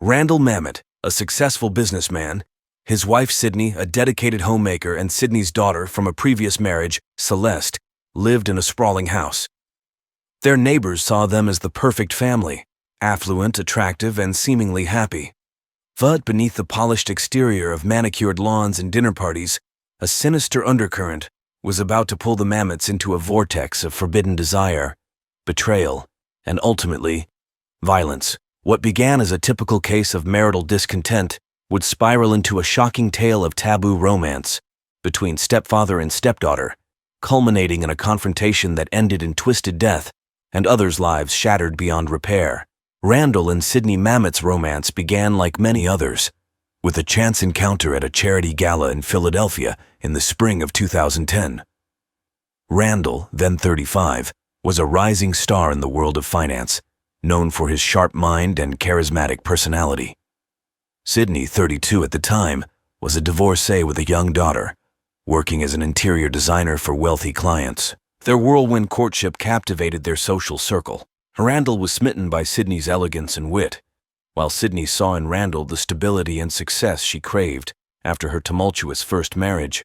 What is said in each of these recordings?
Randall Mamet, a successful businessman, his wife Sydney, a dedicated homemaker, and Sydney's daughter from a previous marriage, Celeste, lived in a sprawling house. Their neighbors saw them as the perfect family, affluent, attractive, and seemingly happy. But beneath the polished exterior of manicured lawns and dinner parties, a sinister undercurrent was about to pull the Mamets into a vortex of forbidden desire, betrayal, and ultimately, violence. What began as a typical case of marital discontent would spiral into a shocking tale of taboo romance between stepfather and stepdaughter, culminating in a confrontation that ended in twisted death and others' lives shattered beyond repair. Randall and Sydney Mamet's romance began like many others, with a chance encounter at a charity gala in Philadelphia in the spring of 2010. Randall, then 35, was a rising star in the world of finance, known for his sharp mind and charismatic personality. Sydney, 32 at the time, was a divorcee with a young daughter, working as an interior designer for wealthy clients. Their whirlwind courtship captivated their social circle. Randall was smitten by Sydney's elegance and wit, while Sydney saw in Randall the stability and success she craved after her tumultuous first marriage.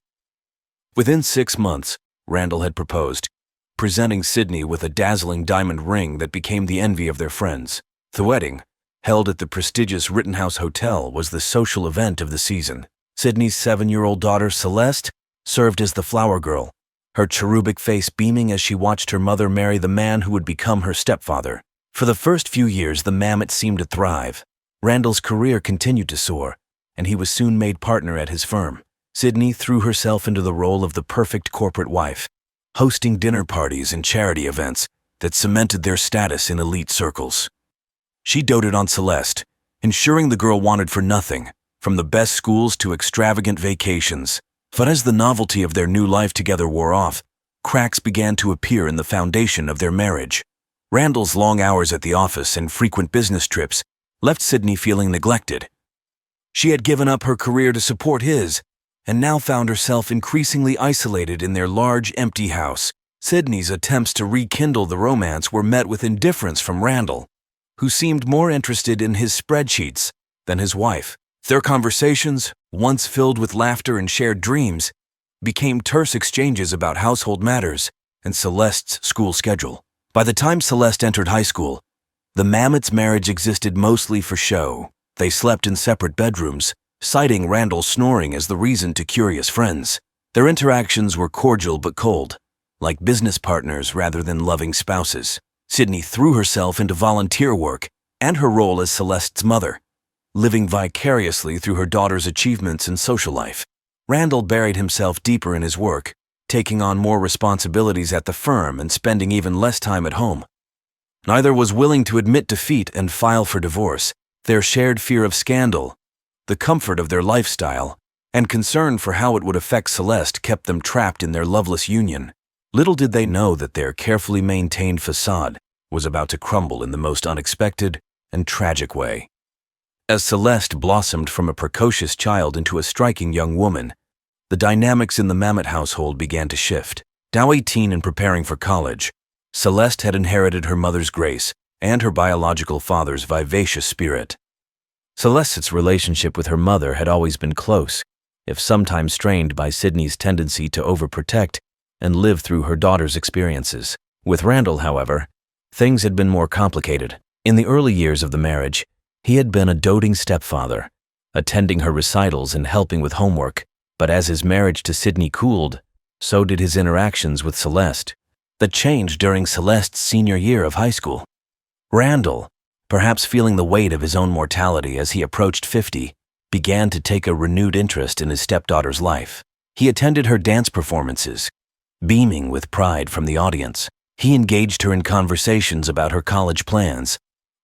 Within 6 months, Randall had proposed, presenting Sydney with a dazzling diamond ring that became the envy of their friends. The wedding, held at the prestigious Rittenhouse Hotel, was the social event of the season. Sydney's 7-year-old daughter, Celeste, served as the flower girl, her cherubic face beaming as she watched her mother marry the man who would become her stepfather. For the first few years, the Mamets seemed to thrive. Randall's career continued to soar, and he was soon made partner at his firm. Sydney threw herself into the role of the perfect corporate wife, hosting dinner parties and charity events that cemented their status in elite circles. She doted on Celeste, ensuring the girl wanted for nothing, from the best schools to extravagant vacations. But as the novelty of their new life together wore off, cracks began to appear in the foundation of their marriage. Randall's long hours at the office and frequent business trips left Sydney feeling neglected. She had given up her career to support his, and now found herself increasingly isolated in their large, empty house. Sydney's attempts to rekindle the romance were met with indifference from Randall, who seemed more interested in his spreadsheets than his wife. Their conversations, once filled with laughter and shared dreams, became terse exchanges about household matters and Celeste's school schedule. By the time Celeste entered high school, the Mamets' marriage existed mostly for show. They slept in separate bedrooms, citing Randall's snoring as the reason to curious friends. Their interactions were cordial but cold, like business partners rather than loving spouses. Sydney threw herself into volunteer work and her role as Celeste's mother, living vicariously through her daughter's achievements in social life. Randall buried himself deeper in his work, taking on more responsibilities at the firm and spending even less time at home. Neither was willing to admit defeat and file for divorce. Their shared fear of scandal, the comfort of their lifestyle, and concern for how it would affect Celeste kept them trapped in their loveless union. Little did they know that their carefully maintained facade was about to crumble in the most unexpected and tragic way. As Celeste blossomed from a precocious child into a striking young woman, the dynamics in the Mamet household began to shift. Now 18 and preparing for college, Celeste had inherited her mother's grace and her biological father's vivacious spirit. Celeste's relationship with her mother had always been close, if sometimes strained by Sydney's tendency to overprotect and live through her daughter's experiences. With Randall, however, things had been more complicated. In the early years of the marriage, he had been a doting stepfather, attending her recitals and helping with homework. But as his marriage to Sydney cooled, so did his interactions with Celeste. That changed during Celeste's senior year of high school. Randall, perhaps feeling the weight of his own mortality as he approached 50, began to take a renewed interest in his stepdaughter's life. He attended her dance performances, beaming with pride from the audience. He engaged her in conversations about her college plans,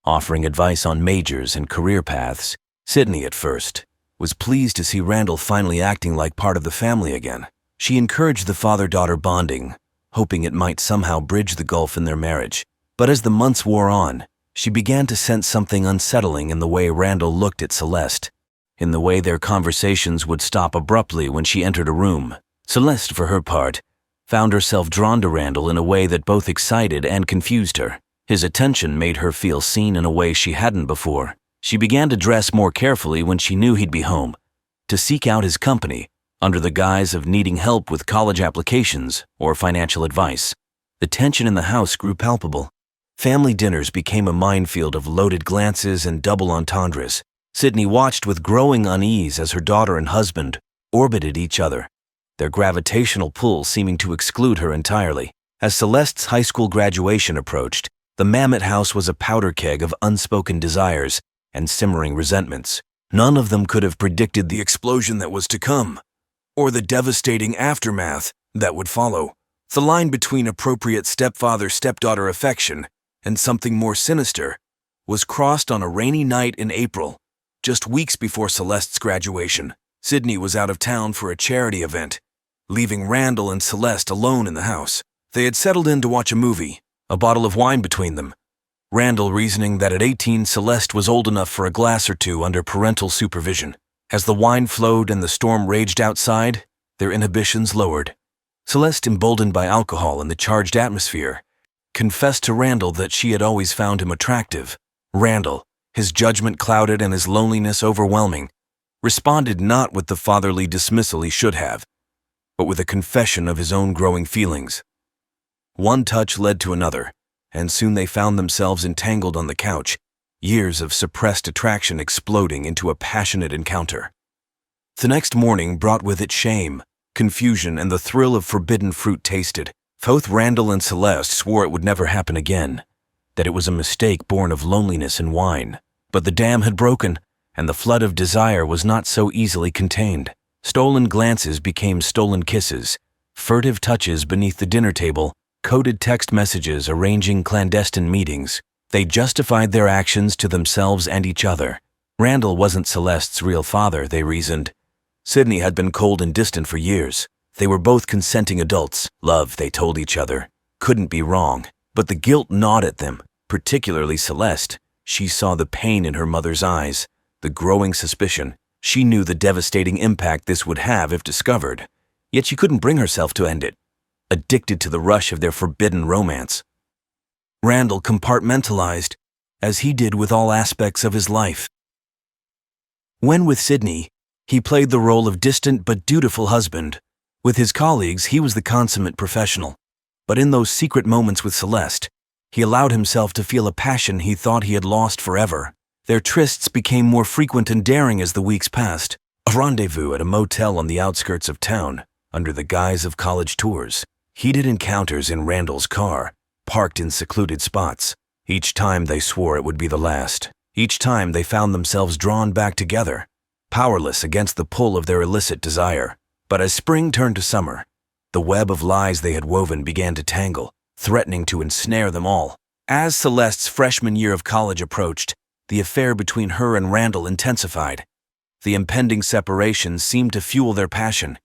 offering advice on majors and career paths. Sydney, at first, was pleased to see Randall finally acting like part of the family again. She encouraged the father-daughter bonding, hoping it might somehow bridge the gulf in their marriage. But as the months wore on, she began to sense something unsettling in the way Randall looked at Celeste, in the way their conversations would stop abruptly when she entered a room. Celeste, for her part, found herself drawn to Randall in a way that both excited and confused her. His attention made her feel seen in a way she hadn't before, She began to dress more carefully when she knew he'd be home, to seek out his company under the guise of needing help with college applications or financial advice. The tension in the house grew palpable. Family dinners became a minefield of loaded glances and double entendres. Sydney watched with growing unease as her daughter and husband orbited each other, their gravitational pull seeming to exclude her entirely. As Celeste's high school graduation approached, the Mammoth house was a powder keg of unspoken desires and simmering resentments. None of them could have predicted the explosion that was to come, or the devastating aftermath that would follow. The line between appropriate stepfather-stepdaughter affection and something more sinister was crossed on a rainy night in April, just weeks before Celeste's graduation. Sydney was out of town for a charity event, leaving Randall and Celeste alone in the house. They had settled in to watch a movie, a bottle of wine between them. Randall reasoning that at 18 Celeste was old enough for a glass or two under parental supervision. As the wine flowed and the storm raged outside, their inhibitions lowered. Celeste, emboldened by alcohol and the charged atmosphere, confessed to Randall that she had always found him attractive. Randall, his judgment clouded and his loneliness overwhelming, responded not with the fatherly dismissal he should have, but with a confession of his own growing feelings. One touch led to another, and soon they found themselves entangled on the couch, years of suppressed attraction exploding into a passionate encounter. The next morning brought with it shame, confusion, and the thrill of forbidden fruit tasted. Both Randall and Celeste swore it would never happen again, that it was a mistake born of loneliness and wine. But the dam had broken, and the flood of desire was not so easily contained. Stolen glances became stolen kisses, furtive touches beneath the dinner table, coded text messages arranging clandestine meetings. They justified their actions to themselves and each other. Randall wasn't Celeste's real father, they reasoned. Sydney had been cold and distant for years. They were both consenting adults. Love, they told each other, couldn't be wrong. But the guilt gnawed at them, particularly Celeste. She saw the pain in her mother's eyes, the growing suspicion. She knew the devastating impact this would have if discovered, yet she couldn't bring herself to end it, addicted to the rush of their forbidden romance. Randall compartmentalized, as he did with all aspects of his life. When with Sydney, he played the role of distant but dutiful husband. With his colleagues, he was the consummate professional. But in those secret moments with Celeste, he allowed himself to feel a passion he thought he had lost forever. Their trysts became more frequent and daring as the weeks passed. A rendezvous at a motel on the outskirts of town, under the guise of college tours. Heated encounters in Randall's car, parked in secluded spots. Each time they swore it would be the last. Each time they found themselves drawn back together, powerless against the pull of their illicit desire. But as spring turned to summer, the web of lies they had woven began to tangle, threatening to ensnare them all. As Celeste's freshman year of college approached, the affair between her and Randall intensified. The impending separation seemed to fuel their passion,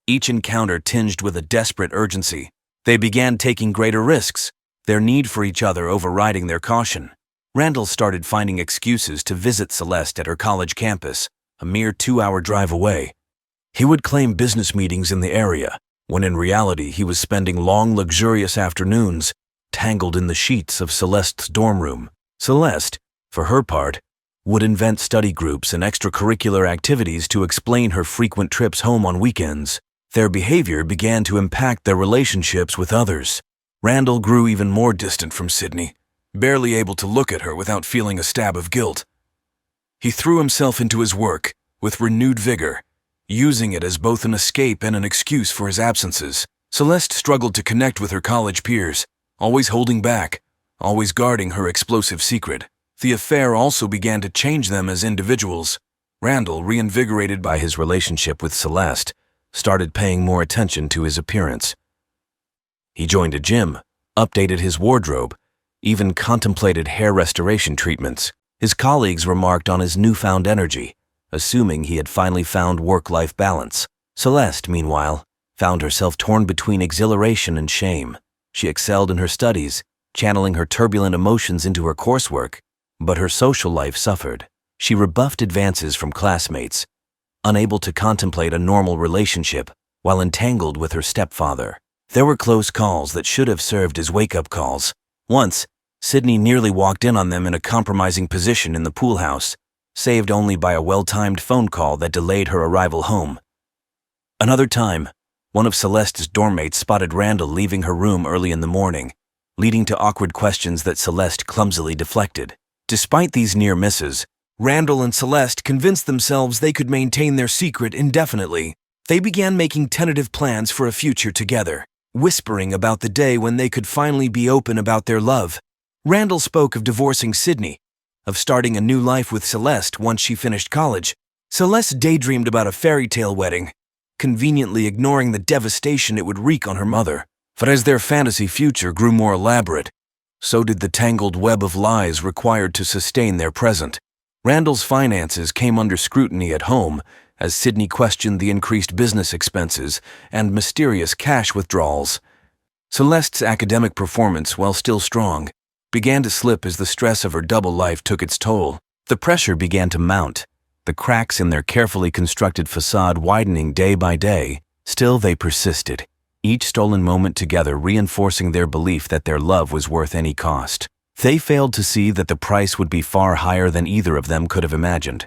each encounter tinged with a desperate urgency. They began taking greater risks, their need for each other overriding their caution. Randall started finding excuses to visit Celeste at her college campus, a mere 2-hour drive away. He would claim business meetings in the area, when in reality he was spending long, luxurious afternoons tangled in the sheets of Celeste's dorm room. Celeste, for her part, would invent study groups and extracurricular activities to explain her frequent trips home on weekends. Their behavior began to impact their relationships with others. Randall grew even more distant from Sydney, barely able to look at her without feeling a stab of guilt. He threw himself into his work with renewed vigor, using it as both an escape and an excuse for his absences. Celeste struggled to connect with her college peers, always holding back, always guarding her explosive secret. The affair also began to change them as individuals. Randall, reinvigorated by his relationship with Celeste, started paying more attention to his appearance. He joined a gym, updated his wardrobe, even contemplated hair restoration treatments. His colleagues remarked on his newfound energy, assuming he had finally found work-life balance. Celeste, meanwhile, found herself torn between exhilaration and shame. She excelled in her studies, channeling her turbulent emotions into her coursework, but her social life suffered. She rebuffed advances from classmates, unable to contemplate a normal relationship while entangled with her stepfather. There were close calls that should have served as wake-up calls. Once, Sydney nearly walked in on them in a compromising position in the pool house. saved only by a well-timed phone call that delayed her arrival home. Another time, one of Celeste's dormmates spotted Randall leaving her room early in the morning, leading to awkward questions that Celeste clumsily deflected. Despite these near misses, Randall and Celeste convinced themselves they could maintain their secret indefinitely. They began making tentative plans for a future together, whispering about the day when they could finally be open about their love. Randall spoke of divorcing Sydney, of starting a new life with Celeste once she finished college. Celeste daydreamed about a fairy tale wedding, conveniently ignoring the devastation it would wreak on her mother. But as their fantasy future grew more elaborate, so did the tangled web of lies required to sustain their present. Randall's finances came under scrutiny at home as Sydney questioned the increased business expenses and mysterious cash withdrawals. Celeste's academic performance, while still strong, began to slip as the stress of her double life took its toll. The pressure began to mount, the cracks in their carefully constructed facade widening day by day. Still they persisted, each stolen moment together reinforcing their belief that their love was worth any cost. They failed to see that the price would be far higher than either of them could have imagined,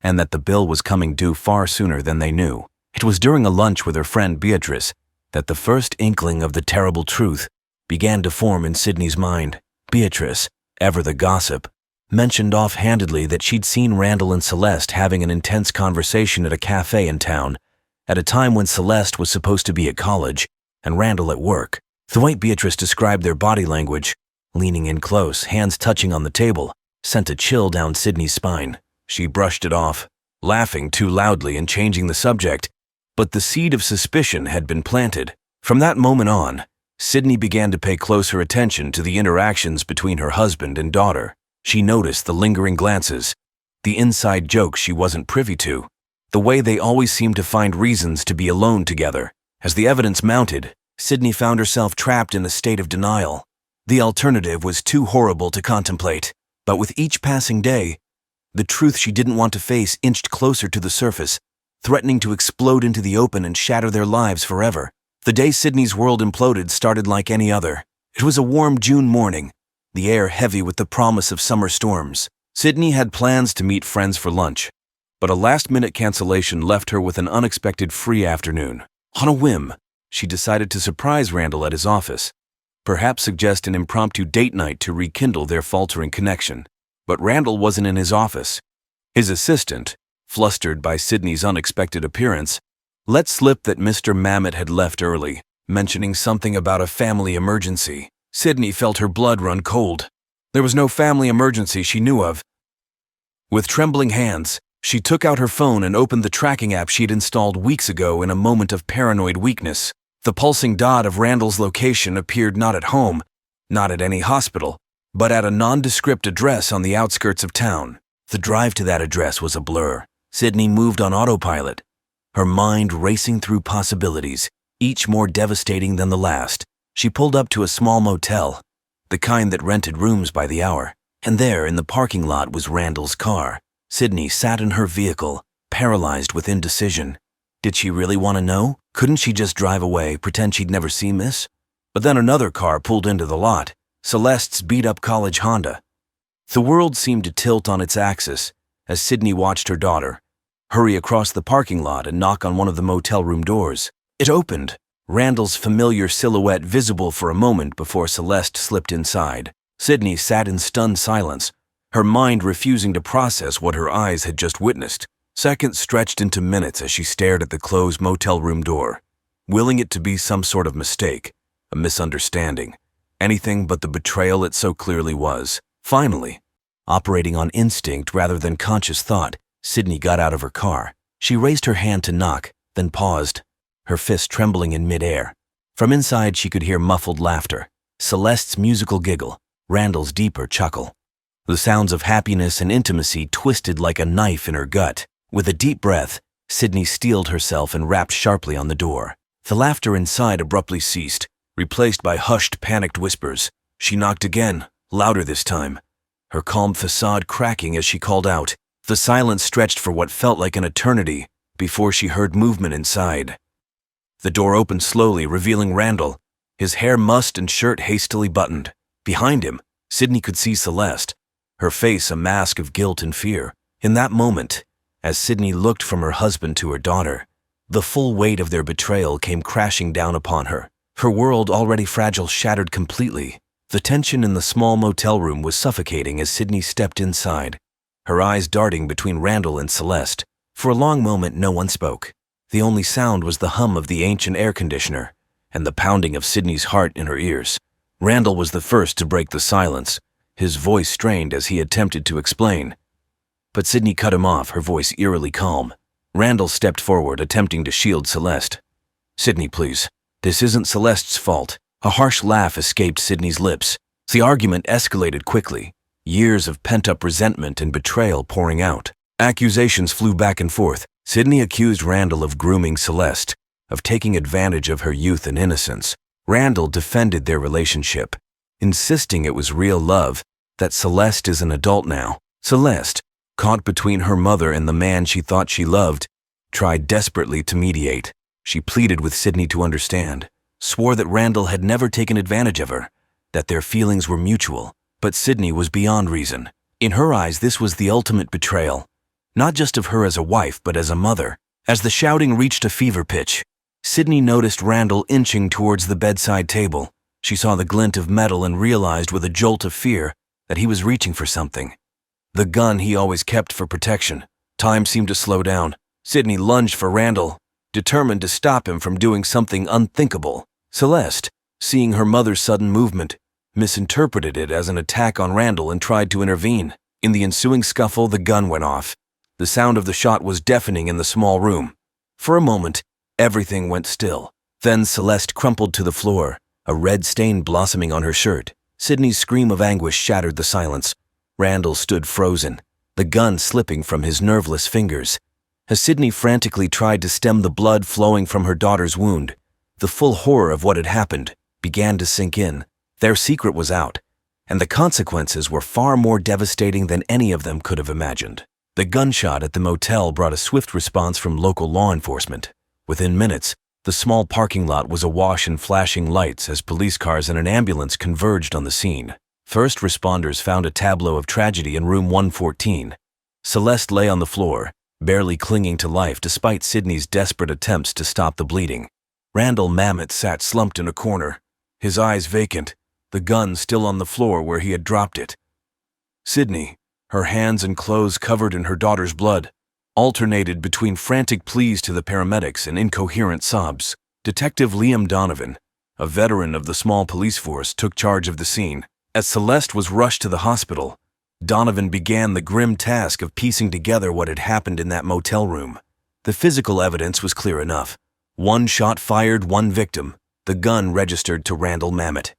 and that the bill was coming due far sooner than they knew. It was during a lunch with her friend Beatrice that the first inkling of the terrible truth began to form in Sydney's mind. Beatrice, ever the gossip, mentioned offhandedly that she'd seen Randall and Celeste having an intense conversation at a cafe in town, at a time when Celeste was supposed to be at college and Randall at work. The way Beatrice described their body language, leaning in close, hands touching on the table, sent a chill down Sydney's spine. She brushed it off, laughing too loudly and changing the subject, but the seed of suspicion had been planted. From that moment on, Sydney began to pay closer attention to the interactions between her husband and daughter. She noticed the lingering glances, the inside jokes she wasn't privy to, the way they always seemed to find reasons to be alone together. As the evidence mounted, Sydney found herself trapped in a state of denial. The alternative was too horrible to contemplate, but with each passing day, the truth she didn't want to face inched closer to the surface, threatening to explode into the open and shatter their lives forever. The day Sydney's world imploded started like any other. It was a warm June morning, the air heavy with the promise of summer storms. Sydney had plans to meet friends for lunch, but a last-minute cancellation left her with an unexpected free afternoon. On a whim, she decided to surprise Randall at his office, perhaps suggest an impromptu date night to rekindle their faltering connection. But Randall wasn't in his office. His assistant, flustered by Sydney's unexpected appearance, let slip that Mr. Mamet had left early, mentioning something about a family emergency. Sydney felt her blood run cold. There was no family emergency she knew of. With trembling hands, she took out her phone and opened the tracking app she'd installed weeks ago in a moment of paranoid weakness. The pulsing dot of Randall's location appeared not at home, not at any hospital, but at a nondescript address on the outskirts of town. The drive to that address was a blur. Sydney moved on autopilot, her mind racing through possibilities, each more devastating than the last. She pulled up to a small motel, the kind that rented rooms by the hour, and there in the parking lot was Randall's car. Sydney sat in her vehicle, paralyzed with indecision. Did she really want to know? Couldn't she just drive away, pretend she'd never seen this? But then another car pulled into the lot, Celeste's beat-up college Honda. The world seemed to tilt on its axis as Sydney watched her daughter hurry across the parking lot and knock on one of the motel room doors. It opened, Randall's familiar silhouette visible for a moment before Celeste slipped inside. Sydney sat in stunned silence, her mind refusing to process what her eyes had just witnessed. Seconds stretched into minutes as she stared at the closed motel room door, willing it to be some sort of mistake, a misunderstanding, anything but the betrayal it so clearly was. Finally, operating on instinct rather than conscious thought, Sydney got out of her car. She raised her hand to knock, then paused, her fist trembling in midair. From inside she could hear muffled laughter, Celeste's musical giggle, Randall's deeper chuckle. The sounds of happiness and intimacy twisted like a knife in her gut. With a deep breath, Sydney steeled herself and rapped sharply on the door. The laughter inside abruptly ceased, replaced by hushed, panicked whispers. She knocked again, louder this time, her calm facade cracking as she called out. The silence stretched for what felt like an eternity before she heard movement inside. The door opened slowly, revealing Randall, his hair mussed and shirt hastily buttoned. Behind him, Sydney could see Celeste, her face a mask of guilt and fear. In that moment, as Sydney looked from her husband to her daughter, the full weight of their betrayal came crashing down upon her. Her world, already fragile, shattered completely. The tension in the small motel room was suffocating as Sydney stepped inside, her eyes darting between Randall and Celeste. For a long moment, no one spoke. The only sound was the hum of the ancient air conditioner and the pounding of Sydney's heart in her ears. Randall was the first to break the silence, his voice strained as he attempted to explain. But Sydney cut him off, her voice eerily calm. Randall stepped forward, attempting to shield Celeste. "Sydney, please. This isn't Celeste's fault." A harsh laugh escaped Sydney's lips. The argument escalated quickly, years of pent-up resentment and betrayal pouring out. Accusations flew back and forth. Sydney accused Randall of grooming Celeste, of taking advantage of her youth and innocence. Randall defended their relationship, insisting it was real love, that Celeste is an adult now. Celeste, caught between her mother and the man she thought she loved, tried desperately to mediate. She pleaded with Sydney to understand, swore that Randall had never taken advantage of her, that their feelings were mutual. But Sydney was beyond reason. In her eyes, this was the ultimate betrayal, not just of her as a wife, but as a mother. As the shouting reached a fever pitch, Sydney noticed Randall inching towards the bedside table. She saw the glint of metal and realized with a jolt of fear that he was reaching for something. The gun he always kept for protection. Time seemed to slow down. Sydney lunged for Randall, determined to stop him from doing something unthinkable. Celeste, seeing her mother's sudden movement, misinterpreted it as an attack on Randall and tried to intervene. In the ensuing scuffle, the gun went off. The sound of the shot was deafening in the small room. For a moment, everything went still. Then Celeste crumpled to the floor, a red stain blossoming on her shirt. Sydney's scream of anguish shattered the silence. Randall stood frozen, the gun slipping from his nerveless fingers. As Sydney frantically tried to stem the blood flowing from her daughter's wound, the full horror of what had happened began to sink in. Their secret was out, and the consequences were far more devastating than any of them could have imagined. The gunshot at the motel brought a swift response from local law enforcement. Within minutes, the small parking lot was awash in flashing lights as police cars and an ambulance converged on the scene. First responders found a tableau of tragedy in room 114. Celeste lay on the floor, barely clinging to life despite Sydney's desperate attempts to stop the bleeding. Randall Mamet sat slumped in a corner, his eyes vacant, the gun still on the floor where he had dropped it. Sydney, her hands and clothes covered in her daughter's blood, alternated between frantic pleas to the paramedics and incoherent sobs. Detective Liam Donovan, a veteran of the small police force, took charge of the scene. As Celeste was rushed to the hospital, Donovan began the grim task of piecing together what had happened in that motel room. The physical evidence was clear enough. One shot fired, one victim, the gun registered to Randall Mamet.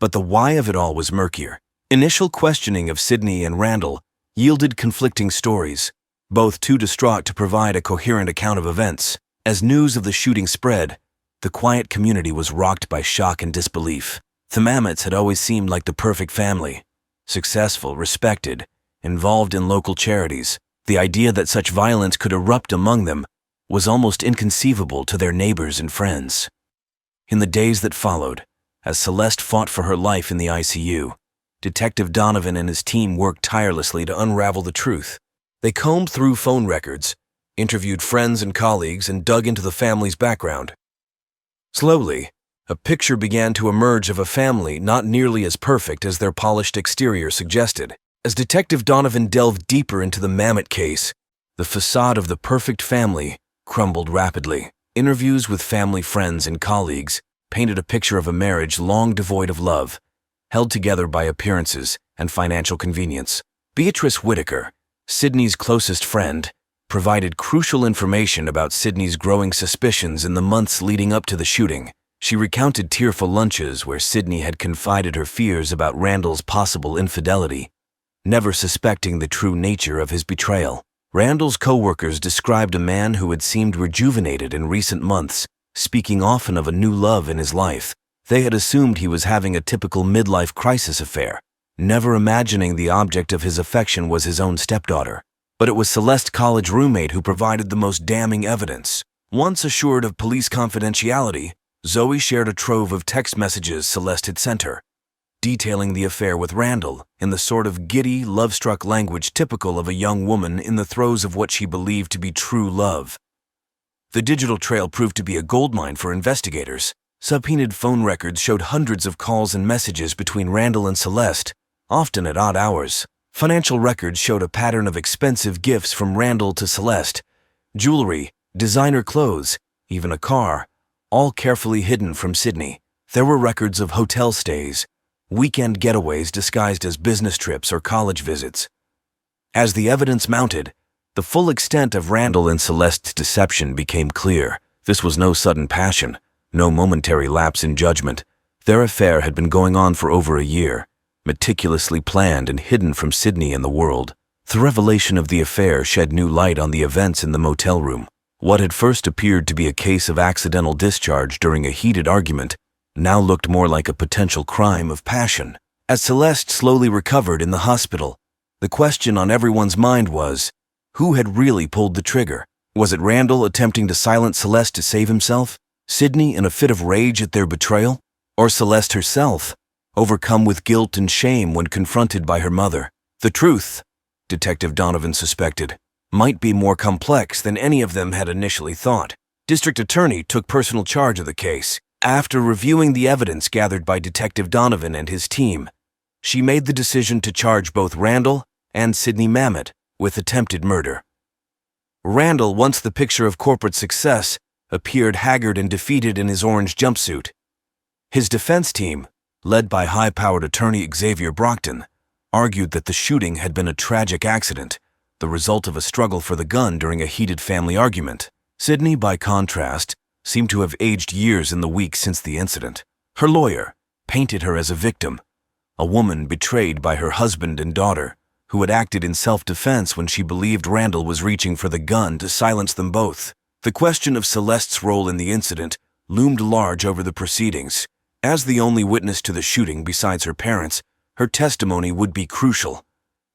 But the why of it all was murkier. Initial questioning of Sydney and Randall yielded conflicting stories, both too distraught to provide a coherent account of events. As news of the shooting spread, the quiet community was rocked by shock and disbelief. The Mamets had always seemed like the perfect family, successful, respected, involved in local charities. The idea that such violence could erupt among them was almost inconceivable to their neighbors and friends. In the days that followed, as Celeste fought for her life in the ICU, Detective Donovan and his team worked tirelessly to unravel the truth. They combed through phone records, interviewed friends and colleagues, and dug into the family's background. Slowly, a picture began to emerge of a family not nearly as perfect as their polished exterior suggested. As Detective Donovan delved deeper into the Mamet case, the facade of the perfect family crumbled rapidly. Interviews with family friends and colleagues painted a picture of a marriage long devoid of love, held together by appearances and financial convenience. Beatrice Whitaker, Sydney's closest friend, provided crucial information about Sydney's growing suspicions in the months leading up to the shooting. She recounted tearful lunches where Sydney had confided her fears about Randall's possible infidelity, never suspecting the true nature of his betrayal. Randall's co-workers described a man who had seemed rejuvenated in recent months, speaking often of a new love in his life. They had assumed he was having a typical midlife crisis affair, never imagining the object of his affection was his own stepdaughter. But it was Celeste's college roommate who provided the most damning evidence. Once assured of police confidentiality, Zoe shared a trove of text messages Celeste had sent her. detailing the affair with Randall in the sort of giddy, love-struck language typical of a young woman in the throes of what she believed to be true love. The digital trail proved to be a goldmine for investigators. Subpoenaed phone records showed hundreds of calls and messages between Randall and Celeste, often at odd hours. Financial records showed a pattern of expensive gifts from Randall to Celeste, jewelry, designer clothes, even a car, all carefully hidden from Sydney. There were records of hotel stays, weekend getaways disguised as business trips or college visits. As the evidence mounted, the full extent of Randall and Celeste's deception became clear. This was no sudden passion, no momentary lapse in judgment. Their affair had been going on for over a year, meticulously planned and hidden from Sydney and the world. The revelation of the affair shed new light on the events in the motel room. What had first appeared to be a case of accidental discharge during a heated argument now looked more like a potential crime of passion. As Celeste slowly recovered in the hospital, the question on everyone's mind was, who had really pulled the trigger? Was it Randall attempting to silence Celeste to save himself? Sydney in a fit of rage at their betrayal? Or Celeste herself, overcome with guilt and shame when confronted by her mother? The truth, Detective Donovan suspected, might be more complex than any of them had initially thought. District Attorney took personal charge of the case. After reviewing the evidence gathered by Detective Donovan and his team, she made the decision to charge both Randall and Sydney Mamet with attempted murder. Randall, once the picture of corporate success, appeared haggard and defeated in his orange jumpsuit. His defense team, led by high-powered attorney Xavier Brockton, argued that the shooting had been a tragic accident, the result of a struggle for the gun during a heated family argument. Sydney, by contrast, seemed to have aged years in the weeks since the incident. Her lawyer painted her as a victim, a woman betrayed by her husband and daughter, who had acted in self-defense when she believed Randall was reaching for the gun to silence them both. The question of Celeste's role in the incident loomed large over the proceedings. As the only witness to the shooting besides her parents, her testimony would be crucial.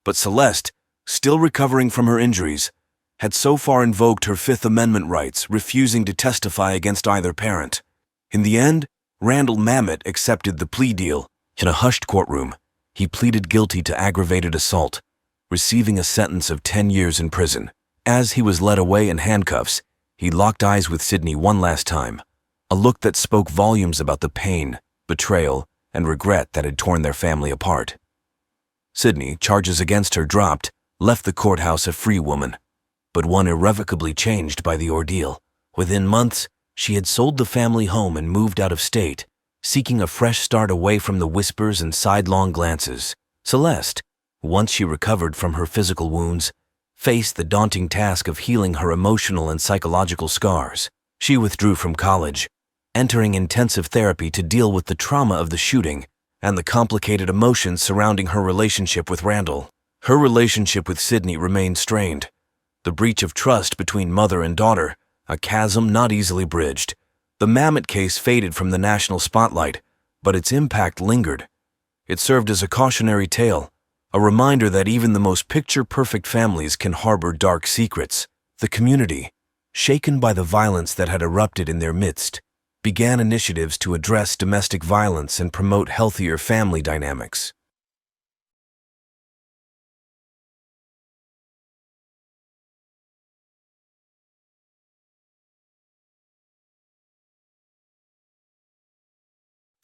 But Celeste, still recovering from her injuries, had so far invoked her Fifth Amendment rights, refusing to testify against either parent. In the end, Randall Mamet accepted the plea deal. In a hushed courtroom, he pleaded guilty to aggravated assault, receiving a sentence of 10 years in prison. As he was led away in handcuffs, he locked eyes with Sydney one last time, a look that spoke volumes about the pain, betrayal, and regret that had torn their family apart. Sydney, charges against her dropped, left the courthouse a free woman, but one irrevocably changed by the ordeal. Within months, she had sold the family home and moved out of state, seeking a fresh start away from the whispers and sidelong glances. Celeste, once she recovered from her physical wounds, faced the daunting task of healing her emotional and psychological scars. She withdrew from college, entering intensive therapy to deal with the trauma of the shooting and the complicated emotions surrounding her relationship with Randall. Her relationship with Sydney remained strained, the breach of trust between mother and daughter, a chasm not easily bridged. The Mamet case faded from the national spotlight, but its impact lingered. It served as a cautionary tale, a reminder that even the most picture-perfect families can harbor dark secrets. The community, shaken by the violence that had erupted in their midst, began initiatives to address domestic violence and promote healthier family dynamics.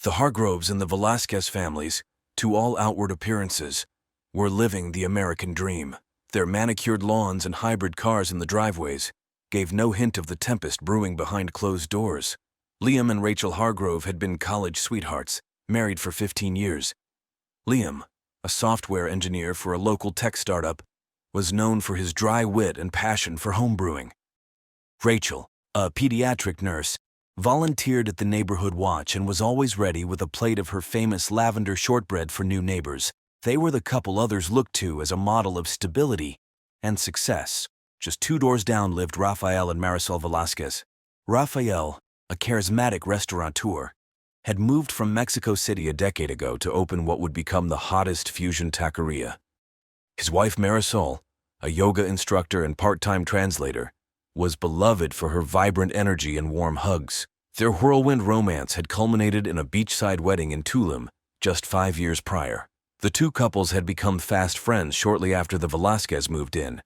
The Hargroves and the Velasquez families, to all outward appearances, were living the American dream. Their manicured lawns and hybrid cars in the driveways gave no hint of the tempest brewing behind closed doors. Liam and Rachel Hargrove had been college sweethearts, married for 15 years. Liam, a software engineer for a local tech startup, was known for his dry wit and passion for homebrewing. Rachel, a pediatric nurse, volunteered at the neighborhood watch and was always ready with a plate of her famous lavender shortbread for new neighbors. They were the couple others looked to as a model of stability and success. Just 2 doors down lived Rafael and Marisol Velasquez. Rafael, a charismatic restaurateur, had moved from Mexico City a decade ago to open what would become the hottest fusion taqueria. His wife Marisol, a yoga instructor and part-time translator, was beloved for her vibrant energy and warm hugs. Their whirlwind romance had culminated in a beachside wedding in Tulum just 5 years prior. The two couples had become fast friends shortly after the Velasquez moved in.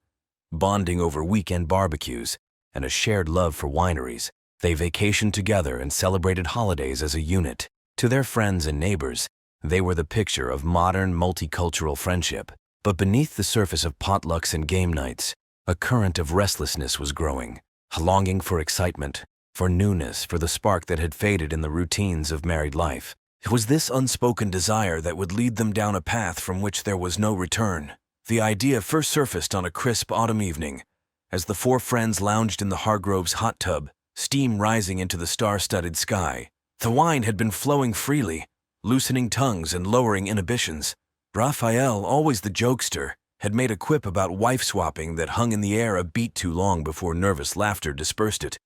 Bonding over weekend barbecues and a shared love for wineries, they vacationed together and celebrated holidays as a unit. To their friends and neighbors, they were the picture of modern multicultural friendship. But beneath the surface of potlucks and game nights, a current of restlessness was growing, a longing for excitement, for newness, for the spark that had faded in the routines of married life. It was this unspoken desire that would lead them down a path from which there was no return. The idea first surfaced on a crisp autumn evening, as the four friends lounged in the Hargroves' hot tub, steam rising into the star-studded sky. The wine had been flowing freely, loosening tongues and lowering inhibitions. Raphael, always the jokester, had made a quip about wife-swapping that hung in the air a beat too long before nervous laughter dispersed it.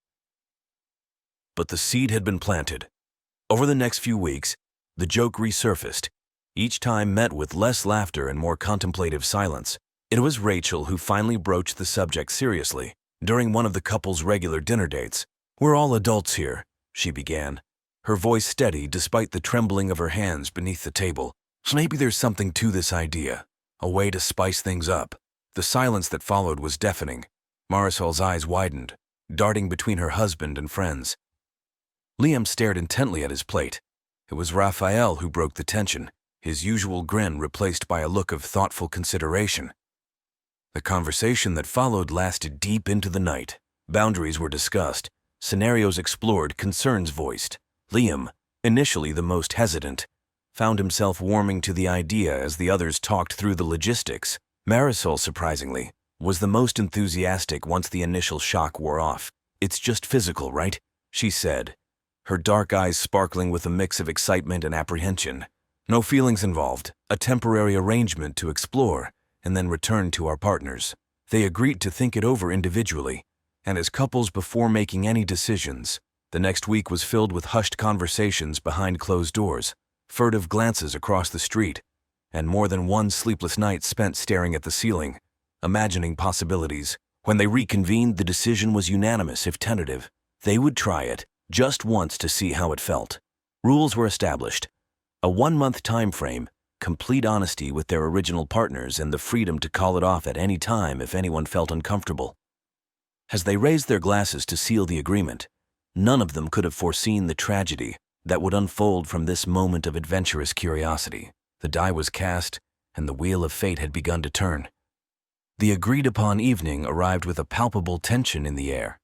But the seed had been planted. Over the next few weeks, the joke resurfaced, each time met with less laughter and more contemplative silence. It was Rachel who finally broached the subject seriously, during one of the couple's regular dinner dates. "We're all adults here," she began, her voice steady despite the trembling of her hands beneath the table. "Maybe there's something to this idea, a way to spice things up." The silence that followed was deafening. Marisol's eyes widened, darting between her husband and friends. Liam stared intently at his plate. It was Raphael who broke the tension, his usual grin replaced by a look of thoughtful consideration. The conversation that followed lasted deep into the night. Boundaries were discussed, scenarios explored, concerns voiced. Liam, initially the most hesitant, found himself warming to the idea as the others talked through the logistics. Marisol, surprisingly, was the most enthusiastic once the initial shock wore off. "It's just physical, right?" she said, her dark eyes sparkling with a mix of excitement and apprehension. "No feelings involved, a temporary arrangement to explore and then return to our partners." They agreed to think it over individually, and as couples before making any decisions. The next week was filled with hushed conversations behind closed doors, furtive glances across the street, and more than one sleepless night spent staring at the ceiling, imagining possibilities. When they reconvened, the decision was unanimous if tentative. They would try it, just once, to see how it felt. Rules were established: a 1-month time frame, complete honesty with their original partners, and the freedom to call it off at any time if anyone felt uncomfortable. As they raised their glasses to seal the agreement, none of them could have foreseen the tragedy that would unfold from this moment of adventurous curiosity. The die was cast, and the wheel of fate had begun to turn. The agreed-upon evening arrived with a palpable tension in the air.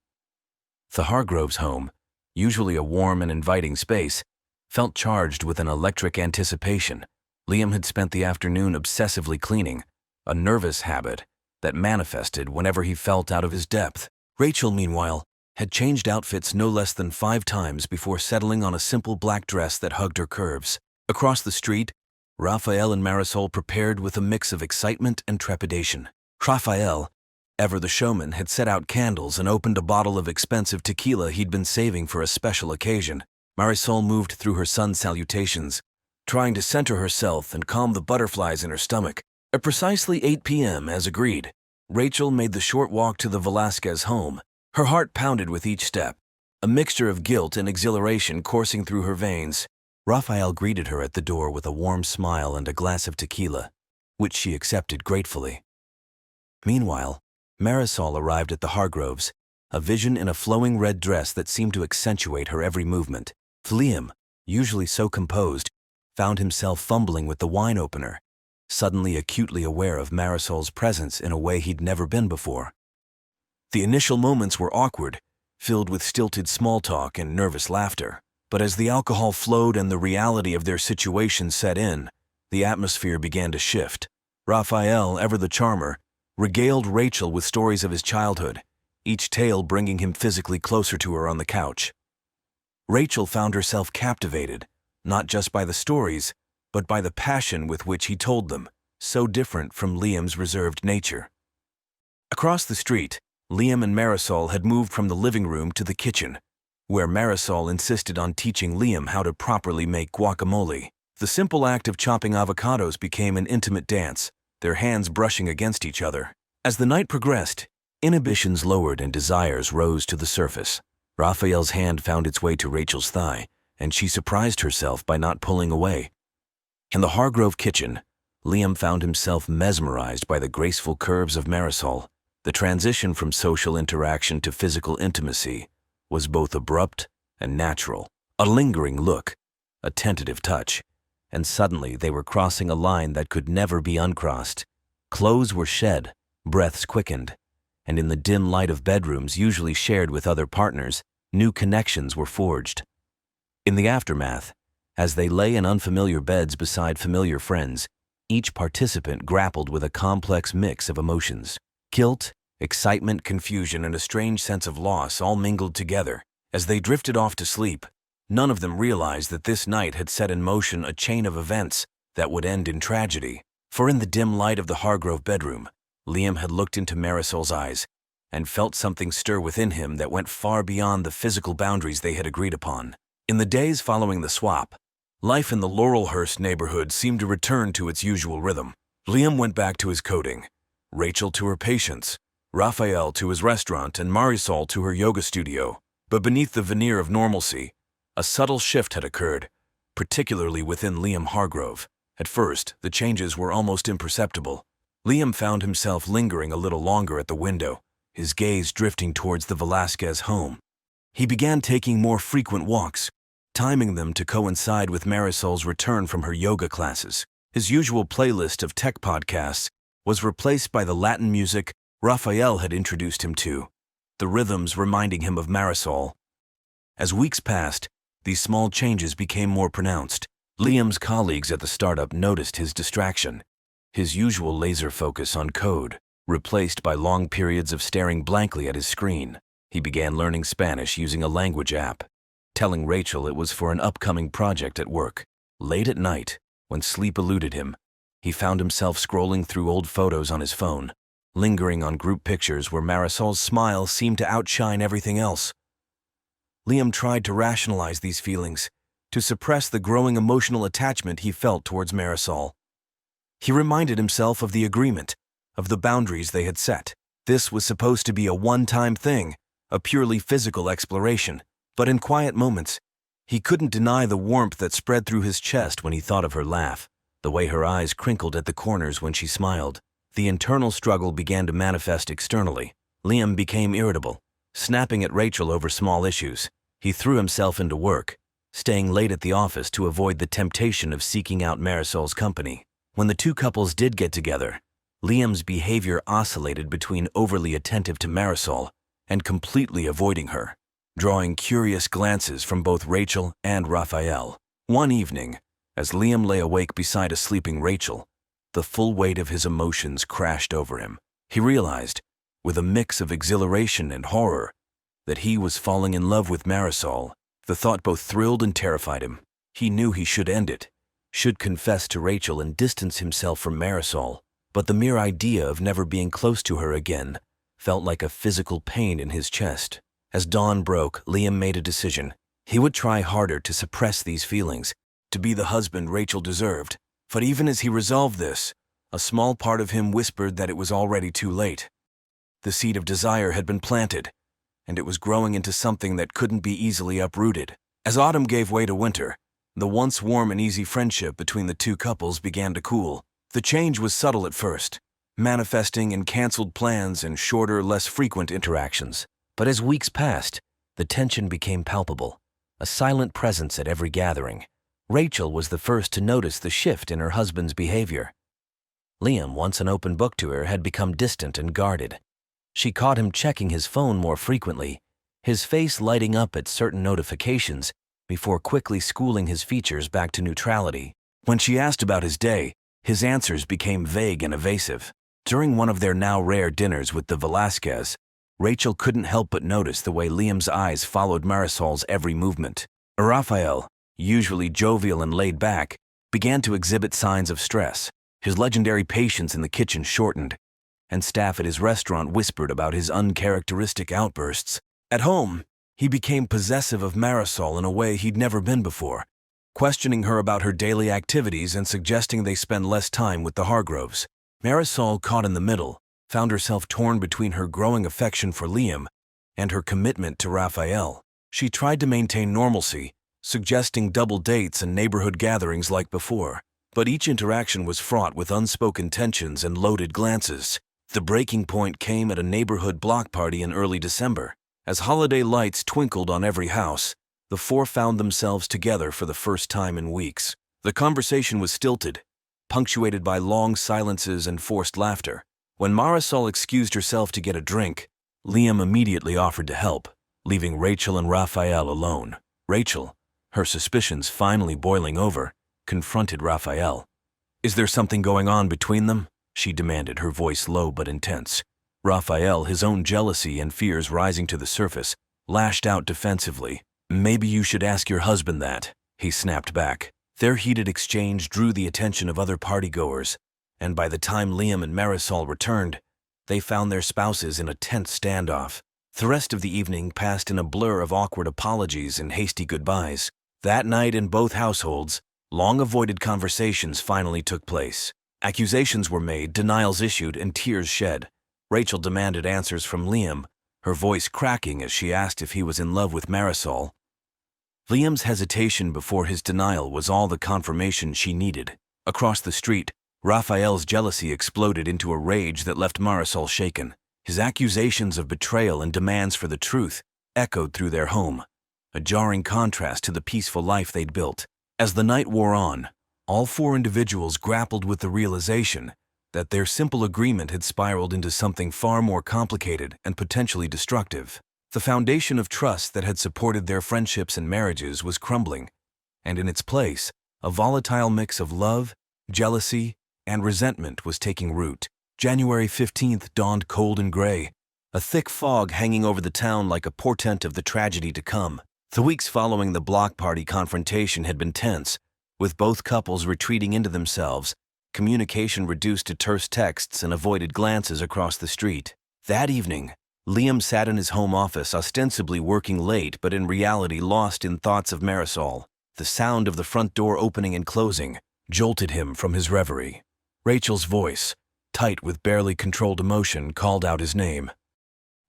The Hargroves' home, usually a warm and inviting space, felt charged with an electric anticipation. Liam had spent the afternoon obsessively cleaning, a nervous habit that manifested whenever he felt out of his depth. Rachel, meanwhile, had changed outfits no less than 5 times before settling on a simple black dress that hugged her curves. Across the street, Raphael and Marisol prepared with a mix of excitement and trepidation. Raphael, ever the showman, had set out candles and opened a bottle of expensive tequila he'd been saving for a special occasion. Marisol moved through her son's salutations, trying to center herself and calm the butterflies in her stomach. At precisely 8 p.m., as agreed, Rachel made the short walk to the Velasquez home. Her heart pounded with each step, a mixture of guilt and exhilaration coursing through her veins. Raphael greeted her at the door with a warm smile and a glass of tequila, which she accepted gratefully. Meanwhile, Marisol arrived at the Hargroves, a vision in a flowing red dress that seemed to accentuate her every movement. Liam, usually so composed, found himself fumbling with the wine opener, suddenly acutely aware of Marisol's presence in a way he'd never been before. The initial moments were awkward, filled with stilted small talk and nervous laughter. But as the alcohol flowed and the reality of their situation set in, the atmosphere began to shift. Raphael, ever the charmer, regaled Rachel with stories of his childhood, each tale bringing him physically closer to her on the couch. Rachel found herself captivated, not just by the stories, but by the passion with which he told them, so different from Liam's reserved nature. Across the street, Liam and Marisol had moved from the living room to the kitchen, where Marisol insisted on teaching Liam how to properly make guacamole. The simple act of chopping avocados became an intimate dance, their hands brushing against each other. As the night progressed, inhibitions lowered and desires rose to the surface. Raphael's hand found its way to Rachel's thigh, and she surprised herself by not pulling away. In the Hargrove kitchen, Liam found himself mesmerized by the graceful curves of Marisol. The transition from social interaction to physical intimacy was both abrupt and natural. A lingering look, a tentative touch, and suddenly they were crossing a line that could never be uncrossed. Clothes were shed, breaths quickened, and in the dim light of bedrooms usually shared with other partners, new connections were forged. In the aftermath, as they lay in unfamiliar beds beside familiar friends, each participant grappled with a complex mix of emotions. Guilt, excitement, confusion, and a strange sense of loss all mingled together. As they drifted off to sleep, none of them realized that this night had set in motion a chain of events that would end in tragedy. For in the dim light of the Hargrove bedroom, Liam had looked into Marisol's eyes and felt something stir within him that went far beyond the physical boundaries they had agreed upon. In the days following the swap, life in the Laurelhurst neighborhood seemed to return to its usual rhythm. Liam went back to his coding, Rachel to her patients, Raphael to his restaurant, and Marisol to her yoga studio. But beneath the veneer of normalcy, a subtle shift had occurred, particularly within Liam Hargrove. At first, the changes were almost imperceptible. Liam found himself lingering a little longer at the window, his gaze drifting towards the Velasquez home. He began taking more frequent walks, timing them to coincide with Marisol's return from her yoga classes. His usual playlist of tech podcasts was replaced by the Latin music Raphael had introduced him to, the rhythms reminding him of Marisol. As weeks passed, these small changes became more pronounced. Liam's colleagues at the startup noticed his distraction, his usual laser focus on code, replaced by long periods of staring blankly at his screen. He began learning Spanish using a language app, telling Rachel it was for an upcoming project at work. Late at night, when sleep eluded him, he found himself scrolling through old photos on his phone, lingering on group pictures where Marisol's smile seemed to outshine everything else. Liam tried to rationalize these feelings, to suppress the growing emotional attachment he felt towards Marisol. He reminded himself of the agreement, of the boundaries they had set. This was supposed to be a one-time thing, a purely physical exploration. But in quiet moments, he couldn't deny the warmth that spread through his chest when he thought of her laugh, the way her eyes crinkled at the corners when she smiled. The internal struggle began to manifest externally. Liam became irritable, snapping at Rachel over small issues. He threw himself into work, staying late at the office to avoid the temptation of seeking out Marisol's company. When the two couples did get together, Liam's behavior oscillated between overly attentive to Marisol and completely avoiding her, drawing curious glances from both Rachel and Raphael. One evening, as Liam lay awake beside a sleeping Rachel, the full weight of his emotions crashed over him. He realized, with a mix of exhilaration and horror, that he was falling in love with Marisol. The thought both thrilled and terrified him. He knew he should end it, should confess to Rachel and distance himself from Marisol, but the mere idea of never being close to her again felt like a physical pain in his chest. As dawn broke, Liam made a decision. He would try harder to suppress these feelings, to be the husband Rachel deserved. But even as he resolved this, a small part of him whispered that it was already too late. The seed of desire had been planted, and it was growing into something that couldn't be easily uprooted. As autumn gave way to winter, the once warm and easy friendship between the two couples began to cool. The change was subtle at first, manifesting in canceled plans and shorter, less frequent interactions. But as weeks passed, the tension became palpable, a silent presence at every gathering. Rachel was the first to notice the shift in her husband's behavior. Liam, once an open book to her, had become distant and guarded. She caught him checking his phone more frequently, his face lighting up at certain notifications before quickly schooling his features back to neutrality. When she asked about his day, his answers became vague and evasive. During one of their now rare dinners with the Velasquez, Rachel couldn't help but notice the way Liam's eyes followed Marisol's every movement. Raphael, usually jovial and laid back, began to exhibit signs of stress. His legendary patience in the kitchen shortened, and staff at his restaurant whispered about his uncharacteristic outbursts. At home, he became possessive of Marisol in a way he'd never been before, questioning her about her daily activities and suggesting they spend less time with the Hargroves. Marisol, caught in the middle, found herself torn between her growing affection for Liam and her commitment to Raphael. She tried to maintain normalcy, suggesting double dates and neighborhood gatherings like before. but each interaction was fraught with unspoken tensions and loaded glances. The breaking point came at a neighborhood block party in early December. As holiday lights twinkled on every house, the four found themselves together for the first time in weeks. The conversation was stilted, punctuated by long silences and forced laughter. When Marisol excused herself to get a drink, Liam immediately offered to help, leaving Rachel and Raphael alone. Rachel, her suspicions finally boiling over, confronted Raphael. "Is there something going on between them?" she demanded, her voice low but intense. Raphael, his own jealousy and fears rising to the surface, lashed out defensively. "Maybe you should ask your husband that," he snapped back. Their heated exchange drew the attention of other partygoers, and by the time Liam and Marisol returned, they found their spouses in a tense standoff. The rest of the evening passed in a blur of awkward apologies and hasty goodbyes. That night in both households, long-avoided conversations finally took place. Accusations were made, denials issued, and tears shed. Rachel demanded answers from Liam, her voice cracking as she asked if he was in love with Marisol. Liam's hesitation before his denial was all the confirmation she needed. Across the street, Raphael's jealousy exploded into a rage that left Marisol shaken. His accusations of betrayal and demands for the truth echoed through their home, a jarring contrast to the peaceful life they'd built. As the night wore on, all four individuals grappled with the realization that their simple agreement had spiraled into something far more complicated and potentially destructive. The foundation of trust that had supported their friendships and marriages was crumbling, and in its place, a volatile mix of love, jealousy, and resentment was taking root. January 15th dawned cold and gray, a thick fog hanging over the town like a portent of the tragedy to come. The weeks following the block party confrontation had been tense, with both couples retreating into themselves, communication reduced to terse texts and avoided glances across the street. That evening, Liam sat in his home office, ostensibly working late but in reality lost in thoughts of Marisol. The sound of the front door opening and closing jolted him from his reverie. Rachel's voice, tight with barely controlled emotion, called out his name.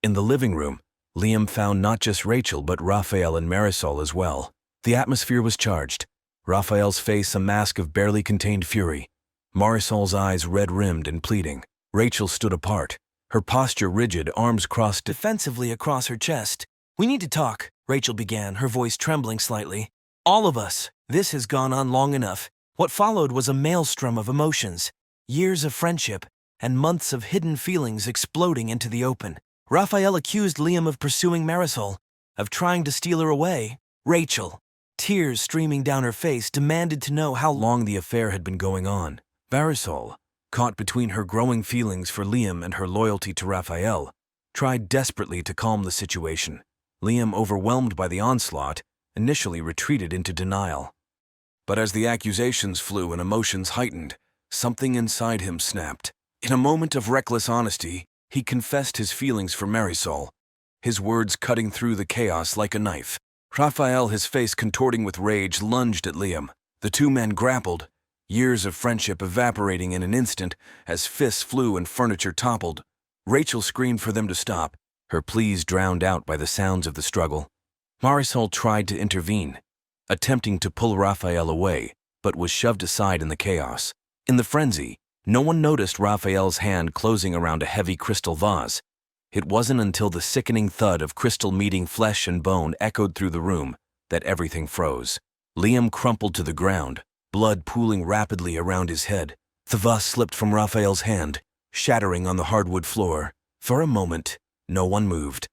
In the living room, Liam found not just Rachel but Raphael and Marisol as well. The atmosphere was charged, Raphael's face a mask of barely contained fury, Marisol's eyes red-rimmed and pleading. Rachel stood apart, her posture rigid, arms crossed defensively across her chest. "We need to talk," Rachel began, her voice trembling slightly. "All of us. This has gone on long enough." What followed was a maelstrom of emotions, years of friendship, and months of hidden feelings exploding into the open. Raphael accused Liam of pursuing Marisol, of trying to steal her away. Rachel, tears streaming down her face, demanded to know how long the affair had been going on. Marisol, caught between her growing feelings for Liam and her loyalty to Raphael, tried desperately to calm the situation. Liam, overwhelmed by the onslaught, initially retreated into denial. But as the accusations flew and emotions heightened, something inside him snapped. In a moment of reckless honesty, he confessed his feelings for Marisol, his words cutting through the chaos like a knife. Raphael, his face contorting with rage, lunged at Liam. The two men grappled, years of friendship evaporating in an instant as fists flew and furniture toppled. Rachel screamed for them to stop, her pleas drowned out by the sounds of the struggle. Marisol tried to intervene, attempting to pull Raphael away, but was shoved aside in the chaos. In the frenzy, no one noticed Raphael's hand closing around a heavy crystal vase. It wasn't until the sickening thud of crystal meeting flesh and bone echoed through the room that everything froze. Liam crumpled to the ground, blood pooling rapidly around his head. The vase slipped from Raphael's hand, shattering on the hardwood floor. For a moment, no one moved,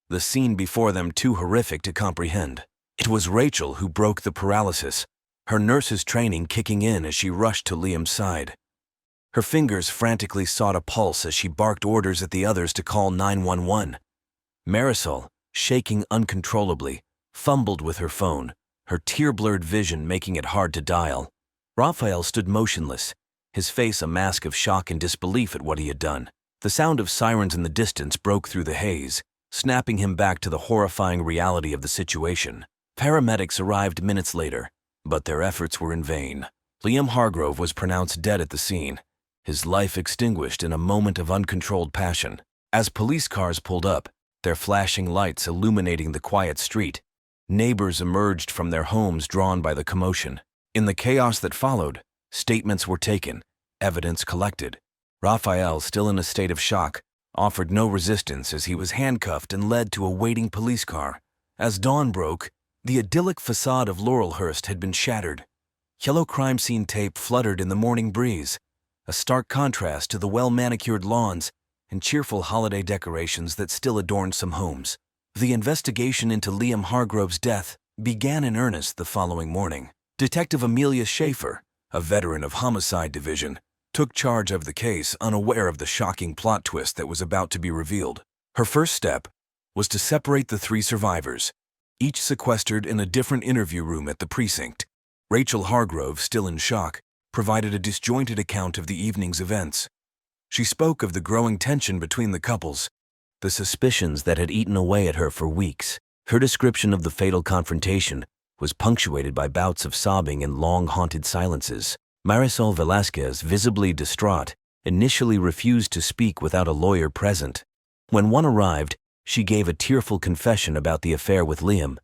the scene before them too horrific to comprehend. It was Rachel who broke the paralysis, her nurse's training kicking in as she rushed to Liam's side. Her fingers frantically sought a pulse as she barked orders at the others to call 911. Marisol, shaking uncontrollably, fumbled with her phone, her tear-blurred vision making it hard to dial. Raphael stood motionless, his face a mask of shock and disbelief at what he had done. The sound of sirens in the distance broke through the haze, snapping him back to the horrifying reality of the situation. Paramedics arrived minutes later, but their efforts were in vain. Liam Hargrove was pronounced dead at the scene, his life extinguished in a moment of uncontrolled passion. As police cars pulled up, their flashing lights illuminating the quiet street, neighbors emerged from their homes drawn by the commotion. In the chaos that followed, Statements were taken, evidence collected. Raphael, still in a state of shock, offered no resistance as he was handcuffed and led to a waiting police car. As dawn broke, the idyllic facade of Laurelhurst had been shattered. Yellow crime scene tape fluttered in the morning breeze, a stark contrast to the well-manicured lawns and cheerful holiday decorations that still adorned some homes. The investigation into Liam Hargrove's death began in earnest the following morning. Detective Amelia Schaefer, a veteran of Homicide Division, took charge of the case, unaware of the shocking plot twist that was about to be revealed. Her first step was to separate the three survivors, each sequestered in a different interview room at the precinct. Rachel Hargrove, still in shock, provided a disjointed account of the evening's events. She spoke of the growing tension between the couples, the suspicions that had eaten away at her for weeks. Her description of the fatal confrontation was punctuated by bouts of sobbing and long haunted silences. Marisol Velasquez, visibly distraught, initially refused to speak without a lawyer present. When one arrived, she gave a tearful confession about the affair with Liam,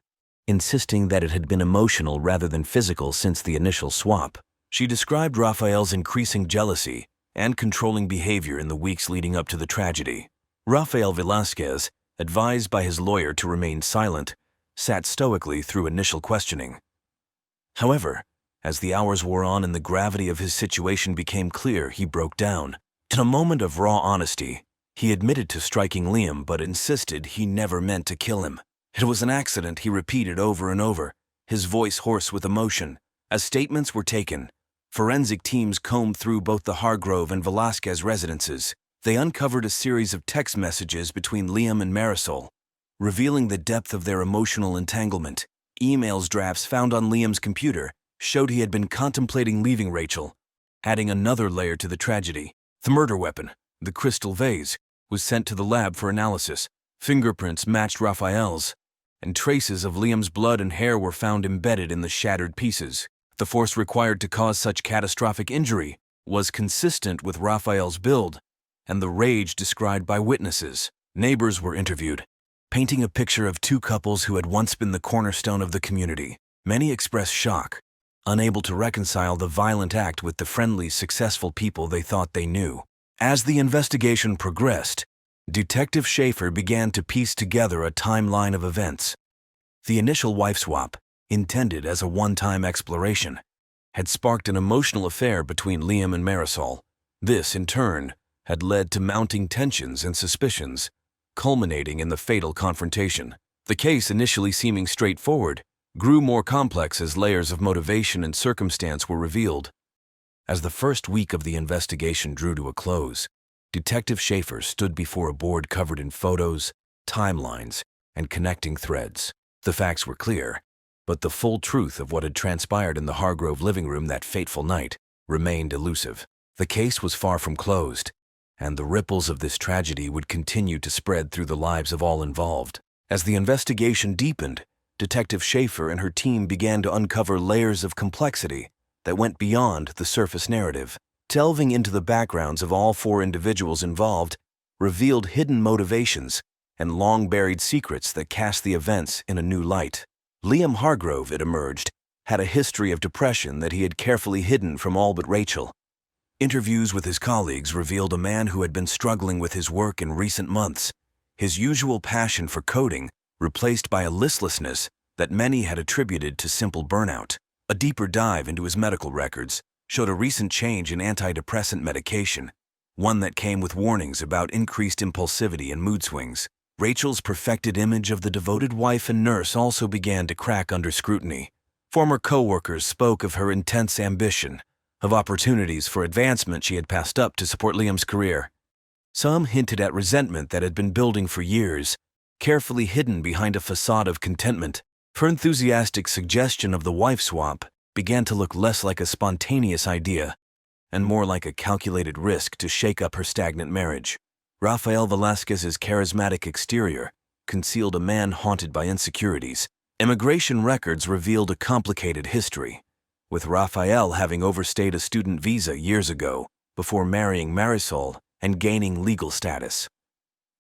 insisting that it had been emotional rather than physical since the initial swap. She described Raphael's increasing jealousy and controlling behavior in the weeks leading up to the tragedy. Rafael Velasquez, advised by his lawyer to remain silent, sat stoically through initial questioning. However, as the hours wore on and the gravity of his situation became clear, he broke down. In a moment of raw honesty, he admitted to striking Liam but insisted he never meant to kill him. It was an accident, he repeated over and over, his voice hoarse with emotion. As statements were taken, forensic teams combed through both the Hargrove and Velasquez residences. They uncovered a series of text messages between Liam and Marisol, revealing the depth of their emotional entanglement. Emails drafts found on Liam's computer showed he had been contemplating leaving Rachel, adding another layer to the tragedy. The murder weapon, the crystal vase, was sent to the lab for analysis. Fingerprints matched Raphael's, and traces of Liam's blood and hair were found embedded in the shattered pieces. The force required to cause such catastrophic injury was consistent with Raphael's build and the rage described by witnesses. Neighbors were interviewed, painting a picture of two couples who had once been the cornerstone of the community. Many expressed shock, unable to reconcile the violent act with the friendly, successful people they thought they knew. As the investigation progressed, Detective Schaefer began to piece together a timeline of events. The initial wife swap, intended as a one-time exploration, had sparked an emotional affair between Liam and Marisol. This, in turn, had led to mounting tensions and suspicions, culminating in the fatal confrontation. The case, initially seeming straightforward, grew more complex as layers of motivation and circumstance were revealed. As the first week of the investigation drew to a close, Detective Schaefer stood before a board covered in photos, timelines, and connecting threads. The facts were clear, but the full truth of what had transpired in the Hargrove living room that fateful night remained elusive. The case was far from closed, and the ripples of this tragedy would continue to spread through the lives of all involved. As the investigation deepened, Detective Schaefer and her team began to uncover layers of complexity that went beyond the surface narrative. Delving into the backgrounds of all four individuals involved revealed hidden motivations and long-buried secrets that cast the events in a new light. Liam Hargrove, it emerged, had a history of depression that he had carefully hidden from all but Rachel. Interviews with his colleagues revealed a man who had been struggling with his work in recent months, his usual passion for coding replaced by a listlessness that many had attributed to simple burnout. A deeper dive into his medical records showed a recent change in antidepressant medication, one that came with warnings about increased impulsivity and mood swings. Rachel's perfected image of the devoted wife and nurse also began to crack under scrutiny. Former co-workers spoke of her intense ambition, of opportunities for advancement she had passed up to support Liam's career. Some hinted at resentment that had been building for years, carefully hidden behind a facade of contentment. Her enthusiastic suggestion of the wife swap began to look less like a spontaneous idea and more like a calculated risk to shake up her stagnant marriage. Rafael Velasquez's charismatic exterior concealed a man haunted by insecurities. Immigration records revealed a complicated history, with Rafael having overstayed a student visa years ago before marrying Marisol and gaining legal status.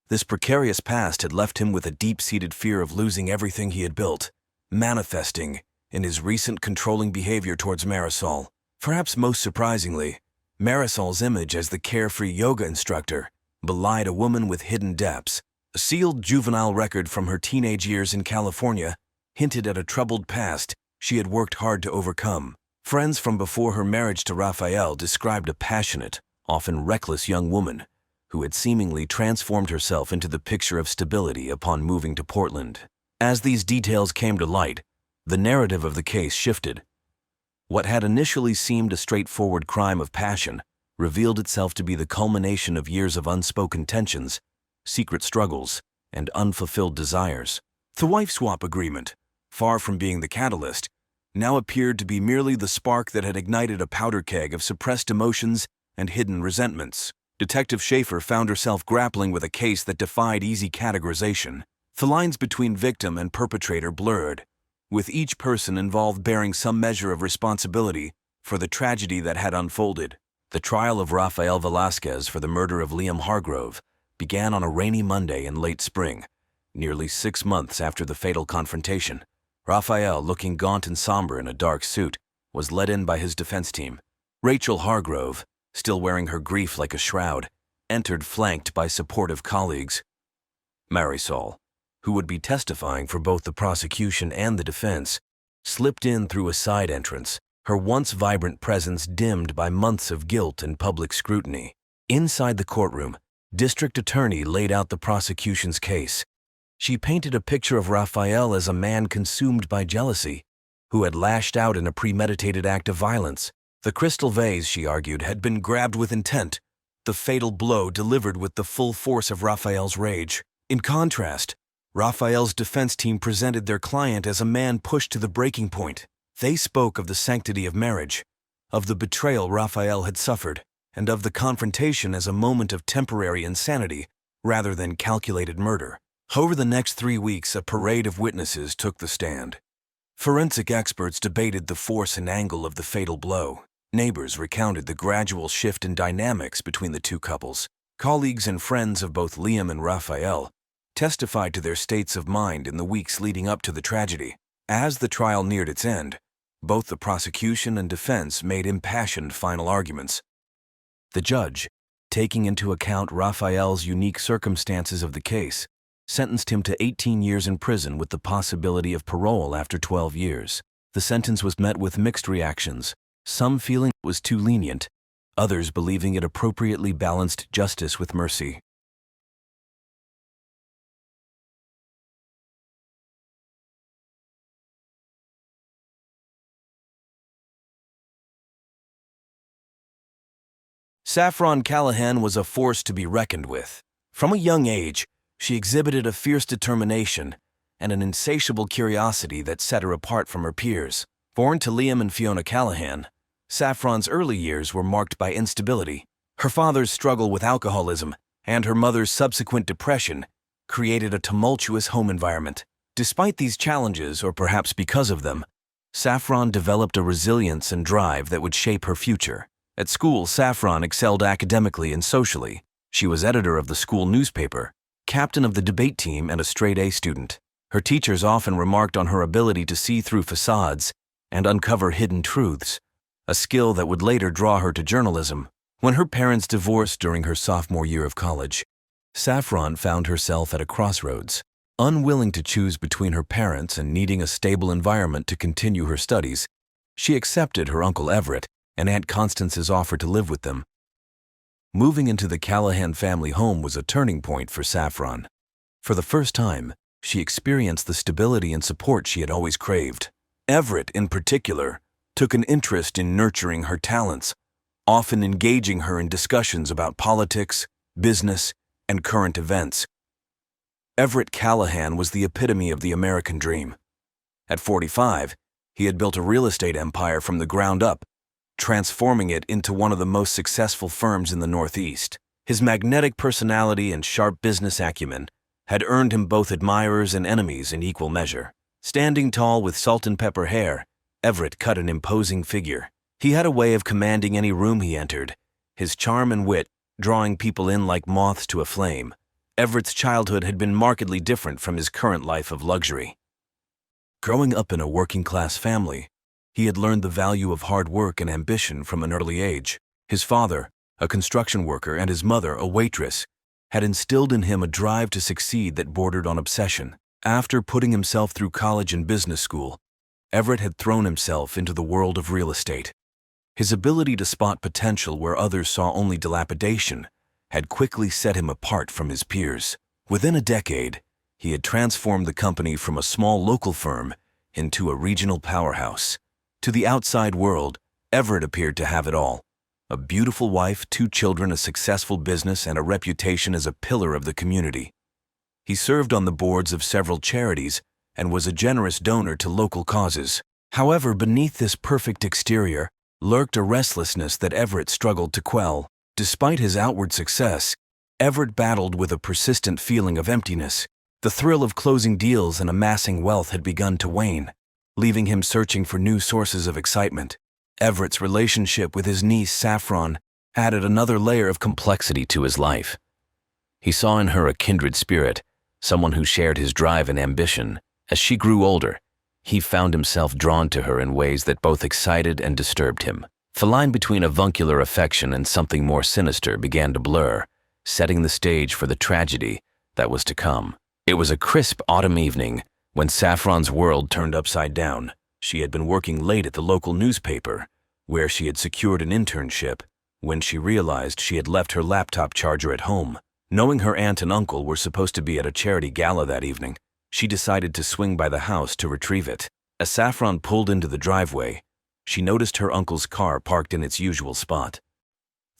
This precarious past had left him with a deep-seated fear of losing everything he had built, manifesting in his recent controlling behavior towards Marisol. Perhaps most surprisingly, Marisol's image as the carefree yoga instructor belied a woman with hidden depths. A sealed juvenile record from her teenage years in California hinted at a troubled past she had worked hard to overcome. Friends from before her marriage to Raphael described a passionate, often reckless young woman who had seemingly transformed herself into the picture of stability upon moving to Portland. As these details came to light, the narrative of the case shifted. What had initially seemed a straightforward crime of passion revealed itself to be the culmination of years of unspoken tensions, secret struggles, and unfulfilled desires. The wife swap agreement, far from being the catalyst, now appeared to be merely the spark that had ignited a powder keg of suppressed emotions and hidden resentments. Detective Schaefer found herself grappling with a case that defied easy categorization. The lines between victim and perpetrator blurred, with each person involved bearing some measure of responsibility for the tragedy that had unfolded. The trial of Rafael Velasquez for the murder of Liam Hargrove began on a rainy Monday in late spring, nearly 6 months after the fatal confrontation. Rafael, looking gaunt and somber in a dark suit, was led in by his defense team. Rachel Hargrove, still wearing her grief like a shroud, entered flanked by supportive colleagues. Marisol, who would be testifying for both the prosecution and the defense, slipped in through a side entrance, her once vibrant presence dimmed by months of guilt and public scrutiny. Inside the courtroom, District Attorney laid out the prosecution's case. She painted a picture of Raphael as a man consumed by jealousy, who had lashed out in a premeditated act of violence. The crystal vase, she argued, had been grabbed with intent, the fatal blow delivered with the full force of Raphael's rage. In contrast, Raphael's defense team presented their client as a man pushed to the breaking point. They spoke of the sanctity of marriage, of the betrayal Raphael had suffered, and of the confrontation as a moment of temporary insanity rather than calculated murder. Over the next 3 weeks, a parade of witnesses took the stand. Forensic experts debated the force and angle of the fatal blow. Neighbors recounted the gradual shift in dynamics between the two couples. Colleagues and friends of both Liam and Raphael testified to their states of mind in the weeks leading up to the tragedy. As the trial neared its end, both the prosecution and defense made impassioned final arguments. The judge, taking into account Raphael's unique circumstances of the case, sentenced him to 18 years in prison with the possibility of parole after 12 years. The sentence was met with mixed reactions, some feeling it was too lenient, others believing it appropriately balanced justice with mercy. Saffron Callahan was a force to be reckoned with. From a young age, she exhibited a fierce determination and an insatiable curiosity that set her apart from her peers. Born to Liam and Fiona Callahan, Saffron's early years were marked by instability. Her father's struggle with alcoholism and her mother's subsequent depression created a tumultuous home environment. Despite these challenges, or perhaps because of them, Saffron developed a resilience and drive that would shape her future. At school, Saffron excelled academically and socially. She was editor of the school newspaper, captain of the debate team, and a straight-A student. Her teachers often remarked on her ability to see through facades and uncover hidden truths, a skill that would later draw her to journalism. When her parents divorced during her sophomore year of college, Saffron found herself at a crossroads. Unwilling to choose between her parents and needing a stable environment to continue her studies, she accepted her Uncle Everett and Aunt Constance's offer to live with them. Moving into the Callahan family home was a turning point for Saffron. For the first time, she experienced the stability and support she had always craved. Everett, in particular, took an interest in nurturing her talents, often engaging her in discussions about politics, business, and current events. Everett Callahan was the epitome of the American dream. At 45, he had built a real estate empire from the ground up, transforming it into one of the most successful firms in the Northeast. His magnetic personality and sharp business acumen had earned him both admirers and enemies in equal measure. Standing tall with salt and pepper hair, Everett cut an imposing figure. He had a way of commanding any room he entered, his charm and wit drawing people in like moths to a flame. Everett's childhood had been markedly different from his current life of luxury. Growing up in a working-class family, He had learned the value of hard work and ambition from an early age. His father, a construction worker, and his mother, a waitress, had instilled in him a drive to succeed that bordered on obsession. After putting himself through college and business school, Everett had thrown himself into the world of real estate. His ability to spot potential where others saw only dilapidation had quickly set him apart from his peers. Within a decade, he had transformed the company from a small local firm into a regional powerhouse. To the outside world, Everett appeared to have it all: a beautiful wife, 2 children, a successful business, and a reputation as a pillar of the community. He served on the boards of several charities and was a generous donor to local causes. However, beneath this perfect exterior lurked a restlessness that Everett struggled to quell. Despite his outward success, Everett battled with a persistent feeling of emptiness. The thrill of closing deals and amassing wealth had begun to wane, leaving him searching for new sources of excitement. Everett's relationship with his niece, Saffron, added another layer of complexity to his life. He saw in her a kindred spirit, someone who shared his drive and ambition. As she grew older, he found himself drawn to her in ways that both excited and disturbed him. The line between avuncular affection and something more sinister began to blur, setting the stage for the tragedy that was to come. It was a crisp autumn evening when Saffron's world turned upside down. She had been working late at the local newspaper, where she had secured an internship, when she realized she had left her laptop charger at home. Knowing her aunt and uncle were supposed to be at a charity gala that evening, she decided to swing by the house to retrieve it. As Saffron pulled into the driveway, she noticed her uncle's car parked in its usual spot.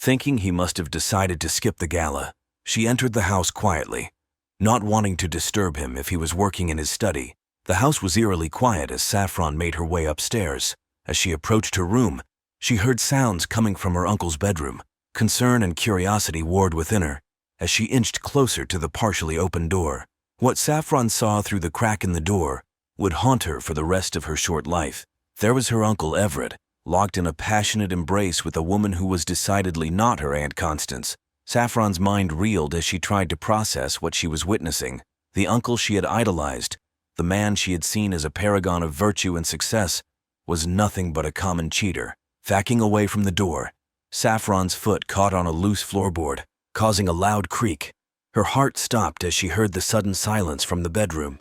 Thinking he must have decided to skip the gala, she entered the house quietly, not wanting to disturb him if he was working in his study. The house was eerily quiet as Saffron made her way upstairs. As she approached her room, she heard sounds coming from her uncle's bedroom. Concern and curiosity warred within her as she inched closer to the partially open door. What Saffron saw through the crack in the door would haunt her for the rest of her short life. There was her Uncle Everett, locked in a passionate embrace with a woman who was decidedly not her Aunt Constance. Saffron's mind reeled as she tried to process what she was witnessing. The uncle she had idolized, the man she had seen as a paragon of virtue and success, was nothing but a common cheater. Backing away from the door, Saffron's foot caught on a loose floorboard, causing a loud creak. Her heart stopped as she heard the sudden silence from the bedroom.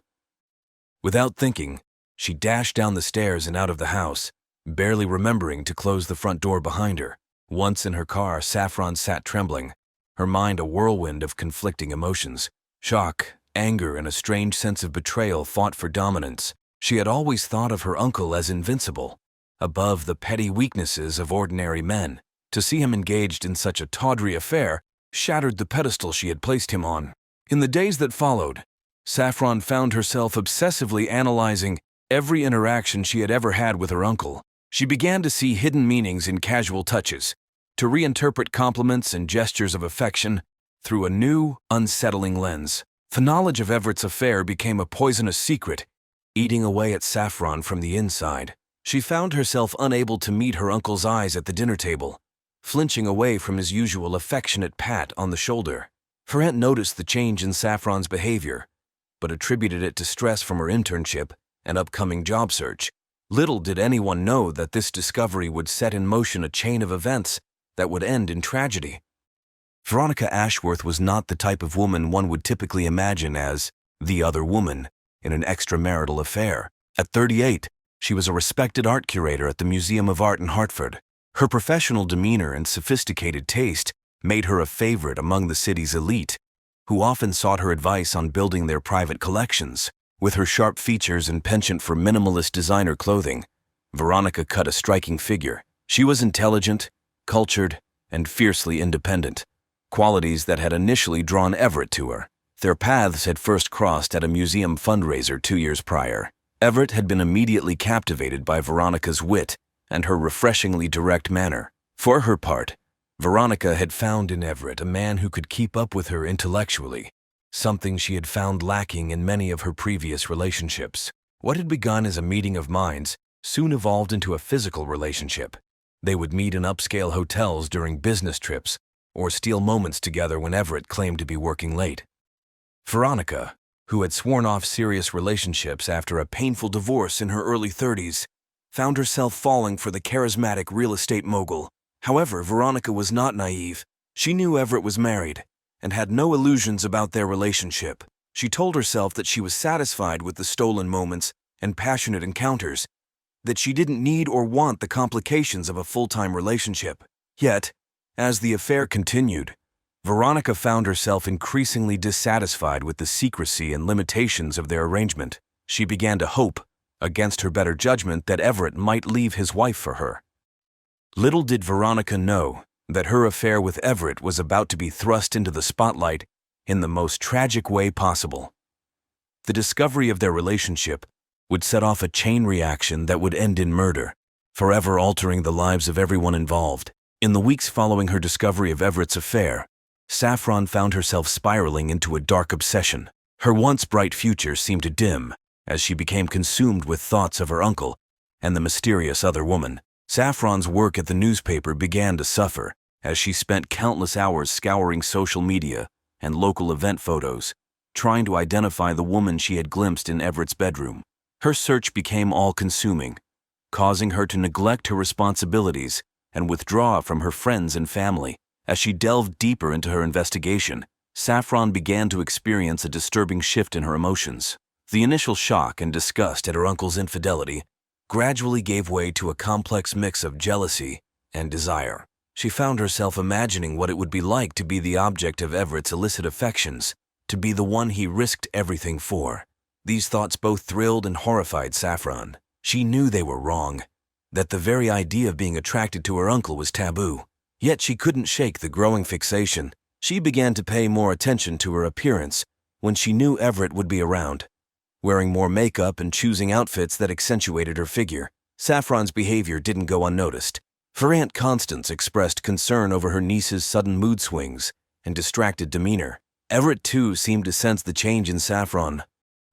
Without thinking, she dashed down the stairs and out of the house, barely remembering to close the front door behind her. Once in her car, Saffron sat trembling, her mind a whirlwind of conflicting emotions. Shock, anger, and a strange sense of betrayal fought for dominance. She had always thought of her uncle as invincible, above the petty weaknesses of ordinary men. To see him engaged in such a tawdry affair shattered the pedestal she had placed him on. In the days that followed, Saffron found herself obsessively analyzing every interaction she had ever had with her uncle. She began to see hidden meanings in casual touches, to reinterpret compliments and gestures of affection through a new, unsettling lens. The knowledge of Everett's affair became a poisonous secret, eating away at Saffron from the inside. She found herself unable to meet her uncle's eyes at the dinner table, flinching away from his usual affectionate pat on the shoulder. Her aunt noticed the change in Saffron's behavior, but attributed it to stress from her internship and upcoming job search. Little did anyone know that this discovery would set in motion a chain of events that would end in tragedy. Veronica Ashworth was not the type of woman one would typically imagine as the other woman in an extramarital affair. At 38, she was a respected art curator at the Museum of Art in Hartford. Her professional demeanor and sophisticated taste made her a favorite among the city's elite, who often sought her advice on building their private collections. With her sharp features and penchant for minimalist designer clothing, Veronica cut a striking figure. She was intelligent, cultured, and fiercely independent, qualities that had initially drawn Everett to her. Their paths had first crossed at a museum fundraiser 2 years prior. Everett had been immediately captivated by Veronica's wit and her refreshingly direct manner. For her part, Veronica had found in Everett a man who could keep up with her intellectually, something she had found lacking in many of her previous relationships. What had begun as a meeting of minds soon evolved into a physical relationship. They would meet in upscale hotels during business trips, or steal moments together when Everett claimed to be working late. Veronica, who had sworn off serious relationships after a painful divorce in her early 30s, found herself falling for the charismatic real estate mogul. However, Veronica was not naive. She knew Everett was married and had no illusions about their relationship. She told herself that she was satisfied with the stolen moments and passionate encounters, that she didn't need or want the complications of a full-time relationship. Yet, as the affair continued, Veronica found herself increasingly dissatisfied with the secrecy and limitations of their arrangement. She began to hope, against her better judgment, that Everett might leave his wife for her. Little did Veronica know that her affair with Everett was about to be thrust into the spotlight in the most tragic way possible. The discovery of their relationship would set off a chain reaction that would end in murder, forever altering the lives of everyone involved. In the weeks following her discovery of Everett's affair, Saffron found herself spiraling into a dark obsession. Her once bright future seemed to dim as she became consumed with thoughts of her uncle and the mysterious other woman. Saffron's work at the newspaper began to suffer as she spent countless hours scouring social media and local event photos, trying to identify the woman she had glimpsed in Everett's bedroom. Her search became all-consuming, causing her to neglect her responsibilities and withdraw from her friends and family. As she delved deeper into her investigation, Saffron began to experience a disturbing shift in her emotions. The initial shock and disgust at her uncle's infidelity gradually gave way to a complex mix of jealousy and desire. She found herself imagining what it would be like to be the object of Everett's illicit affections, to be the one he risked everything for. These thoughts both thrilled and horrified Saffron. She knew they were wrong, that the very idea of being attracted to her uncle was taboo. Yet she couldn't shake the growing fixation. She began to pay more attention to her appearance when she knew Everett would be around, wearing more makeup and choosing outfits that accentuated her figure. Saffron's behavior didn't go unnoticed. Her Aunt Constance expressed concern over her niece's sudden mood swings and distracted demeanor. Everett, too, seemed to sense the change in Saffron,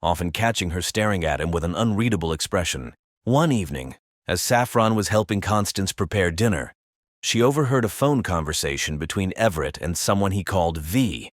often catching her staring at him with an unreadable expression. One evening, as Saffron was helping Constance prepare dinner, she overheard a phone conversation between Everett and someone he called V.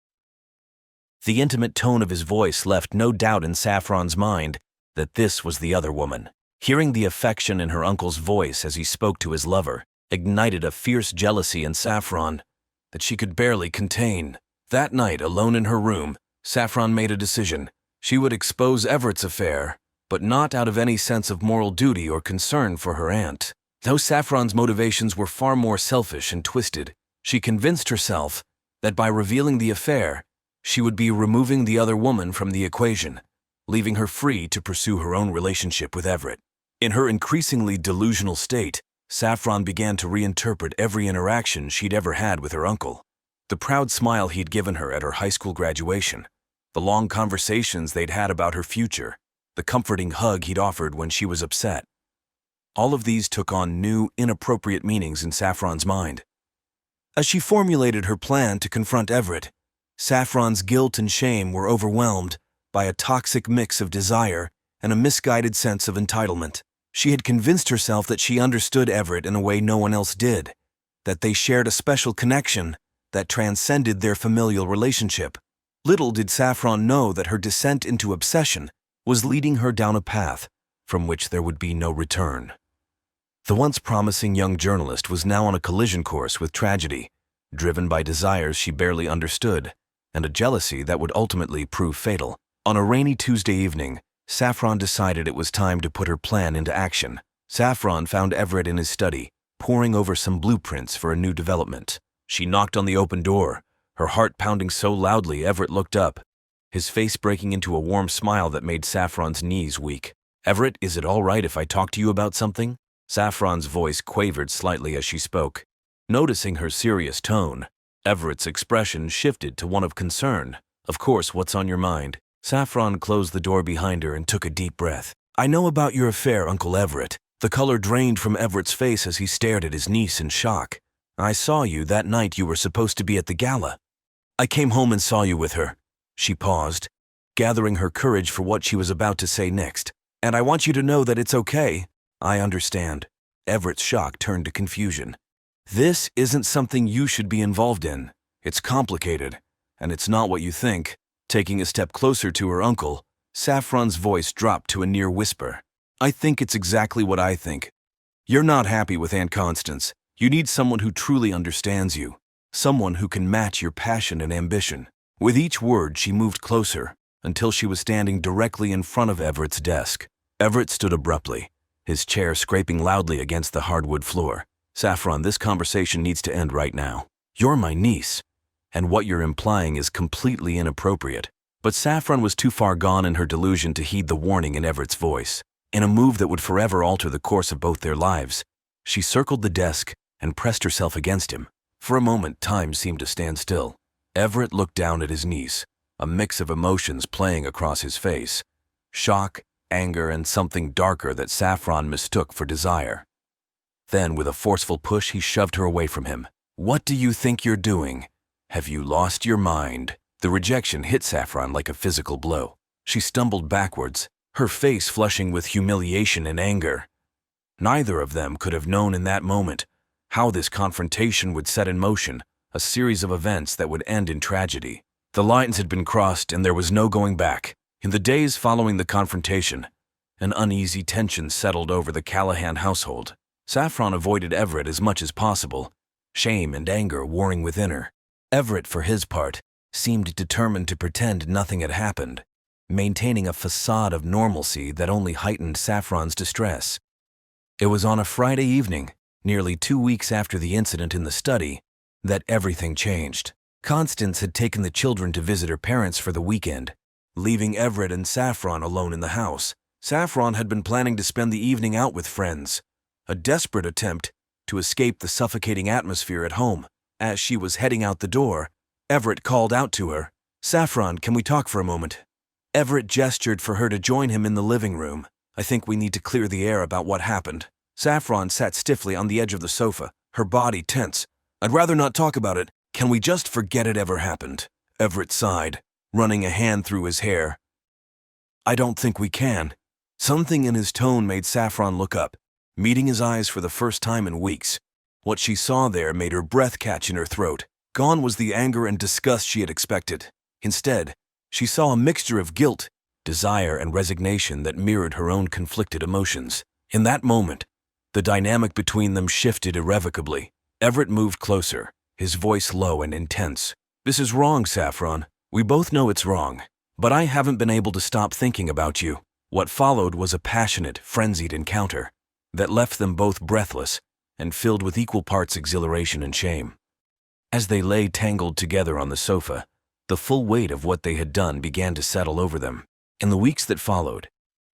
The intimate tone of his voice left no doubt in Saffron's mind that this was the other woman. Hearing the affection in her uncle's voice as he spoke to his lover ignited a fierce jealousy in Saffron that she could barely contain. That night, alone in her room, Saffron made a decision. She would expose Everett's affair, but not out of any sense of moral duty or concern for her aunt. Though Saffron's motivations were far more selfish and twisted, she convinced herself that by revealing the affair, she would be removing the other woman from the equation, leaving her free to pursue her own relationship with Everett. In her increasingly delusional state, Saffron began to reinterpret every interaction she'd ever had with her uncle. The proud smile he'd given her at her high school graduation, the long conversations they'd had about her future, the comforting hug he'd offered when she was upset. All of these took on new, inappropriate meanings in Saffron's mind. As she formulated her plan to confront Everett, Saffron's guilt and shame were overwhelmed by a toxic mix of desire and a misguided sense of entitlement. She had convinced herself that she understood Everett in a way no one else did, that they shared a special connection that transcended their familial relationship. Little did Saffron know that her descent into obsession was leading her down a path from which there would be no return. The once promising young journalist was now on a collision course with tragedy, driven by desires she barely understood, and a jealousy that would ultimately prove fatal. On a rainy Tuesday evening, Saffron decided it was time to put her plan into action. Saffron found Everett in his study, poring over some blueprints for a new development. She knocked on the open door, her heart pounding so loudly Everett looked up, his face breaking into a warm smile that made Saffron's knees weak. "Everett, is it all right if I talk to you about something?" Saffron's voice quavered slightly as she spoke. Noticing her serious tone, Everett's expression shifted to one of concern. "Of course, what's on your mind?" Saffron closed the door behind her and took a deep breath. "I know about your affair, Uncle Everett." The color drained from Everett's face as he stared at his niece in shock. "I saw you that night you were supposed to be at the gala. I came home and saw you with her." She paused, gathering her courage for what she was about to say next. "And I want you to know that it's okay. I understand." Everett's shock turned to confusion. "This isn't something you should be involved in. It's complicated, and it's not what you think." Taking a step closer to her uncle, Saffron's voice dropped to a near whisper. I think it's exactly what I think. You're not happy with Aunt Constance. You need someone who truly understands you. Someone who can match your passion and ambition. With each word, she moved closer, until she was standing directly in front of Everett's desk. Everett stood abruptly, his chair scraping loudly against the hardwood floor. Saffron, this conversation needs to end right now. You're my niece, and what you're implying is completely inappropriate. But Saffron was too far gone in her delusion to heed the warning in Everett's voice. In a move that would forever alter the course of both their lives, she circled the desk and pressed herself against him. For a moment, time seemed to stand still. Everett looked down at his niece, a mix of emotions playing across his face. Shock, anger, and something darker that Saffron mistook for desire. Then, with a forceful push, he shoved her away from him. What do you think you're doing? Have you lost your mind? The rejection hit Saffron like a physical blow. She stumbled backwards, her face flushing with humiliation and anger. Neither of them could have known in that moment how this confrontation would set in motion a series of events that would end in tragedy. The lines had been crossed and there was no going back. In the days following the confrontation, an uneasy tension settled over the Callahan household. Saffron avoided Everett as much as possible, shame and anger warring within her. Everett, for his part, seemed determined to pretend nothing had happened, maintaining a facade of normalcy that only heightened Saffron's distress. It was on a Friday evening, nearly 2 weeks after the incident in the study, that everything changed. Constance had taken the children to visit her parents for the weekend, leaving Everett and Saffron alone in the house. Saffron had been planning to spend the evening out with friends, a desperate attempt to escape the suffocating atmosphere at home. As she was heading out the door, Everett called out to her, "Saffron, can we talk for a moment?" Everett gestured for her to join him in the living room. "I think we need to clear the air about what happened." Saffron sat stiffly on the edge of the sofa, her body tense. "I'd rather not talk about it. Can we just forget it ever happened?" Everett sighed, running a hand through his hair. "I don't think we can." Something in his tone made Saffron look up, meeting his eyes for the first time in weeks. What she saw there made her breath catch in her throat. Gone was the anger and disgust she had expected. Instead, she saw a mixture of guilt, desire, and resignation that mirrored her own conflicted emotions. In that moment, the dynamic between them shifted irrevocably. Everett moved closer, his voice low and intense. "This is wrong, Saffron. We both know it's wrong. But I haven't been able to stop thinking about you." What followed was a passionate, frenzied encounter that left them both breathless and filled with equal parts exhilaration and shame. As they lay tangled together on the sofa, the full weight of what they had done began to settle over them. In the weeks that followed,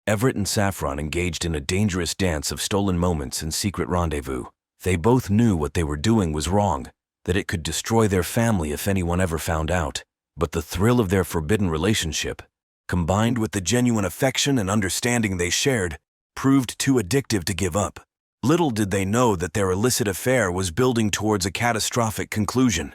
Everett and Saffron engaged in a dangerous dance of stolen moments and secret rendezvous. They both knew what they were doing was wrong, that it could destroy their family if anyone ever found out. But the thrill of their forbidden relationship, combined with the genuine affection and understanding they shared, proved too addictive to give up. Little did they know that their illicit affair was building towards a catastrophic conclusion.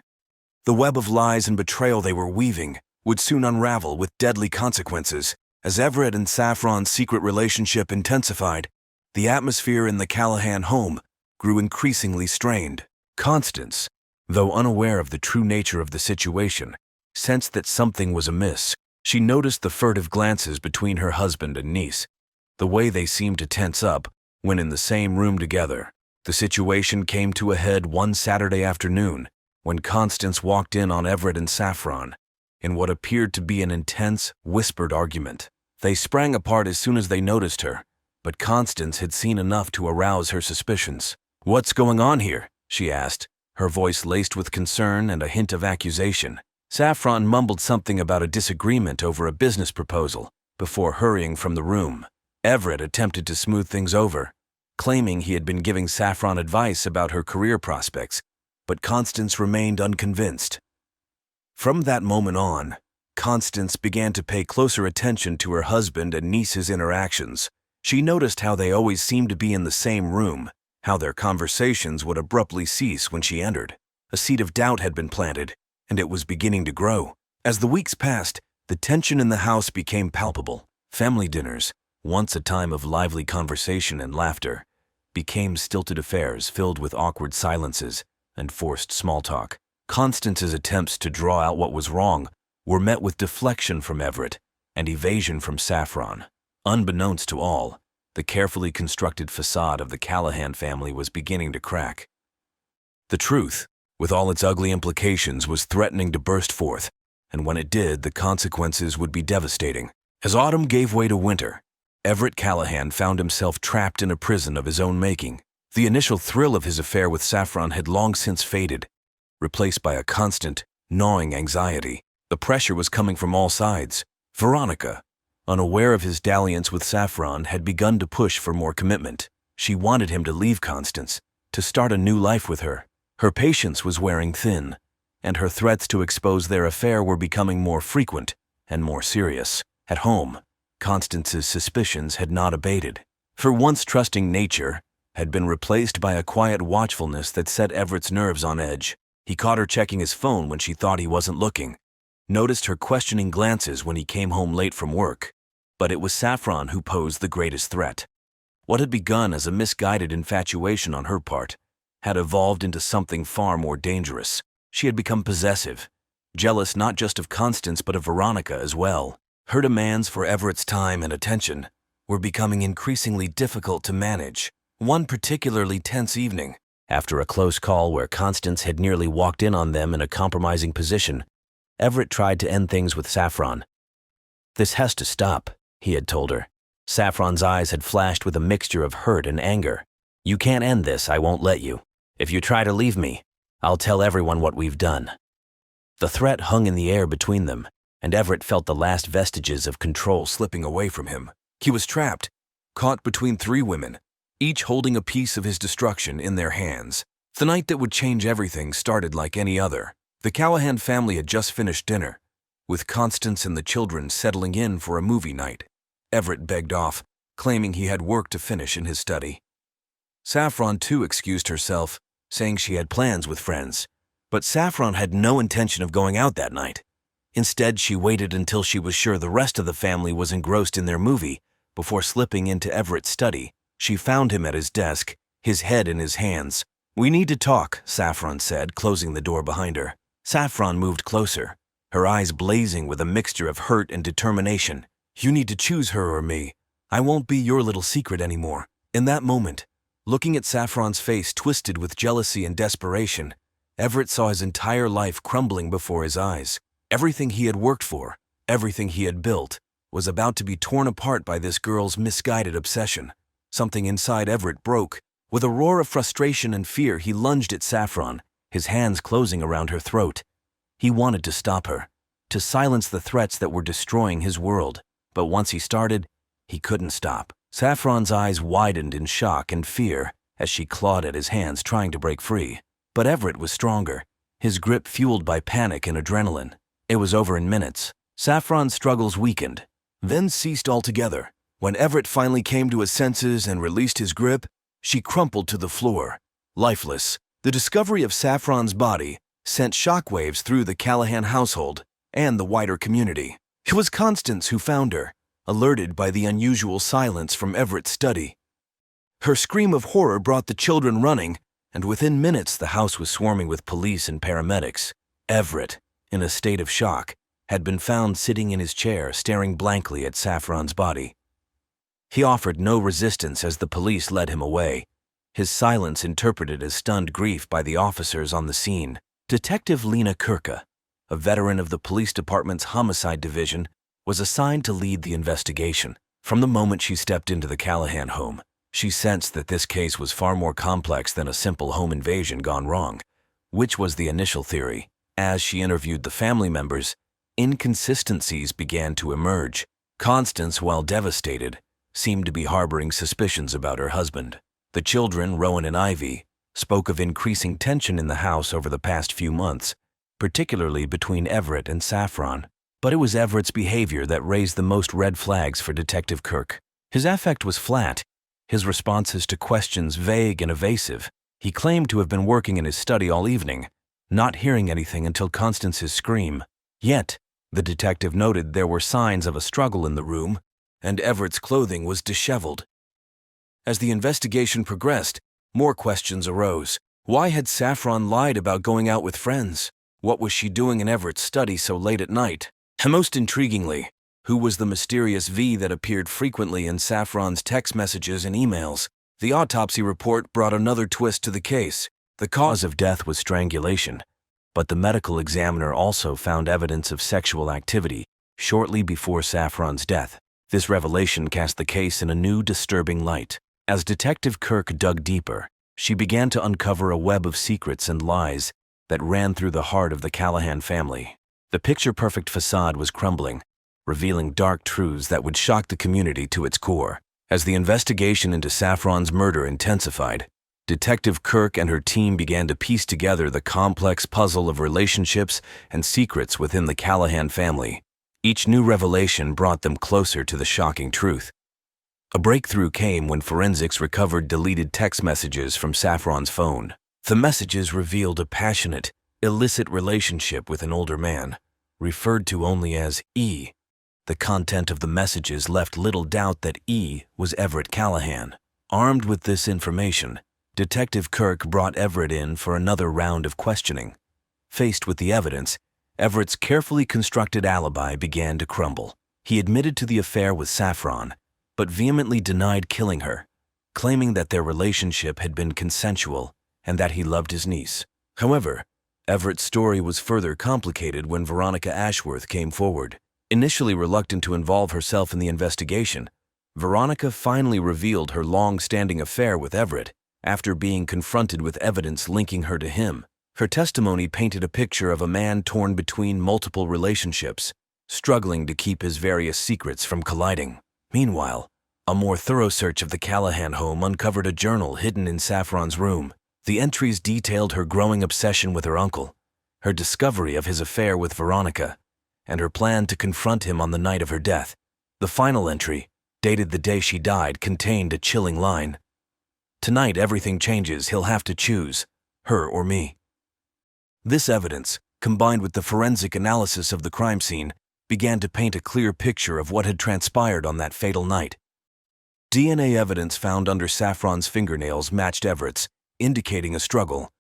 The web of lies and betrayal they were weaving would soon unravel with deadly consequences. As Everett and Saffron's secret relationship intensified, the atmosphere in the Callahan home grew increasingly strained. Constance, though unaware of the true nature of the situation, sensed that something was amiss. She noticed the furtive glances between her husband and niece, the way they seemed to tense up when in the same room together. The situation came to a head one Saturday afternoon when Constance walked in on Everett and Saffron in what appeared to be an intense, whispered argument. They sprang apart as soon as they noticed her, but Constance had seen enough to arouse her suspicions. "What's going on here?" she asked, her voice laced with concern and a hint of accusation. Saffron mumbled something about a disagreement over a business proposal before hurrying from the room. Everett attempted to smooth things over, claiming he had been giving Saffron advice about her career prospects, but Constance remained unconvinced. From that moment on, Constance began to pay closer attention to her husband and niece's interactions. She noticed how they always seemed to be in the same room, how their conversations would abruptly cease when she entered. A seed of doubt had been planted, and it was beginning to grow. As the weeks passed, the tension in the house became palpable. Family dinners, once a time of lively conversation and laughter, became stilted affairs filled with awkward silences and forced small talk. Constance's attempts to draw out what was wrong were met with deflection from Everett and evasion from Saffron. Unbeknownst to all, The carefully constructed facade of the Callahan family was beginning to crack. The truth, with all its ugly implications, was threatening to burst forth, and when it did, the consequences would be devastating. As autumn gave way to winter, Everett Callahan found himself trapped in a prison of his own making. The initial thrill of his affair with Saffron had long since faded, replaced by a constant, gnawing anxiety. The pressure was coming from all sides. Veronica, unaware of his dalliance with Saffron, had begun to push for more commitment. She wanted him to leave Constance, to start a new life with her. Her patience was wearing thin, and her threats to expose their affair were becoming more frequent and more serious. At home, Constance's suspicions had not abated. Her once trusting nature had been replaced by a quiet watchfulness that set Everett's nerves on edge. He caught her checking his phone when she thought he wasn't looking, noticed her questioning glances when he came home late from work. But it was Saffron who posed the greatest threat. What had begun as a misguided infatuation on her part had evolved into something far more dangerous. She had become possessive, jealous not just of Constance but of Veronica as well. Her demands for Everett's time and attention were becoming increasingly difficult to manage. One particularly tense evening, after a close call where Constance had nearly walked in on them in a compromising position, Everett tried to end things with Saffron. "This has to stop," he had told her. Saffron's eyes had flashed with a mixture of hurt and anger. "You can't end this, I won't let you. If you try to leave me, I'll tell everyone what we've done." The threat hung in the air between them, and Everett felt the last vestiges of control slipping away from him. He was trapped, caught between three women, each holding a piece of his destruction in their hands. The night that would change everything started like any other. The Callahan family had just finished dinner, with Constance and the children settling in for a movie night. Everett begged off, claiming he had work to finish in his study. Saffron too excused herself, saying she had plans with friends, but Saffron had no intention of going out that night. Instead, she waited until she was sure the rest of the family was engrossed in their movie before slipping into Everett's study. She found him at his desk, his head in his hands. "We need to talk," Saffron said, closing the door behind her. Saffron moved closer, her eyes blazing with a mixture of hurt and determination. "You need to choose her or me. I won't be your little secret anymore." In that moment, looking at Saffron's face twisted with jealousy and desperation, Everett saw his entire life crumbling before his eyes. Everything he had worked for, everything he had built, was about to be torn apart by this girl's misguided obsession. Something inside Everett broke. With a roar of frustration and fear, he lunged at Saffron, his hands closing around her throat. He wanted to stop her, to silence the threats that were destroying his world. But once he started, he couldn't stop. Saffron's eyes widened in shock and fear as she clawed at his hands, trying to break free. But Everett was stronger, his grip fueled by panic and adrenaline. It was over in minutes. Saffron's struggles weakened, then ceased altogether. When Everett finally came to his senses and released his grip, she crumpled to the floor, lifeless. The discovery of Saffron's body sent shockwaves through the Callahan household and the wider community. It was Constance who found her, alerted by the unusual silence from Everett's study. Her scream of horror brought the children running, and within minutes the house was swarming with police and paramedics. Everett, in a state of shock, had been found sitting in his chair staring blankly at Saffron's body. He offered no resistance as the police led him away, his silence interpreted as stunned grief by the officers on the scene. Detective Lena Kirka, a veteran of the police department's homicide division, was assigned to lead the investigation. From the moment she stepped into the Callahan home, she sensed that this case was far more complex than a simple home invasion gone wrong, which was the initial theory. As she interviewed the family members, inconsistencies began to emerge. Constance, while devastated, seemed to be harboring suspicions about her husband. The children, Rowan and Ivy, spoke of increasing tension in the house over the past few months, particularly between Everett and Saffron. But it was Everett's behavior that raised the most red flags for Detective Kirk. His affect was flat, his responses to questions vague and evasive. He claimed to have been working in his study all evening, not hearing anything until Constance's scream. Yet, the detective noted there were signs of a struggle in the room, and Everett's clothing was disheveled. As the investigation progressed, more questions arose. Why had Saffron lied about going out with friends? What was she doing in Everett's study so late at night? And most intriguingly, Who was the mysterious V that appeared frequently in Saffron's text messages and emails? The autopsy report brought another twist to the case. The cause of death was strangulation, but the medical examiner also found evidence of sexual activity shortly before Saffron's death. This revelation cast the case in a new, disturbing light. As Detective Kirk dug deeper, she began to uncover a web of secrets and lies that ran through the heart of the Callahan family. The picture-perfect facade was crumbling, revealing dark truths that would shock the community to its core. As the investigation into Saffron's murder intensified, Detective Kirk and her team began to piece together the complex puzzle of relationships and secrets within the Callahan family. Each new revelation brought them closer to the shocking truth. A breakthrough came when forensics recovered deleted text messages from Saffron's phone. The messages revealed a passionate, illicit relationship with an older man, referred to only as E. The content of the messages left little doubt that E was Everett Callahan. Armed with this information, Detective Kirk brought Everett in for another round of questioning. Faced with the evidence, Everett's carefully constructed alibi began to crumble. He admitted to the affair with Saffron, but vehemently denied killing her, claiming that their relationship had been consensual and that he loved his niece. However, Everett's story was further complicated when Veronica Ashworth came forward. Initially reluctant to involve herself in the investigation, Veronica finally revealed her long-standing affair with Everett after being confronted with evidence linking her to him. Her testimony painted a picture of a man torn between multiple relationships, struggling to keep his various secrets from colliding. Meanwhile, a more thorough search of the Callahan home uncovered a journal hidden in Saffron's room. The entries detailed her growing obsession with her uncle, her discovery of his affair with Veronica, and her plan to confront him on the night of her death. The final entry, dated the day she died, contained a chilling line. "Tonight everything changes. He'll have to choose, her or me." This evidence, combined with the forensic analysis of the crime scene, began to paint a clear picture of what had transpired on that fatal night. DNA evidence found under Saffron's fingernails matched Everett's, indicating a struggle.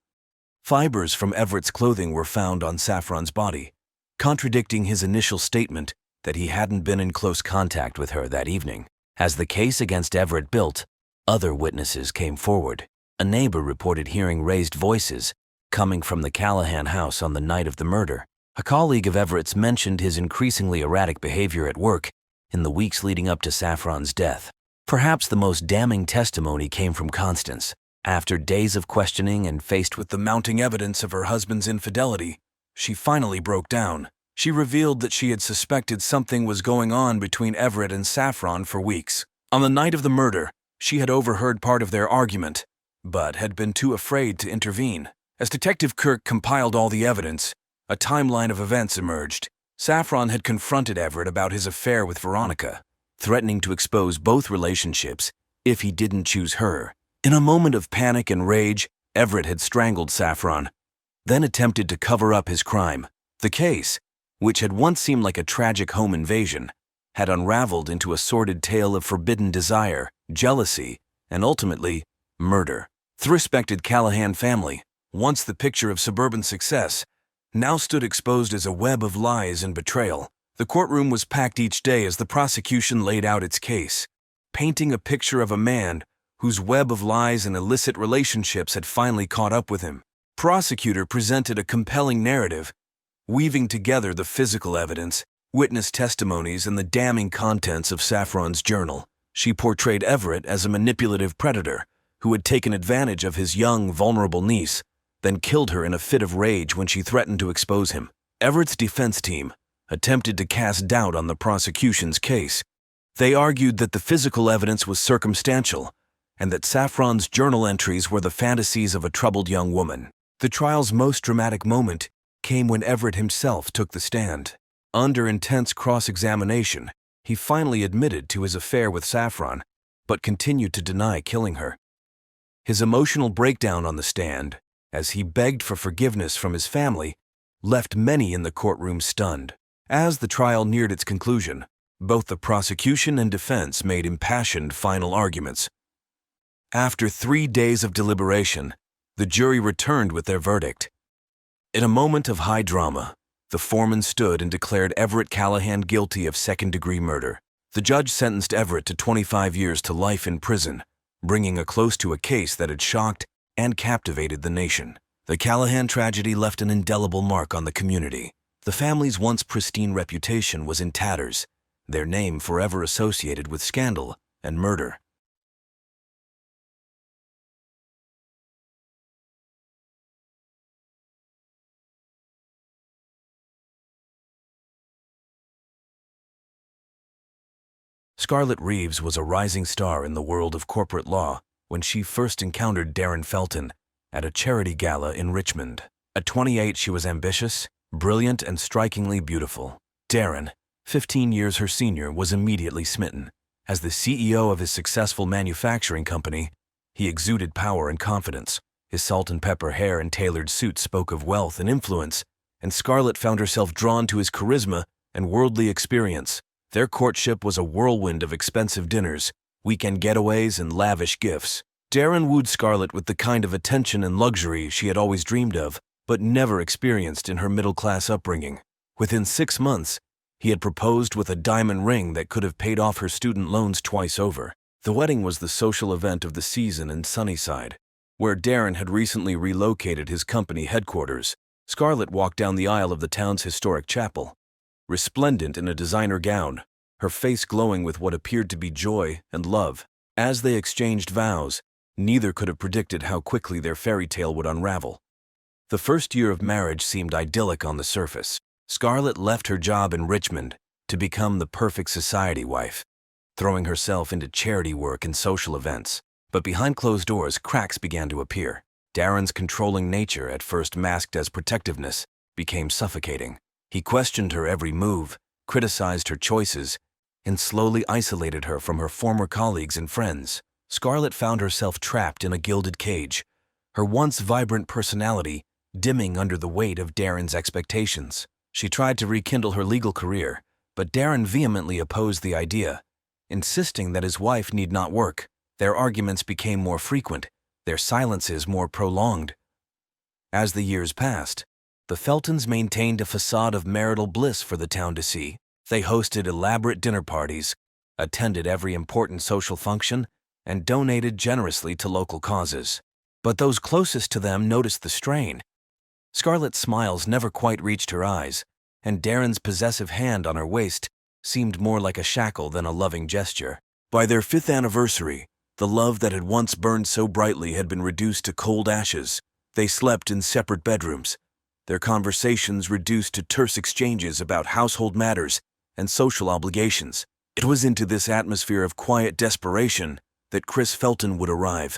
Fibers from Everett's clothing were found on Saffron's body, contradicting his initial statement that he hadn't been in close contact with her that evening. As the case against Everett built, other witnesses came forward. A neighbor reported hearing raised voices coming from the Callahan house on the night of the murder. A colleague of Everett's mentioned his increasingly erratic behavior at work in the weeks leading up to Saffron's death. Perhaps the most damning testimony came from Constance. After days of questioning and faced with the mounting evidence of her husband's infidelity, she finally broke down. She revealed that she had suspected something was going on between Everett and Saffron for weeks. On the night of the murder, she had overheard part of their argument, but had been too afraid to intervene. As Detective Kirk compiled all the evidence, a timeline of events emerged. Saffron had confronted Everett about his affair with Veronica, threatening to expose both relationships if he didn't choose her. In a moment of panic and rage, Everett had strangled Saffron, then attempted to cover up his crime. The case, which had once seemed like a tragic home invasion, had unraveled into a sordid tale of forbidden desire, jealousy, and ultimately, murder. The respected Callahan family, once the picture of suburban success, now stood exposed as a web of lies and betrayal. The courtroom was packed each day as the prosecution laid out its case, painting a picture of a man whose web of lies and illicit relationships had finally caught up with him. Prosecutor presented a compelling narrative, weaving together the physical evidence, witness testimonies, and the damning contents of Saffron's journal. She portrayed Everett as a manipulative predator who had taken advantage of his young, vulnerable niece, then killed her in a fit of rage when she threatened to expose him. Everett's defense team attempted to cast doubt on the prosecution's case. They argued that the physical evidence was circumstantial and that Saffron's journal entries were the fantasies of a troubled young woman. The trial's most dramatic moment came when Everett himself took the stand. Under intense cross-examination, he finally admitted to his affair with Saffron, but continued to deny killing her. His emotional breakdown on the stand, as he begged for forgiveness from his family, left many in the courtroom stunned. As the trial neared its conclusion, both the prosecution and defense made impassioned final arguments. After 3 days of deliberation, the jury returned with their verdict. In a moment of high drama, The foreman stood and declared Everett Callahan guilty of second-degree murder. The judge sentenced Everett to 25 years to life in prison, bringing a close to a case that had shocked and captivated the nation. The Callahan tragedy left an indelible mark on the community. The family's once pristine reputation was in tatters, their name forever associated with scandal and murder. Scarlett Reeves was a rising star in the world of corporate law when she first encountered Darren Felton at a charity gala in Richmond. At 28, she was ambitious, brilliant, and strikingly beautiful. Darren, 15 years her senior, was immediately smitten. As the CEO of his successful manufacturing company, he exuded power and confidence. His salt and pepper hair and tailored suit spoke of wealth and influence, and Scarlett found herself drawn to his charisma and worldly experience. Their courtship was a whirlwind of expensive dinners, weekend getaways, and lavish gifts. Darren wooed Scarlett with the kind of attention and luxury she had always dreamed of, but never experienced in her middle-class upbringing. Within 6 months, he had proposed with a diamond ring that could have paid off her student loans twice over. The wedding was the social event of the season in Sunnyside, where Darren had recently relocated his company headquarters. Scarlett walked down the aisle of the town's historic chapel, resplendent in a designer gown, her face glowing with what appeared to be joy and love. As they exchanged vows, neither could have predicted how quickly their fairy tale would unravel. The first year of marriage seemed idyllic on the surface. Scarlett left her job in Richmond to become the perfect society wife, throwing herself into charity work and social events. But behind closed doors, cracks began to appear. Darren's controlling nature, at first masked as protectiveness, became suffocating. He questioned her every move, criticized her choices, and slowly isolated her from her former colleagues and friends. Scarlett found herself trapped in a gilded cage, her once vibrant personality dimming under the weight of Darren's expectations. She tried to rekindle her legal career, but Darren vehemently opposed the idea, insisting that his wife need not work. Their arguments became more frequent, their silences more prolonged. As the years passed, the Feltons maintained a facade of marital bliss for the town to see. They hosted elaborate dinner parties, attended every important social function, and donated generously to local causes. But those closest to them noticed the strain. Scarlett's smiles never quite reached her eyes, and Darren's possessive hand on her waist seemed more like a shackle than a loving gesture. By their 5th anniversary, the love that had once burned so brightly had been reduced to cold ashes. They slept in separate bedrooms, their conversations reduced to terse exchanges about household matters and social obligations. It was into this atmosphere of quiet desperation that Chris Felton would arrive,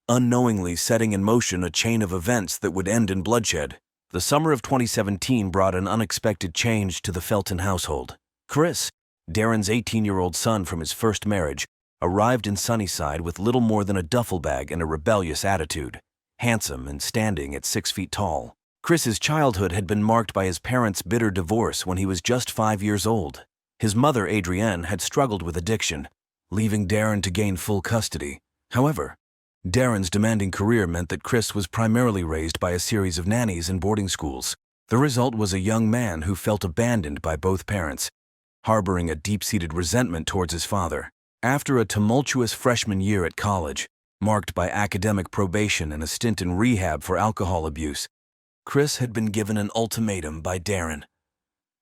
unknowingly setting in motion a chain of events that would end in bloodshed. The summer of 2017 brought an unexpected change to the Felton household. Chris, Darren's 18-year-old son from his first marriage, arrived in Sunnyside with little more than a duffel bag and a rebellious attitude, handsome and standing at 6 feet tall. Chris's childhood had been marked by his parents' bitter divorce when he was just 5 years old. His mother, Adrienne, had struggled with addiction, leaving Darren to gain full custody. However, Darren's demanding career meant that Chris was primarily raised by a series of nannies and boarding schools. The result was a young man who felt abandoned by both parents, harboring a deep-seated resentment towards his father. After a tumultuous freshman year at college, marked by academic probation and a stint in rehab for alcohol abuse, Chris had been given an ultimatum by Darren: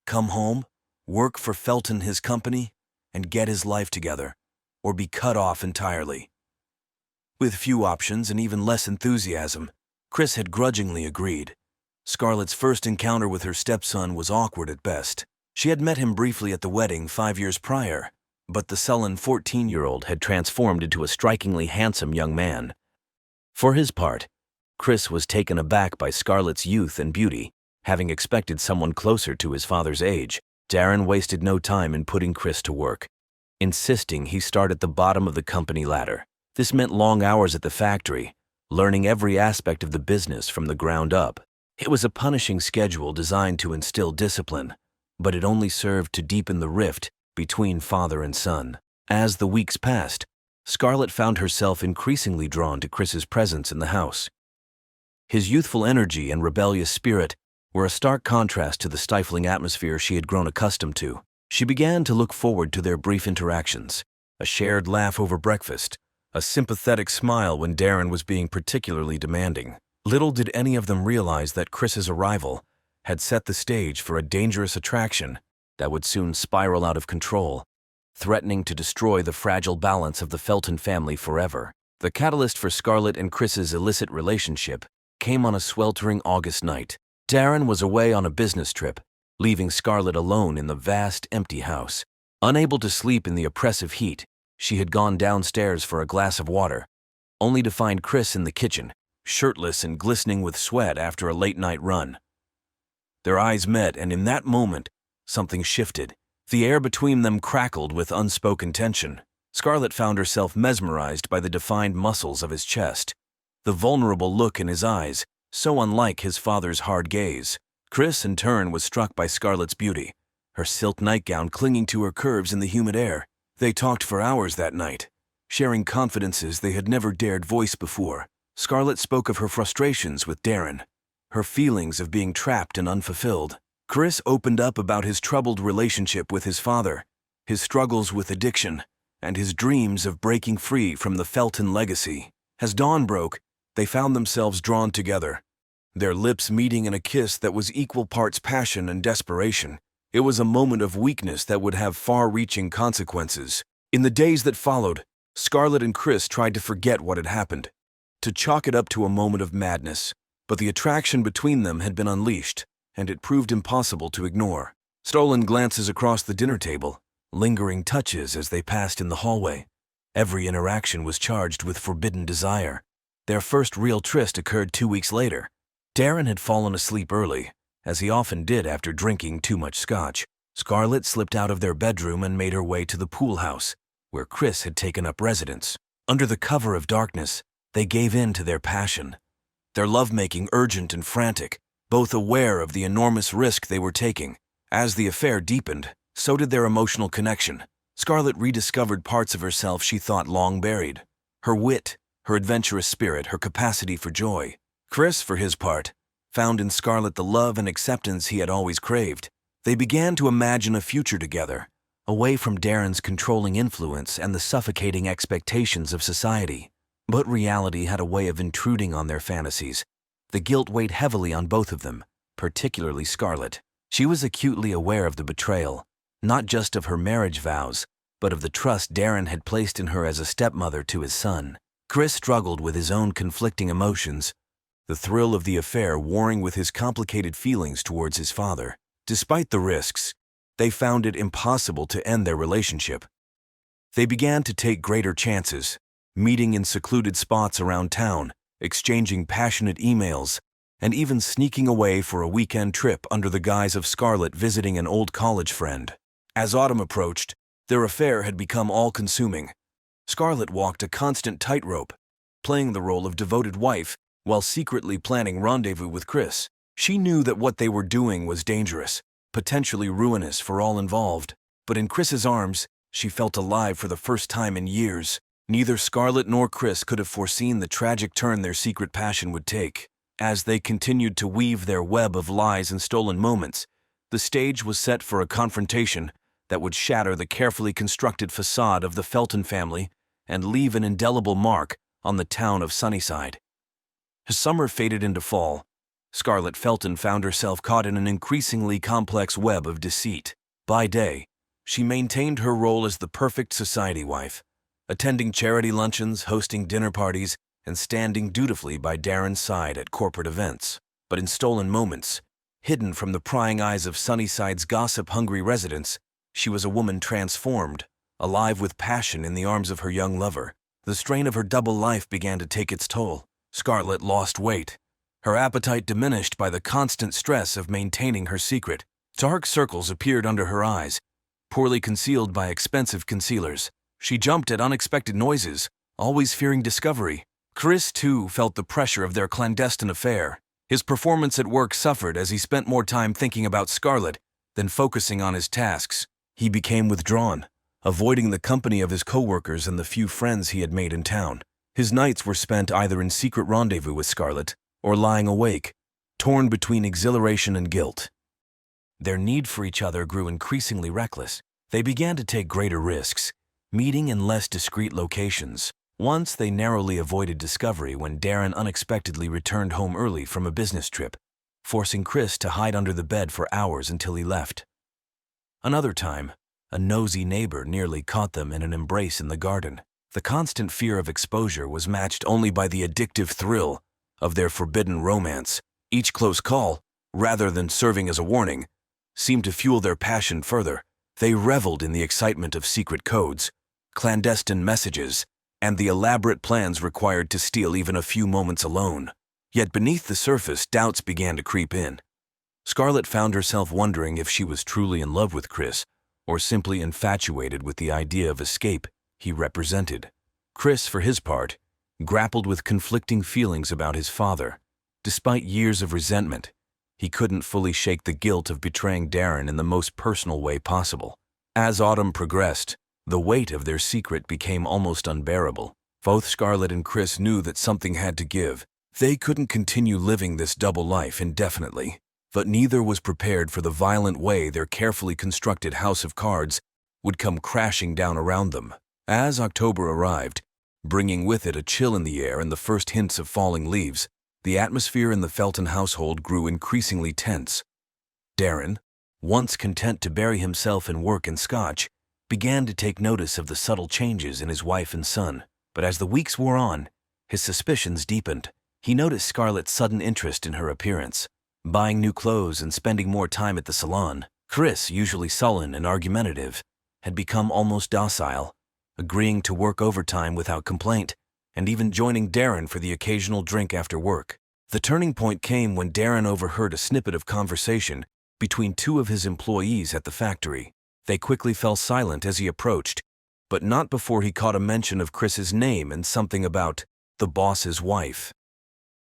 come home, work for Felton his company, and get his life together, or be cut off entirely. With few options and even less enthusiasm, Chris had grudgingly agreed. Scarlett's first encounter with her stepson was awkward at best. She had met him briefly at the wedding 5 years prior, but the sullen 14-year-old had transformed into a strikingly handsome young man. For his part, Chris was taken aback by Scarlett's youth and beauty, having expected someone closer to his father's age. Darren wasted no time in putting Chris to work, insisting he start at the bottom of the company ladder. This meant long hours at the factory, learning every aspect of the business from the ground up. It was a punishing schedule designed to instill discipline, but it only served to deepen the rift between father and son. As the weeks passed, Scarlett found herself increasingly drawn to Chris's presence in the house. His youthful energy and rebellious spirit were a stark contrast to the stifling atmosphere she had grown accustomed to. She began to look forward to their brief interactions, a shared laugh over breakfast, a sympathetic smile when Darren was being particularly demanding. Little did any of them realize that Chris's arrival had set the stage for a dangerous attraction that would soon spiral out of control, threatening to destroy the fragile balance of the Felton family forever. The catalyst for Scarlett and Chris's illicit relationship came on a sweltering August night. Darren was away on a business trip, leaving Scarlett alone in the vast, empty house. Unable to sleep in the oppressive heat, she had gone downstairs for a glass of water, only to find Chris in the kitchen, shirtless and glistening with sweat after a late-night run. Their eyes met, and in that moment, something shifted. The air between them crackled with unspoken tension. Scarlett found herself mesmerized by the defined muscles of his chest, the vulnerable look in his eyes, so unlike his father's hard gaze. Chris, in turn, was struck by Scarlett's beauty, her silk nightgown clinging to her curves in the humid air. They talked for hours that night, sharing confidences they had never dared voice before. Scarlett spoke of her frustrations with Darren, her feelings of being trapped and unfulfilled. Chris opened up about his troubled relationship with his father, his struggles with addiction, and his dreams of breaking free from the Felton legacy. As dawn broke, they found themselves drawn together, their lips meeting in a kiss that was equal parts passion and desperation. It was a moment of weakness that would have far-reaching consequences. In the days that followed, Scarlett and Chris tried to forget what had happened, to chalk it up to a moment of madness. But the attraction between them had been unleashed, and it proved impossible to ignore. Stolen glances across the dinner table, lingering touches as they passed in the hallway. Every interaction was charged with forbidden desire. Their first real tryst occurred 2 weeks later. Darren had fallen asleep early, as he often did after drinking too much scotch. Scarlett slipped out of their bedroom and made her way to the pool house, where Chris had taken up residence. Under the cover of darkness, they gave in to their passion, their lovemaking urgent and frantic, both aware of the enormous risk they were taking. As the affair deepened, so did their emotional connection. Scarlett rediscovered parts of herself she thought long buried. Her wit, her adventurous spirit, her capacity for joy. Chris, for his part, found in Scarlett the love and acceptance he had always craved. They began to imagine a future together, away from Darren's controlling influence and the suffocating expectations of society. But reality had a way of intruding on their fantasies. The guilt weighed heavily on both of them, particularly Scarlett. She was acutely aware of the betrayal, not just of her marriage vows, but of the trust Darren had placed in her as a stepmother to his son. Chris struggled with his own conflicting emotions, the thrill of the affair warring with his complicated feelings towards his father. Despite the risks, they found it impossible to end their relationship. They began to take greater chances, meeting in secluded spots around town, exchanging passionate emails, and even sneaking away for a weekend trip under the guise of Scarlett visiting an old college friend. As autumn approached, their affair had become all-consuming. Scarlett walked a constant tightrope, playing the role of devoted wife while secretly planning rendezvous with Chris. She knew that what they were doing was dangerous, potentially ruinous for all involved. But in Chris's arms, she felt alive for the first time in years. Neither Scarlett nor Chris could have foreseen the tragic turn their secret passion would take. As they continued to weave their web of lies and stolen moments, the stage was set for a confrontation that would shatter the carefully constructed facade of the Felton family and leave an indelible mark on the town of Sunnyside. As summer faded into fall, Scarlett Felton found herself caught in an increasingly complex web of deceit. By day, she maintained her role as the perfect society wife, attending charity luncheons, hosting dinner parties, and standing dutifully by Darren's side at corporate events. But in stolen moments, hidden from the prying eyes of Sunnyside's gossip-hungry residents, she was a woman transformed, alive with passion in the arms of her young lover. The strain of her double life began to take its toll. Scarlett lost weight, her appetite diminished by the constant stress of maintaining her secret. Dark circles appeared under her eyes, poorly concealed by expensive concealers. She jumped at unexpected noises, always fearing discovery. Chris, too, felt the pressure of their clandestine affair. His performance at work suffered as he spent more time thinking about Scarlett than focusing on his tasks. He became withdrawn, avoiding the company of his coworkers and the few friends he had made in town. His nights were spent either in secret rendezvous with Scarlett or lying awake, torn between exhilaration and guilt. Their need for each other grew increasingly reckless. They began to take greater risks, meeting in less discreet locations. Once they narrowly avoided discovery when Darren unexpectedly returned home early from a business trip, forcing Chris to hide under the bed for hours until he left. Another time, a nosy neighbor nearly caught them in an embrace in the garden. The constant fear of exposure was matched only by the addictive thrill of their forbidden romance. Each close call, rather than serving as a warning, seemed to fuel their passion further. They reveled in the excitement of secret codes, clandestine messages, and the elaborate plans required to steal even a few moments alone. Yet beneath the surface, doubts began to creep in. Scarlett found herself wondering if she was truly in love with Chris, or simply infatuated with the idea of escape he represented. Chris, for his part, grappled with conflicting feelings about his father. Despite years of resentment, he couldn't fully shake the guilt of betraying Darren in the most personal way possible. As autumn progressed, the weight of their secret became almost unbearable. Both Scarlett and Chris knew that something had to give. They couldn't continue living this double life indefinitely, but neither was prepared for the violent way their carefully constructed house of cards would come crashing down around them. As October arrived, bringing with it a chill in the air and the first hints of falling leaves, the atmosphere in the Felton household grew increasingly tense. Darren, once content to bury himself in work and scotch, began to take notice of the subtle changes in his wife and son. But as the weeks wore on, his suspicions deepened. He noticed Scarlett's sudden interest in her appearance, buying new clothes and spending more time at the salon. Chris, usually sullen and argumentative, had become almost docile, agreeing to work overtime without complaint, and even joining Darren for the occasional drink after work. The turning point came when Darren overheard a snippet of conversation between two of his employees at the factory. They quickly fell silent as he approached, but not before he caught a mention of Chris's name and something about the boss's wife.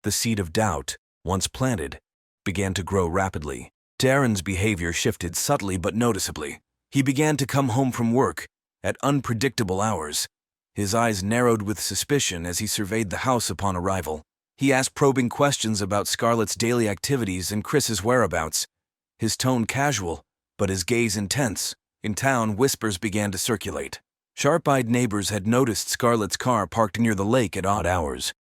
The seed of doubt, once planted, began to grow rapidly. Darren's behavior shifted subtly but noticeably. He began to come home from work at unpredictable hours. His eyes narrowed with suspicion as he surveyed the house upon arrival. He asked probing questions about Scarlett's daily activities and Chris's whereabouts, his tone casual, but his gaze intense. In town, whispers began to circulate. Sharp-eyed neighbors had noticed Scarlett's car parked near the lake at odd hours,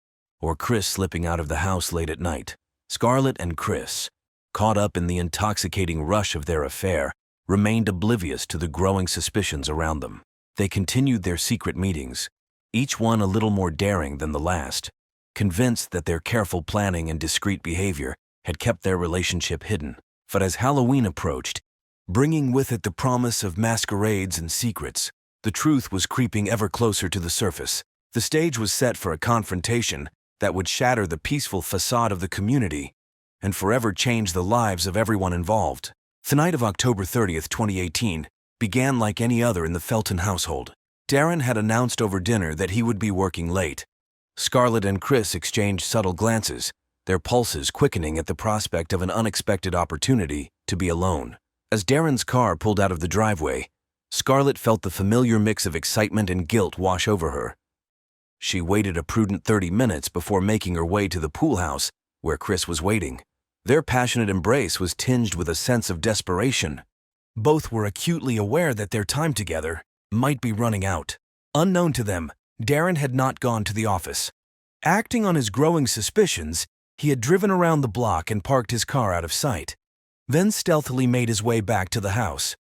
or Chris slipping out of the house late at night. Scarlett and Chris, caught up in the intoxicating rush of their affair, remained oblivious to the growing suspicions around them. They continued their secret meetings, each one a little more daring than the last, convinced that their careful planning and discreet behavior had kept their relationship hidden. But as Halloween approached, bringing with it the promise of masquerades and secrets, the truth was creeping ever closer to the surface. The stage was set for a confrontation that would shatter the peaceful facade of the community and forever change the lives of everyone involved. The night of October 30th, 2018, began like any other in the Felton household. Darren had announced over dinner that he would be working late. Scarlett and Chris exchanged subtle glances, their pulses quickening at the prospect of an unexpected opportunity to be alone. As Darren's car pulled out of the driveway, Scarlett felt the familiar mix of excitement and guilt wash over her. She waited a prudent 30 minutes before making her way to the pool house where Chris was waiting. Their passionate embrace was tinged with a sense of desperation. Both were acutely aware that their time together might be running out. Unknown to them, Darren had not gone to the office. Acting on his growing suspicions, he had driven around the block and parked his car out of sight, then stealthily made his way back to the house.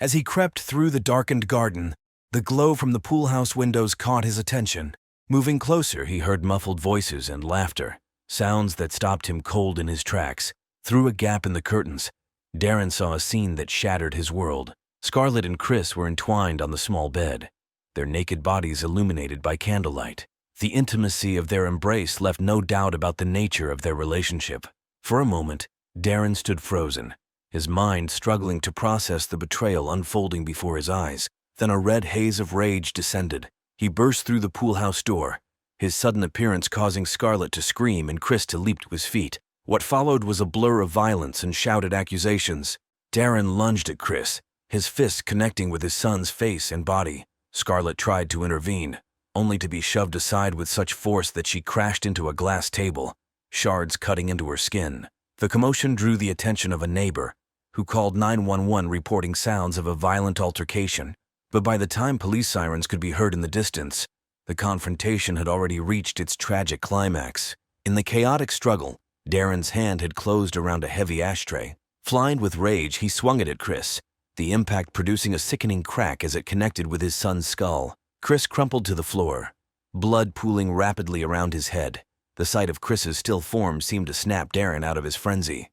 As he crept through the darkened garden, the glow from the pool house windows caught his attention. Moving closer, he heard muffled voices and laughter, sounds that stopped him cold in his tracks. Through a gap in the curtains, Darren saw a scene that shattered his world. Scarlett and Chris were entwined on the small bed, their naked bodies illuminated by candlelight. The intimacy of their embrace left no doubt about the nature of their relationship. For a moment, Darren stood frozen, his mind struggling to process the betrayal unfolding before his eyes. Then a red haze of rage descended. He burst through the pool house door, his sudden appearance causing Scarlett to scream and Chris to leap to his feet. What followed was a blur of violence and shouted accusations. Darren lunged at Chris, his fists connecting with his son's face and body. Scarlett tried to intervene, only to be shoved aside with such force that she crashed into a glass table, shards cutting into her skin. The commotion drew the attention of a neighbor, who called 911 reporting sounds of a violent altercation. But by the time police sirens could be heard in the distance, the confrontation had already reached its tragic climax. In the chaotic struggle, Darren's hand had closed around a heavy ashtray. Flying with rage, he swung it at Chris, the impact producing a sickening crack as it connected with his son's skull. Chris crumpled to the floor, blood pooling rapidly around his head. The sight of Chris's still form seemed to snap Darren out of his frenzy.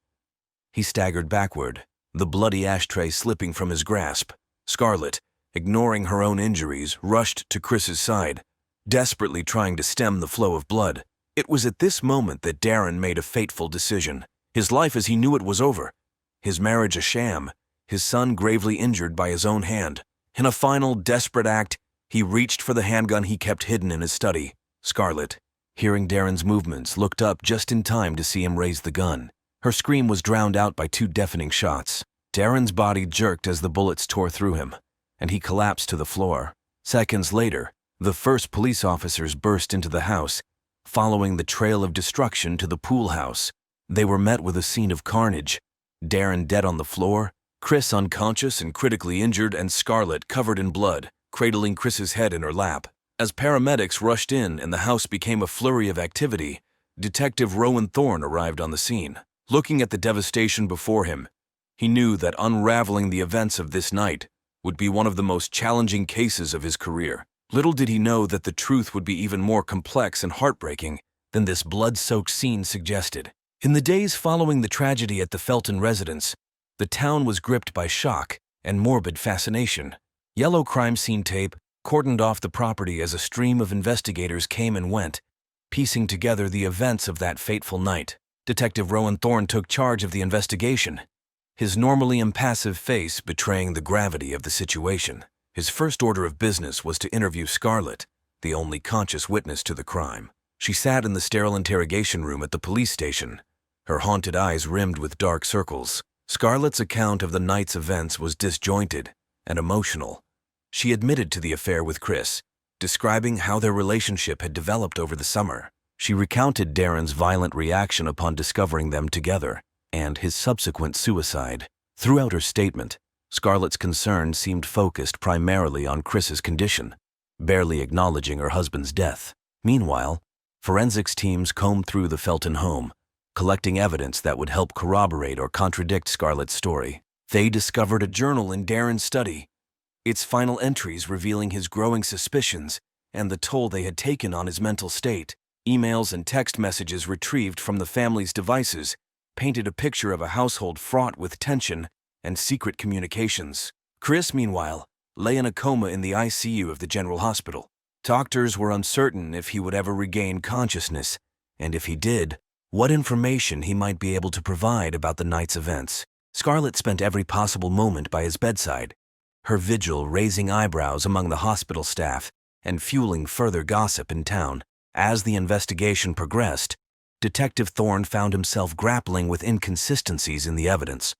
He staggered backward, the bloody ashtray slipping from his grasp. Scarlett, ignoring her own injuries, rushed to Chris's side, desperately trying to stem the flow of blood. It was at this moment that Darren made a fateful decision. His life as he knew it was over. His marriage a sham, his son gravely injured by his own hand. In a final, desperate act, he reached for the handgun he kept hidden in his study. Scarlett, hearing Darren's movements, looked up just in time to see him raise the gun. Her scream was drowned out by 2 deafening shots. Darren's body jerked as the bullets tore through him, and he collapsed to the floor. Seconds later, the first police officers burst into the house, following the trail of destruction to the pool house. They were met with a scene of carnage. Darren dead on the floor, Chris unconscious and critically injured, and Scarlett covered in blood, cradling Chris's head in her lap. As paramedics rushed in and the house became a flurry of activity, Detective Rowan Thorne arrived on the scene. Looking at the devastation before him, he knew that unraveling the events of this night would be one of the most challenging cases of his career. Little did he know that the truth would be even more complex and heartbreaking than this blood-soaked scene suggested. In the days following the tragedy at the Felton residence, the town was gripped by shock and morbid fascination. Yellow crime scene tape cordoned off the property as a stream of investigators came and went, piecing together the events of that fateful night. Detective Rowan Thorne took charge of the investigation, his normally impassive face betraying the gravity of the situation. His first order of business was to interview Scarlett, the only conscious witness to the crime. She sat in the sterile interrogation room at the police station, her haunted eyes rimmed with dark circles. Scarlett's account of the night's events was disjointed and emotional. She admitted to the affair with Chris, describing how their relationship had developed over the summer. She recounted Darren's violent reaction upon discovering them together and his subsequent suicide. Throughout her statement, Scarlett's concern seemed focused primarily on Chris's condition, barely acknowledging her husband's death. Meanwhile, forensics teams combed through the Felton home, collecting evidence that would help corroborate or contradict Scarlett's story. They discovered a journal in Darren's study, its final entries revealing his growing suspicions and the toll they had taken on his mental state. Emails and text messages retrieved from the family's devices painted a picture of a household fraught with tension and secret communications. Chris, meanwhile, lay in a coma in the ICU of the General Hospital. Doctors were uncertain if he would ever regain consciousness, and if he did, what information he might be able to provide about the night's events. Scarlett spent every possible moment by his bedside, her vigil raising eyebrows among the hospital staff and fueling further gossip in town. As the investigation progressed, Detective Thorne found himself grappling with inconsistencies in the evidence.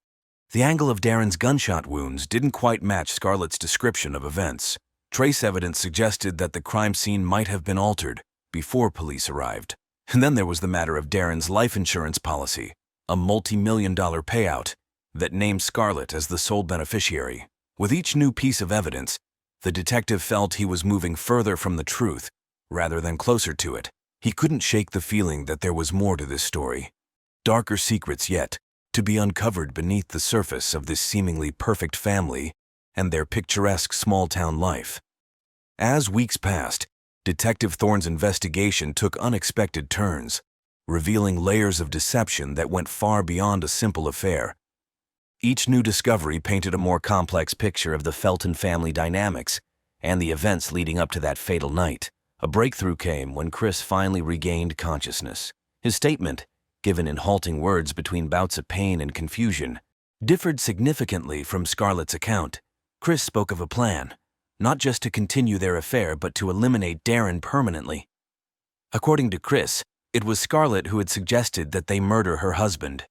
The angle of Darren's gunshot wounds didn't quite match Scarlett's description of events. Trace evidence suggested that the crime scene might have been altered before police arrived. And then there was the matter of Darren's life insurance policy, a multi-million-dollar payout that named Scarlett as the sole beneficiary. With each new piece of evidence, the detective felt he was moving further from the truth rather than closer to it. He couldn't shake the feeling that there was more to this story. Darker secrets yet, to be uncovered beneath the surface of this seemingly perfect family and their picturesque small-town life. As weeks passed, Detective Thorne's investigation took unexpected turns, revealing layers of deception that went far beyond a simple affair. Each new discovery painted a more complex picture of the Felton family dynamics and the events leading up to that fatal night. A breakthrough came when Chris finally regained consciousness. His statement, given in halting words between bouts of pain and confusion, differed significantly from Scarlett's account. Chris spoke of a plan, not just to continue their affair but to eliminate Darren permanently. According to Chris, it was Scarlett who had suggested that they murder her husband,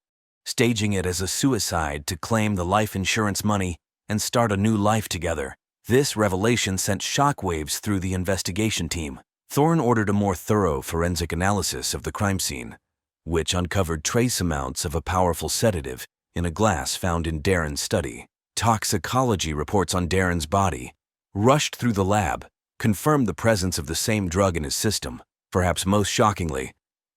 staging it as a suicide to claim the life insurance money and start a new life together. This revelation sent shockwaves through the investigation team. Thorne ordered a more thorough forensic analysis of the crime scene, which uncovered trace amounts of a powerful sedative in a glass found in Darren's study. Toxicology reports on Darren's body, rushed through the lab, confirmed the presence of the same drug in his system. Perhaps most shockingly,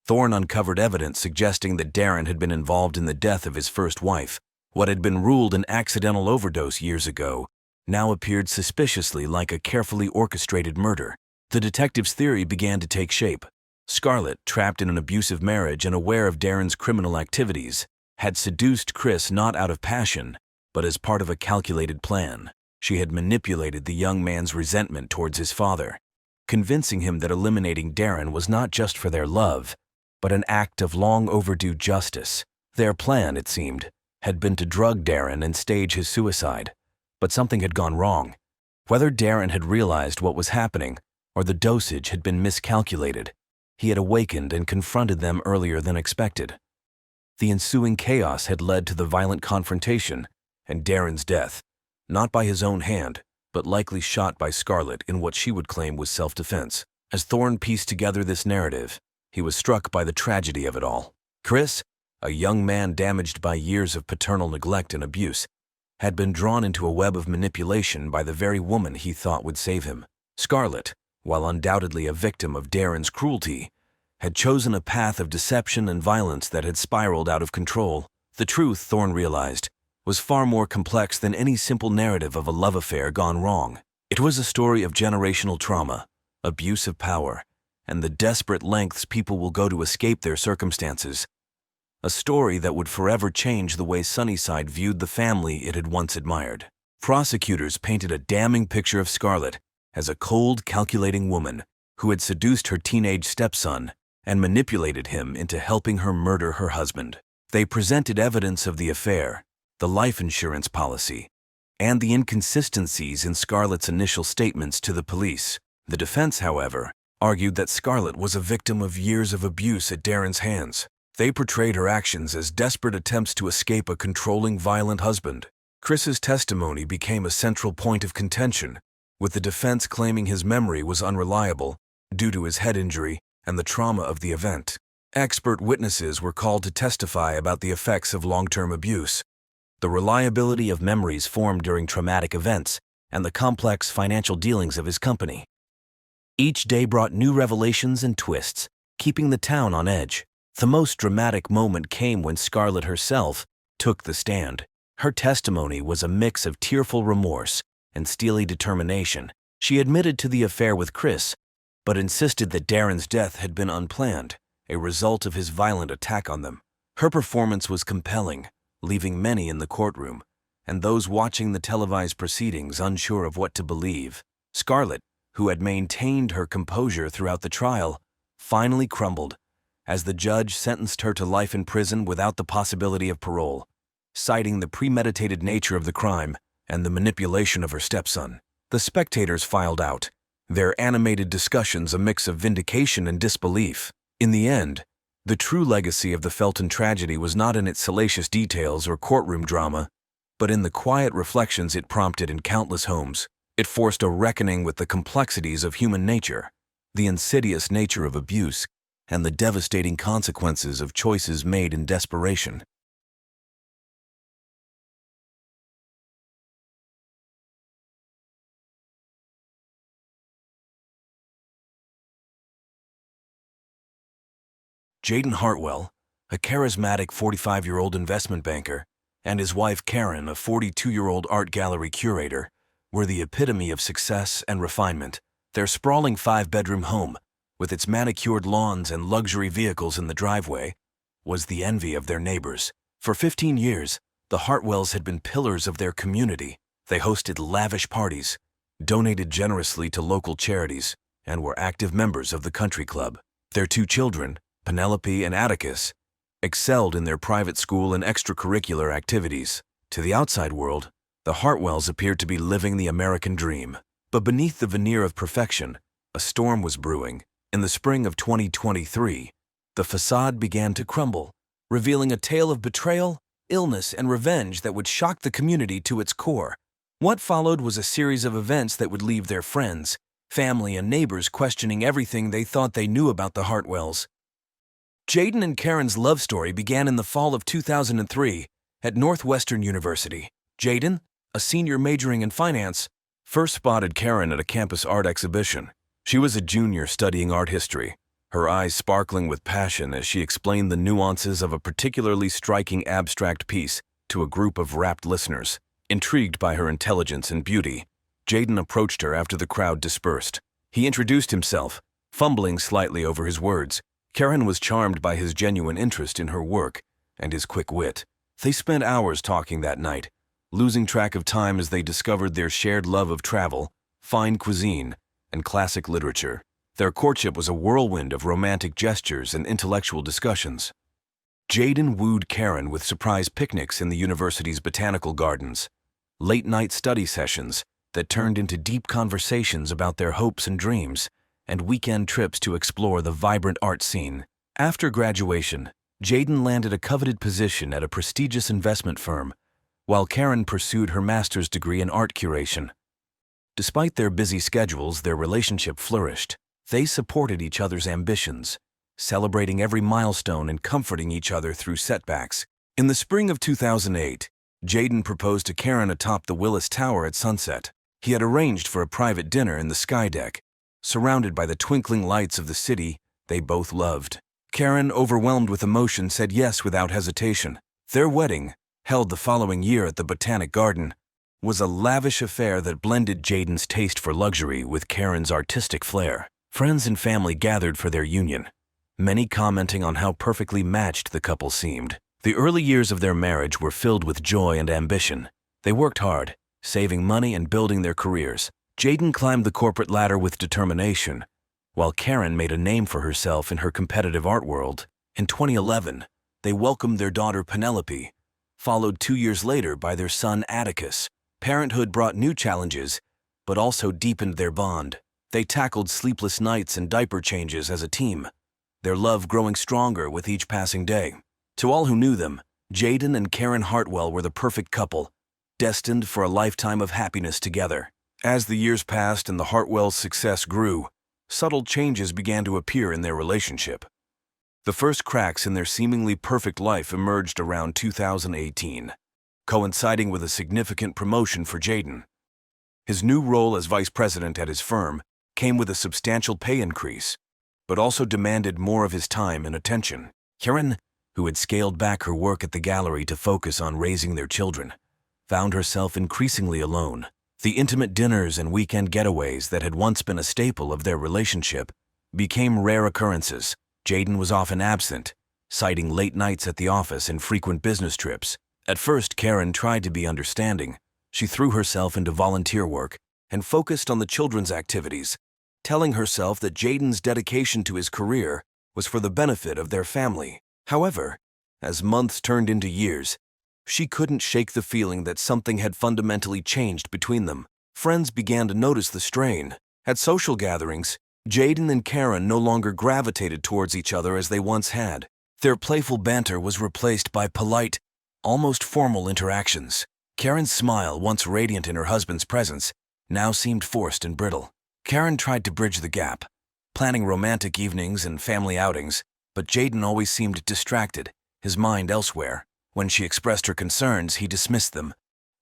Thorne uncovered evidence suggesting that Darren had been involved in the death of his first wife. What had been ruled an accidental overdose years ago now appeared suspiciously like a carefully orchestrated murder. The detective's theory began to take shape. Scarlett, trapped in an abusive marriage and aware of Darren's criminal activities, had seduced Chris not out of passion, but as part of a calculated plan. She had manipulated the young man's resentment towards his father, convincing him that eliminating Darren was not just for their love, but an act of long overdue justice. Their plan, it seemed, had been to drug Darren and stage his suicide. But something had gone wrong. Whether Darren had realized what was happening or the dosage had been miscalculated, he had awakened and confronted them earlier than expected. The ensuing chaos had led to the violent confrontation and Darren's death, not by his own hand, but likely shot by Scarlett in what she would claim was self-defense. As Thorne pieced together this narrative, he was struck by the tragedy of it all. Chris, a young man damaged by years of paternal neglect and abuse, had been drawn into a web of manipulation by the very woman he thought would save him. Scarlett, while undoubtedly a victim of Darren's cruelty, had chosen a path of deception and violence that had spiraled out of control. The truth, Thorne realized, was far more complex than any simple narrative of a love affair gone wrong. It was a story of generational trauma, abuse of power, and the desperate lengths people will go to escape their circumstances. A story that would forever change the way Sunnyside viewed the family it had once admired. Prosecutors painted a damning picture of Scarlett as a cold, calculating woman who had seduced her teenage stepson and manipulated him into helping her murder her husband. They presented evidence of the affair, the life insurance policy, and the inconsistencies in Scarlett's initial statements to the police. The defense, however, argued that Scarlett was a victim of years of abuse at Darren's hands. They portrayed her actions as desperate attempts to escape a controlling, violent husband. Chris's testimony became a central point of contention, with the defense claiming his memory was unreliable due to his head injury and the trauma of the event. Expert witnesses were called to testify about the effects of long-term abuse, the reliability of memories formed during traumatic events, and the complex financial dealings of his company. Each day brought new revelations and twists, keeping the town on edge. The most dramatic moment came when Scarlett herself took the stand. Her testimony was a mix of tearful remorse and steely determination. She admitted to the affair with Chris, but insisted that Darren's death had been unplanned, a result of his violent attack on them. Her performance was compelling, leaving many in the courtroom, and those watching the televised proceedings unsure of what to believe. Scarlett, who had maintained her composure throughout the trial, finally crumbled as the judge sentenced her to life in prison without the possibility of parole, citing the premeditated nature of the crime and the manipulation of her stepson. The spectators filed out, their animated discussions a mix of vindication and disbelief. In the end, the true legacy of the Felton tragedy was not in its salacious details or courtroom drama, but in the quiet reflections it prompted in countless homes. It forced a reckoning with the complexities of human nature, the insidious nature of abuse, and the devastating consequences of choices made in desperation. Jaden Hartwell, a charismatic 45-year-old investment banker, and his wife Karen, a 42-year-old art gallery curator, were the epitome of success and refinement. Their sprawling 5-bedroom home, with its manicured lawns and luxury vehicles in the driveway, was the envy of their neighbors. For 15 years, the Hartwells had been pillars of their community. They hosted lavish parties, donated generously to local charities, and were active members of the country club. Their 2 children, Penelope and Atticus, excelled in their private school and extracurricular activities. To the outside world, the Hartwells appeared to be living the American dream. But beneath the veneer of perfection, a storm was brewing. In the spring of 2023, the facade began to crumble, revealing a tale of betrayal, illness, and revenge that would shock the community to its core. What followed was a series of events that would leave their friends, family, and neighbors questioning everything they thought they knew about the Hartwells. Jaden and Karen's love story began in the fall of 2003 at Northwestern University. Jaden, a senior majoring in finance, first spotted Karen at a campus art exhibition. She was a junior studying art history, her eyes sparkling with passion as she explained the nuances of a particularly striking abstract piece to a group of rapt listeners. Intrigued by her intelligence and beauty, Jaden approached her after the crowd dispersed. He introduced himself, fumbling slightly over his words. Karen was charmed by his genuine interest in her work and his quick wit. They spent hours talking that night, losing track of time as they discovered their shared love of travel, fine cuisine, and classic literature. Their courtship was a whirlwind of romantic gestures and intellectual discussions. Jaden wooed Karen with surprise picnics in the university's botanical gardens, late-night study sessions that turned into deep conversations about their hopes and dreams, and weekend trips to explore the vibrant art scene. After graduation, Jaden landed a coveted position at a prestigious investment firm, while Karen pursued her master's degree in art curation. Despite their busy schedules, their relationship flourished. They supported each other's ambitions, celebrating every milestone and comforting each other through setbacks. In the spring of 2008, Jaden proposed to Karen atop the Willis Tower at sunset. He had arranged for a private dinner in the sky deck, surrounded by the twinkling lights of the city they both loved. Karen, overwhelmed with emotion, said yes without hesitation. Their wedding, held the following year at the Botanic Garden, was a lavish affair that blended Jaden's taste for luxury with Karen's artistic flair. Friends and family gathered for their union, many commenting on how perfectly matched the couple seemed. The early years of their marriage were filled with joy and ambition. They worked hard, saving money and building their careers. Jaden climbed the corporate ladder with determination, while Karen made a name for herself in her competitive art world. In 2011, they welcomed their daughter Penelope, followed 2 years later by their son Atticus. Parenthood brought new challenges, but also deepened their bond. They tackled sleepless nights and diaper changes as a team, their love growing stronger with each passing day. To all who knew them, Jaden and Karen Hartwell were the perfect couple, destined for a lifetime of happiness together. As the years passed and the Hartwells' success grew, subtle changes began to appear in their relationship. The first cracks in their seemingly perfect life emerged around 2018, coinciding with a significant promotion for Jaden. His new role as vice president at his firm came with a substantial pay increase, but also demanded more of his time and attention. Karen, who had scaled back her work at the gallery to focus on raising their children, found herself increasingly alone. The intimate dinners and weekend getaways that had once been a staple of their relationship became rare occurrences. Jaden was often absent, citing late nights at the office and frequent business trips. At first, Karen tried to be understanding. She threw herself into volunteer work and focused on the children's activities, telling herself that Jaden's dedication to his career was for the benefit of their family. However, as months turned into years, she couldn't shake the feeling that something had fundamentally changed between them. Friends began to notice the strain. At social gatherings, Jaden and Karen no longer gravitated towards each other as they once had. Their playful banter was replaced by polite, almost formal interactions. Karen's smile, once radiant in her husband's presence, now seemed forced and brittle. Karen tried to bridge the gap, planning romantic evenings and family outings, but Jaden always seemed distracted, his mind elsewhere. When she expressed her concerns, he dismissed them,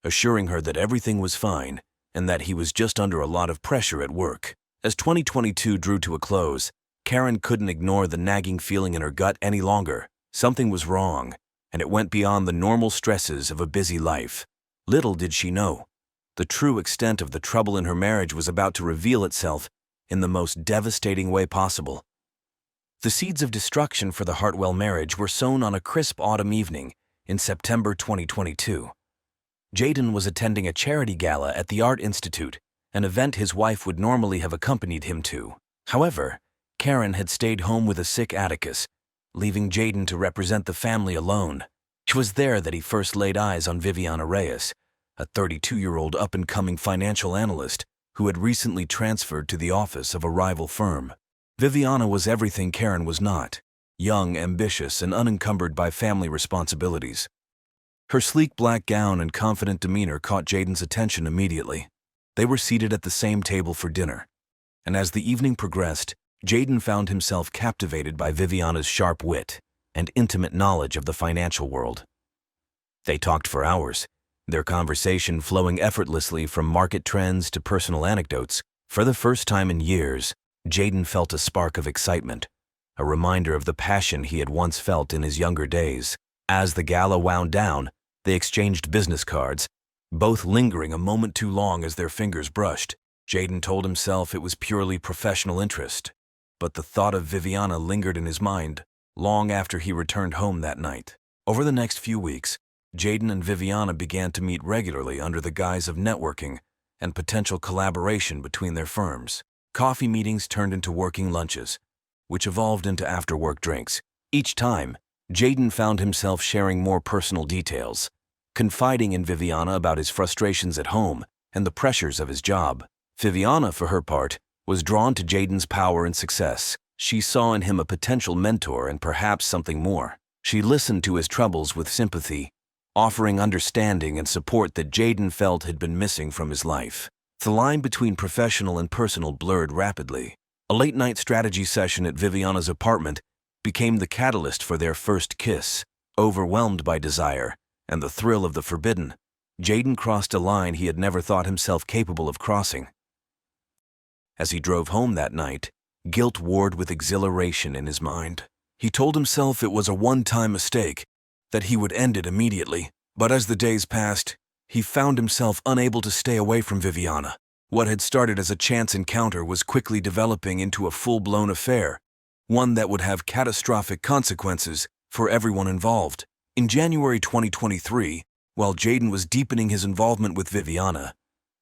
assuring her that everything was fine and that he was just under a lot of pressure at work. As 2022 drew to a close, Karen couldn't ignore the nagging feeling in her gut any longer. Something was wrong, and it went beyond the normal stresses of a busy life. Little did she know, the true extent of the trouble in her marriage was about to reveal itself in the most devastating way possible. The seeds of destruction for the Hartwell marriage were sown on a crisp autumn evening in September 2022. Jaden was attending a charity gala at the Art Institute, an event his wife would normally have accompanied him to. However, Karen had stayed home with a sick Atticus, leaving Jaden to represent the family alone. It was there that he first laid eyes on Viviana Reyes, a 32-year-old up-and-coming financial analyst who had recently transferred to the office of a rival firm. Viviana was everything Karen was not: young, ambitious, and unencumbered by family responsibilities. Her sleek black gown and confident demeanor caught Jaden's attention immediately. They were seated at the same table for dinner, and as the evening progressed, Jaden found himself captivated by Viviana's sharp wit and intimate knowledge of the financial world. They talked for hours, their conversation flowing effortlessly from market trends to personal anecdotes. For the first time in years, Jaden felt a spark of excitement, a reminder of the passion he had once felt in his younger days. As the gala wound down, they exchanged business cards, both lingering a moment too long as their fingers brushed. Jaden told himself it was purely professional interest, but the thought of Viviana lingered in his mind long after he returned home that night. Over the next few weeks, Jaden and Viviana began to meet regularly under the guise of networking and potential collaboration between their firms. Coffee meetings turned into working lunches, which evolved into after-work drinks. Each time, Jaden found himself sharing more personal details, confiding in Viviana about his frustrations at home and the pressures of his job. Viviana, for her part, was drawn to Jaden's power and success. She saw in him a potential mentor and perhaps something more. She listened to his troubles with sympathy, offering understanding and support that Jaden felt had been missing from his life. The line between professional and personal blurred rapidly. A late-night strategy session at Viviana's apartment became the catalyst for their first kiss. Overwhelmed by desire and the thrill of the forbidden, Jaden crossed a line he had never thought himself capable of crossing. As he drove home that night, guilt warred with exhilaration in his mind. He told himself it was a one-time mistake, that he would end it immediately. But as the days passed, he found himself unable to stay away from Viviana. What had started as a chance encounter was quickly developing into a full-blown affair, one that would have catastrophic consequences for everyone involved. In January 2023, while Jaden was deepening his involvement with Viviana,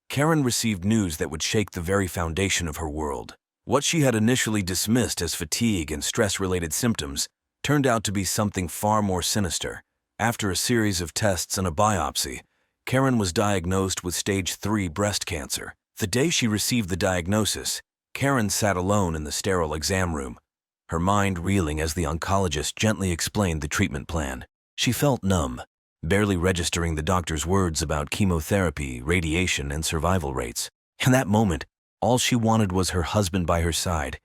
Karen received news that would shake the very foundation of her world. What she had initially dismissed as fatigue and stress-related symptoms turned out to be something far more sinister. After a series of tests and a biopsy, Karen was diagnosed with stage 3 breast cancer. The day she received the diagnosis, Karen sat alone in the sterile exam room, her mind reeling as the oncologist gently explained the treatment plan. She felt numb, barely registering the doctor's words about chemotherapy, radiation, and survival rates. In that moment, all she wanted was her husband by her side.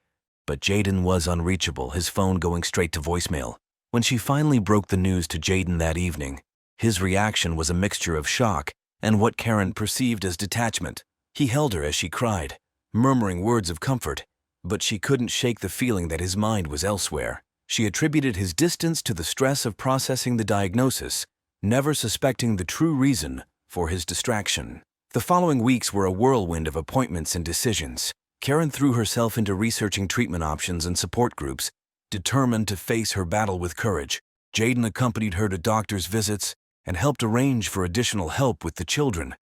But Jaden was unreachable, his phone going straight to voicemail. When she finally broke the news to Jaden that evening, his reaction was a mixture of shock and what Karen perceived as detachment. He held her as she cried, murmuring words of comfort, but she couldn't shake the feeling that his mind was elsewhere. She attributed his distance to the stress of processing the diagnosis, never suspecting the true reason for his distraction. The following weeks were a whirlwind of appointments and decisions. Karen threw herself into researching treatment options and support groups, determined to face her battle with courage. Jaden accompanied her to doctor's visits and helped arrange for additional help with the children.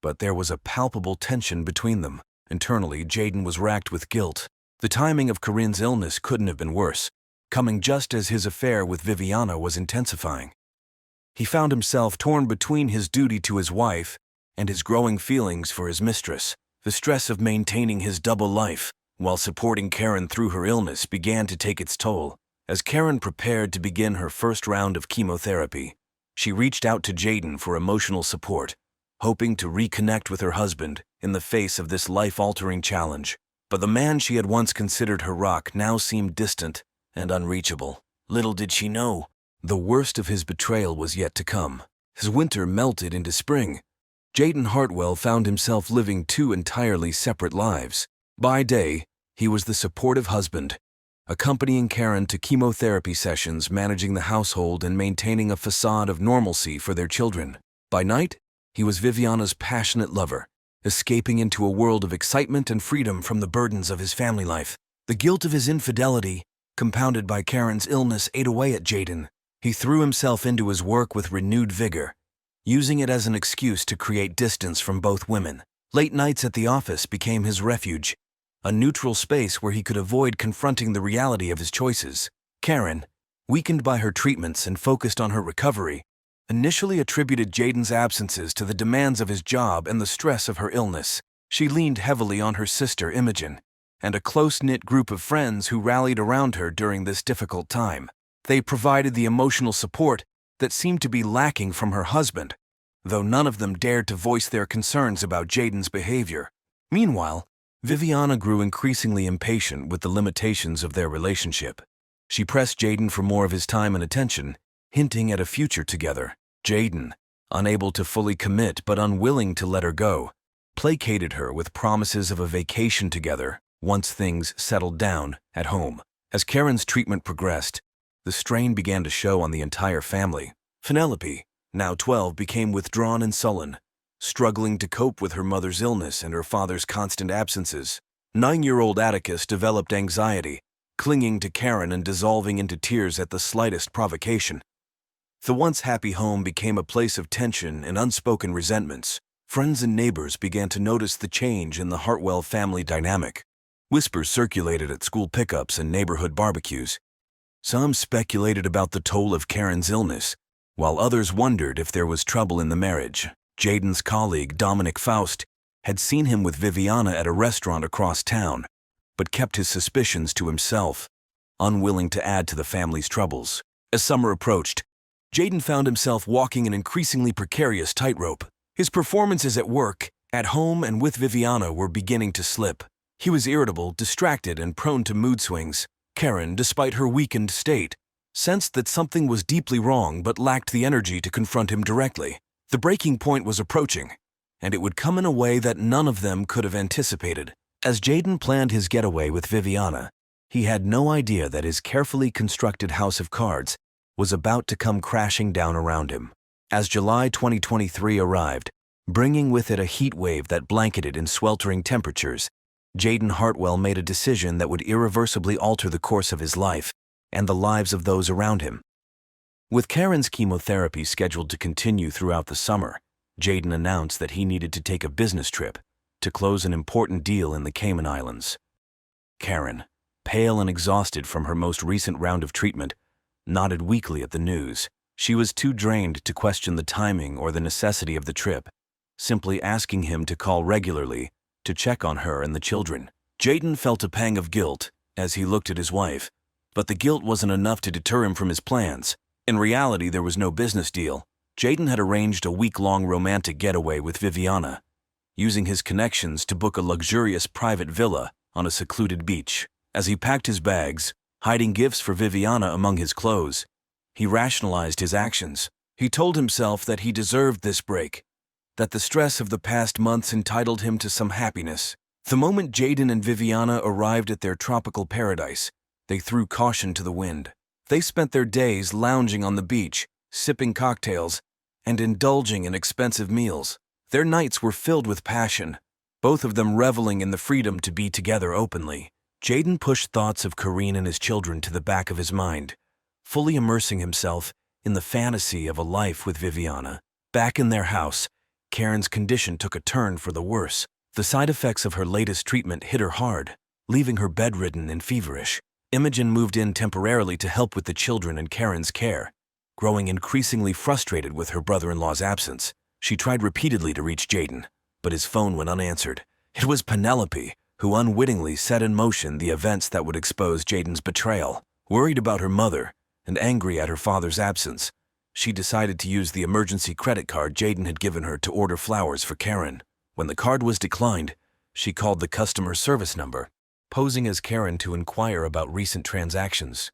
But there was a palpable tension between them. Internally, Jaden was racked with guilt. The timing of Corinne's illness couldn't have been worse, coming just as his affair with Viviana was intensifying. He found himself torn between his duty to his wife and his growing feelings for his mistress. The stress of maintaining his double life while supporting Karen through her illness began to take its toll. As Karen prepared to begin her first round of chemotherapy, she reached out to Jaden for emotional support, hoping to reconnect with her husband in the face of this life-altering challenge. But the man she had once considered her rock now seemed distant and unreachable. Little did she know, the worst of his betrayal was yet to come. His winter melted into spring. Jaden Hartwell found himself living two entirely separate lives. By day, he was the supportive husband, accompanying Karen to chemotherapy sessions, managing the household and maintaining a facade of normalcy for their children. By night, he was Viviana's passionate lover, escaping into a world of excitement and freedom from the burdens of his family life. The guilt of his infidelity, compounded by Karen's illness, ate away at Jaden. He threw himself into his work with renewed vigor, using it as an excuse to create distance from both women. Late nights at the office became his refuge, a neutral space where he could avoid confronting the reality of his choices. Karen, weakened by her treatments and focused on her recovery, initially attributed Jaden's absences to the demands of his job and the stress of her illness. She leaned heavily on her sister Imogen and a close-knit group of friends who rallied around her during this difficult time. They provided the emotional support that seemed to be lacking from her husband, though none of them dared to voice their concerns about Jaden's behavior. Meanwhile, Viviana grew increasingly impatient with the limitations of their relationship. She pressed Jaden for more of his time and attention, hinting at a future together. Jaden, unable to fully commit but unwilling to let her go, placated her with promises of a vacation together once things settled down at home. As Karen's treatment progressed, the strain began to show on the entire family. Penelope, now 12, became withdrawn and sullen, struggling to cope with her mother's illness and her father's constant absences. 9-year-old Atticus developed anxiety, clinging to Karen and dissolving into tears at the slightest provocation. The once happy home became a place of tension and unspoken resentments. Friends and neighbors began to notice the change in the Hartwell family dynamic. Whispers circulated at school pickups and neighborhood barbecues. Some speculated about the toll of Karen's illness, while others wondered if there was trouble in the marriage. Jaden's colleague, Dominic Faust, had seen him with Viviana at a restaurant across town, but kept his suspicions to himself, unwilling to add to the family's troubles. As summer approached, Jaden found himself walking an increasingly precarious tightrope. His performances at work, at home, and with Viviana were beginning to slip. He was irritable, distracted, and prone to mood swings. Karen, despite her weakened state, sensed that something was deeply wrong but lacked the energy to confront him directly. The breaking point was approaching, and it would come in a way that none of them could have anticipated. As Jaden planned his getaway with Viviana, he had no idea that his carefully constructed house of cards was about to come crashing down around him. As July 2023 arrived, bringing with it a heat wave that blanketed in sweltering temperatures, Jaden Hartwell made a decision that would irreversibly alter the course of his life and the lives of those around him. With Karen's chemotherapy scheduled to continue throughout the summer, Jaden announced that he needed to take a business trip to close an important deal in the Cayman Islands. Karen, pale and exhausted from her most recent round of treatment, nodded weakly at the news. She was too drained to question the timing or the necessity of the trip, simply asking him to call regularly to check on her and the children. Jaden felt a pang of guilt as he looked at his wife, but the guilt wasn't enough to deter him from his plans. In reality, there was no business deal. Jaden had arranged a week-long romantic getaway with Viviana, using his connections to book a luxurious private villa on a secluded beach. As he packed his bags, hiding gifts for Viviana among his clothes, he rationalized his actions. He told himself that he deserved this break, that the stress of the past months entitled him to some happiness. The moment Jaden and Viviana arrived at their tropical paradise, they threw caution to the wind. They spent their days lounging on the beach, sipping cocktails, and indulging in expensive meals. Their nights were filled with passion, both of them reveling in the freedom to be together openly. Jaden pushed thoughts of Karine and his children to the back of his mind, fully immersing himself in the fantasy of a life with Viviana. Back in their house, Karen's condition took a turn for the worse. The side effects of her latest treatment hit her hard, leaving her bedridden and feverish. Imogen moved in temporarily to help with the children and Karen's care. Growing increasingly frustrated with her brother-in-law's absence, she tried repeatedly to reach Jaden, but his phone went unanswered. It was Penelope, who unwittingly set in motion the events that would expose Jaden's betrayal. Worried about her mother and angry at her father's absence, she decided to use the emergency credit card Jaden had given her to order flowers for Karen. When the card was declined, she called the customer service number, posing as Karen to inquire about recent transactions.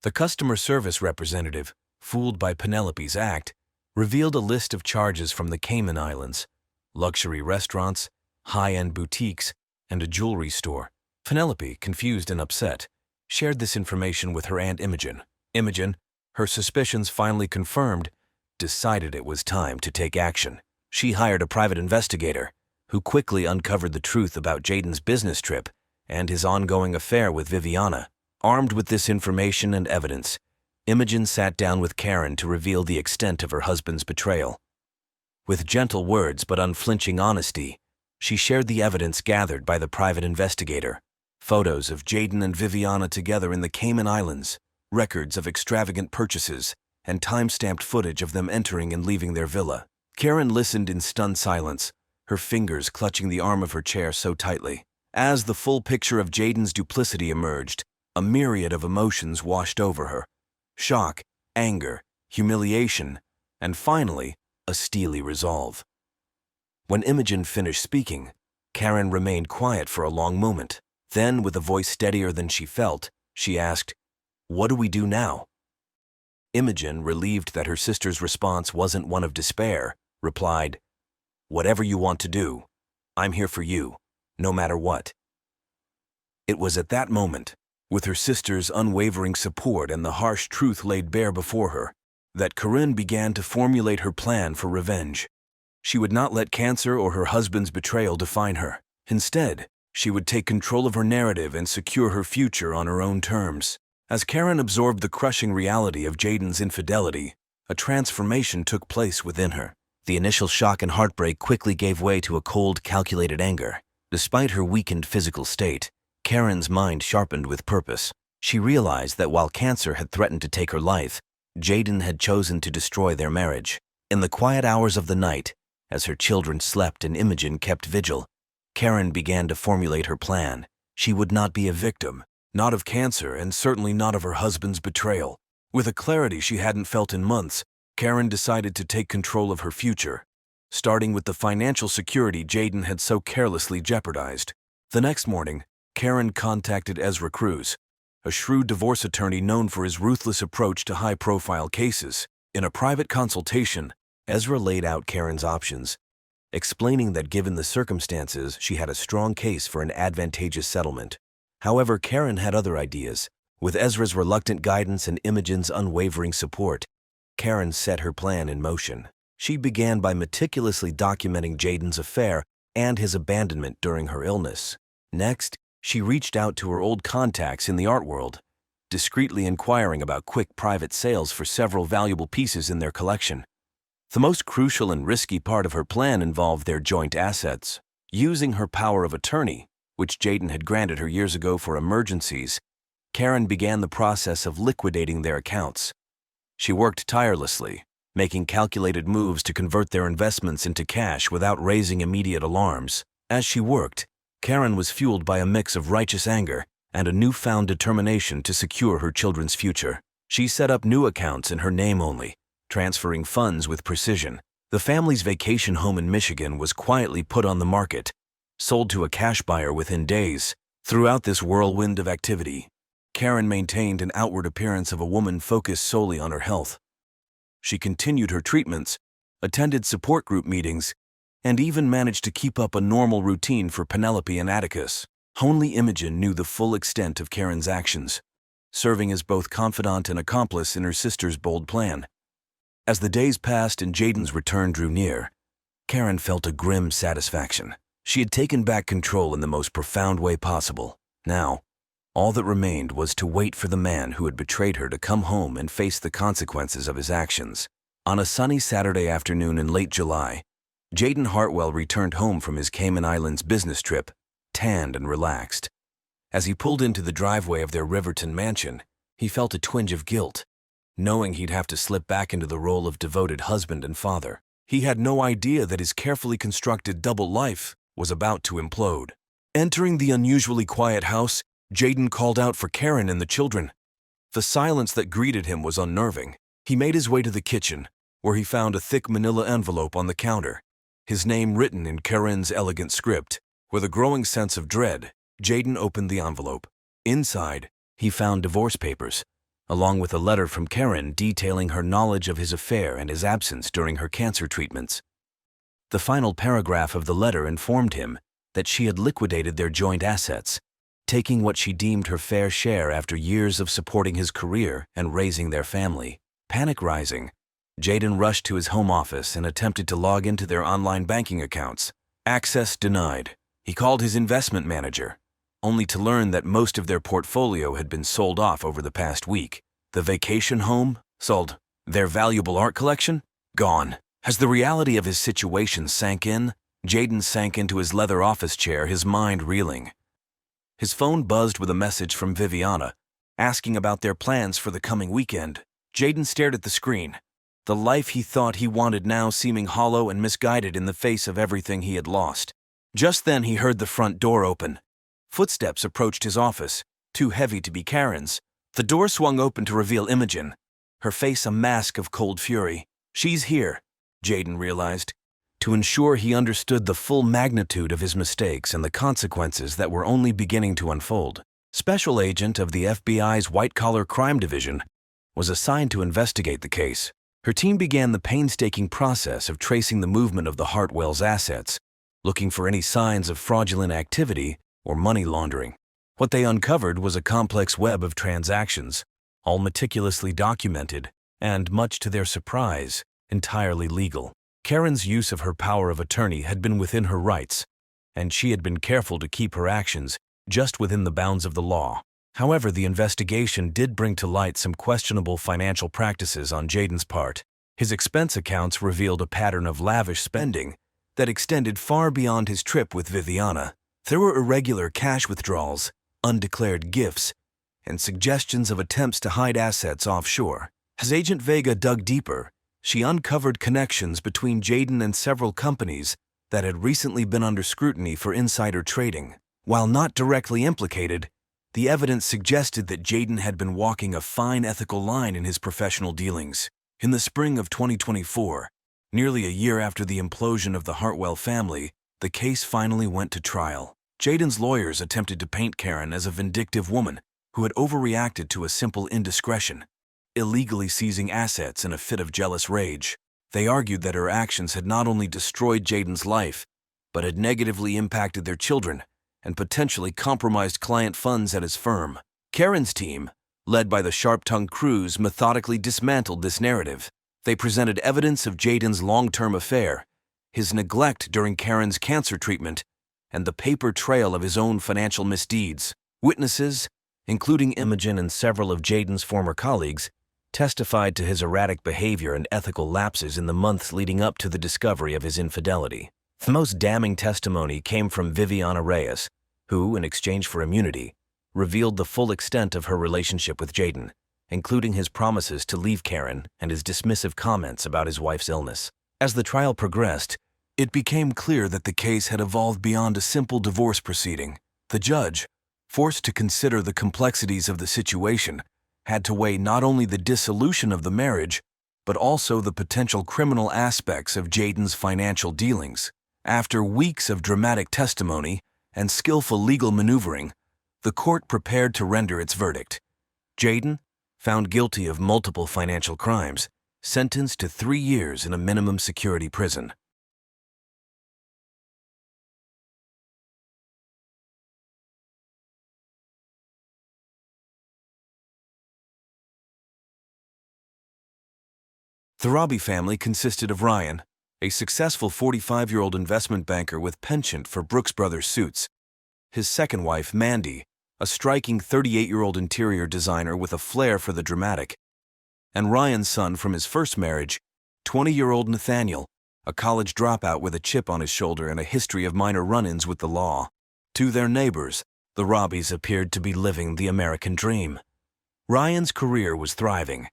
The customer service representative, fooled by Penelope's act, revealed a list of charges from the Cayman Islands, luxury restaurants, high-end boutiques, and a jewelry store. Penelope, confused and upset, shared this information with her Aunt Imogen. Imogen, her suspicions finally confirmed, decided it was time to take action. She hired a private investigator, who quickly uncovered the truth about Jaden's business trip and his ongoing affair with Viviana. Armed with this information and evidence, Imogen sat down with Karen to reveal the extent of her husband's betrayal. With gentle words but unflinching honesty, she shared the evidence gathered by the private investigator. Photos of Jaden and Viviana together in the Cayman Islands, records of extravagant purchases, and time-stamped footage of them entering and leaving their villa. Karen listened in stunned silence, her fingers clutching the arm of her chair so tightly. As the full picture of Jaden's duplicity emerged, a myriad of emotions washed over her. Shock, anger, humiliation, and finally, a steely resolve. When Imogen finished speaking, Karen remained quiet for a long moment. Then, with a voice steadier than she felt, she asked, "What do we do now?" Imogen, relieved that her sister's response wasn't one of despair, replied, "Whatever you want to do, I'm here for you, no matter what." It was at that moment, with her sister's unwavering support and the harsh truth laid bare before her, that Corinne began to formulate her plan for revenge. She would not let cancer or her husband's betrayal define her. Instead, she would take control of her narrative and secure her future on her own terms. As Karen absorbed the crushing reality of Jaden's infidelity, a transformation took place within her. The initial shock and heartbreak quickly gave way to a cold, calculated anger. Despite her weakened physical state, Karen's mind sharpened with purpose. She realized that while cancer had threatened to take her life, Jaden had chosen to destroy their marriage. In the quiet hours of the night, as her children slept and Imogen kept vigil, Karen began to formulate her plan. She would not be a victim, not of cancer and certainly not of her husband's betrayal. With a clarity she hadn't felt in months, Karen decided to take control of her future, starting with the financial security Jaden had so carelessly jeopardized. The next morning, Karen contacted Ezra Cruz, a shrewd divorce attorney known for his ruthless approach to high-profile cases. In a private consultation, Ezra laid out Karen's options, explaining that given the circumstances, she had a strong case for an advantageous settlement. However, Karen had other ideas. With Ezra's reluctant guidance and Imogen's unwavering support, Karen set her plan in motion. She began by meticulously documenting Jaden's affair and his abandonment during her illness. Next, she reached out to her old contacts in the art world, discreetly inquiring about quick private sales for several valuable pieces in their collection. The most crucial and risky part of her plan involved their joint assets. Using her power of attorney, which Jaden had granted her years ago for emergencies, Karen began the process of liquidating their accounts. She worked tirelessly, making calculated moves to convert their investments into cash without raising immediate alarms. As she worked, Karen was fueled by a mix of righteous anger and a newfound determination to secure her children's future. She set up new accounts in her name only, transferring funds with precision. The family's vacation home in Michigan was quietly put on the market, sold to a cash buyer within days. Throughout this whirlwind of activity, Karen maintained an outward appearance of a woman focused solely on her health. She continued her treatments, attended support group meetings, and even managed to keep up a normal routine for Penelope and Atticus. Only Imogen knew the full extent of Karen's actions, serving as both confidant and accomplice in her sister's bold plan. As the days passed and Jaden's return drew near, Karen felt a grim satisfaction. She had taken back control in the most profound way possible. Now, all that remained was to wait for the man who had betrayed her to come home and face the consequences of his actions. On a sunny Saturday afternoon in late July, Jaden Hartwell returned home from his Cayman Islands business trip, tanned and relaxed. As he pulled into the driveway of their Riverton mansion, he felt a twinge of guilt, knowing he'd have to slip back into the role of devoted husband and father. He had no idea that his carefully constructed double life was about to implode. Entering the unusually quiet house, Jaden called out for Karen and the children. The silence that greeted him was unnerving. He made his way to the kitchen, where he found a thick manila envelope on the counter, his name written in Karen's elegant script. With a growing sense of dread, Jaden opened the envelope. Inside, he found divorce papers, along with a letter from Karen detailing her knowledge of his affair and his absence during her cancer treatments. The final paragraph of the letter informed him that she had liquidated their joint assets, taking what she deemed her fair share after years of supporting his career and raising their family. Panic rising, Jaden rushed to his home office and attempted to log into their online banking accounts. Access denied. He called his investment manager, only to learn that most of their portfolio had been sold off over the past week. The vacation home? Sold. Their valuable art collection? Gone. As the reality of his situation sank in, Jaden sank into his leather office chair, his mind reeling. His phone buzzed with a message from Viviana, asking about their plans for the coming weekend. Jaden stared at the screen, the life he thought he wanted now seeming hollow and misguided in the face of everything he had lost. Just then he heard the front door open. Footsteps approached his office, too heavy to be Karen's. The door swung open to reveal Imogen, her face a mask of cold fury. She's here, Jaden realized. to ensure he understood the full magnitude of his mistakes and the consequences that were only beginning to unfold. Special agent of the FBI's white-collar crime division was assigned to investigate the case. Her team began the painstaking process of tracing the movement of the Hartwell's assets, looking for any signs of fraudulent activity or money laundering. What they uncovered was a complex web of transactions, all meticulously documented and, much to their surprise, entirely legal. Karen's use of her power of attorney had been within her rights, and she had been careful to keep her actions just within the bounds of the law. However, the investigation did bring to light some questionable financial practices on Jaden's part. His expense accounts revealed a pattern of lavish spending that extended far beyond his trip with Viviana. There were irregular cash withdrawals, undeclared gifts, and suggestions of attempts to hide assets offshore. As Agent Vega dug deeper, she uncovered connections between Jaden and several companies that had recently been under scrutiny for insider trading. While not directly implicated, the evidence suggested that Jaden had been walking a fine ethical line in his professional dealings. In the spring of 2024, nearly a year after the implosion of the Hartwell family, the case finally went to trial. Jaden's lawyers attempted to paint Karen as a vindictive woman who had overreacted to a simple indiscretion, illegally seizing assets in a fit of jealous rage. They argued that her actions had not only destroyed Jaden's life, but had negatively impacted their children and potentially compromised client funds at his firm. Karen's team, led by the sharp-tongued Cruz, methodically dismantled this narrative. They presented evidence of Jaden's long-term affair, his neglect during Karen's cancer treatment, and the paper trail of his own financial misdeeds. Witnesses, including Imogen and several of Jaden's former colleagues, testified to his erratic behavior and ethical lapses in the months leading up to the discovery of his infidelity. The most damning testimony came from Viviana Reyes, who, in exchange for immunity, revealed the full extent of her relationship with Jaden, including his promises to leave Karen and his dismissive comments about his wife's illness. As the trial progressed, it became clear that the case had evolved beyond a simple divorce proceeding. The judge, forced to consider the complexities of the situation, had to weigh not only the dissolution of the marriage, but also the potential criminal aspects of Jaden's financial dealings. After weeks of dramatic testimony and skillful legal maneuvering, the court prepared to render its verdict. Jaden, found guilty of multiple financial crimes, sentenced to 3 years in a minimum security prison. The Robbie family consisted of Ryan, a successful 45-year-old investment banker with penchant for Brooks Brothers suits, his second wife, Mandy, a striking 38-year-old interior designer with a flair for the dramatic, and Ryan's son from his first marriage, 20-year-old Nathaniel, a college dropout with a chip on his shoulder and a history of minor run-ins with the law. To their neighbors, the Robbies appeared to be living the American dream. Ryan's career was thriving.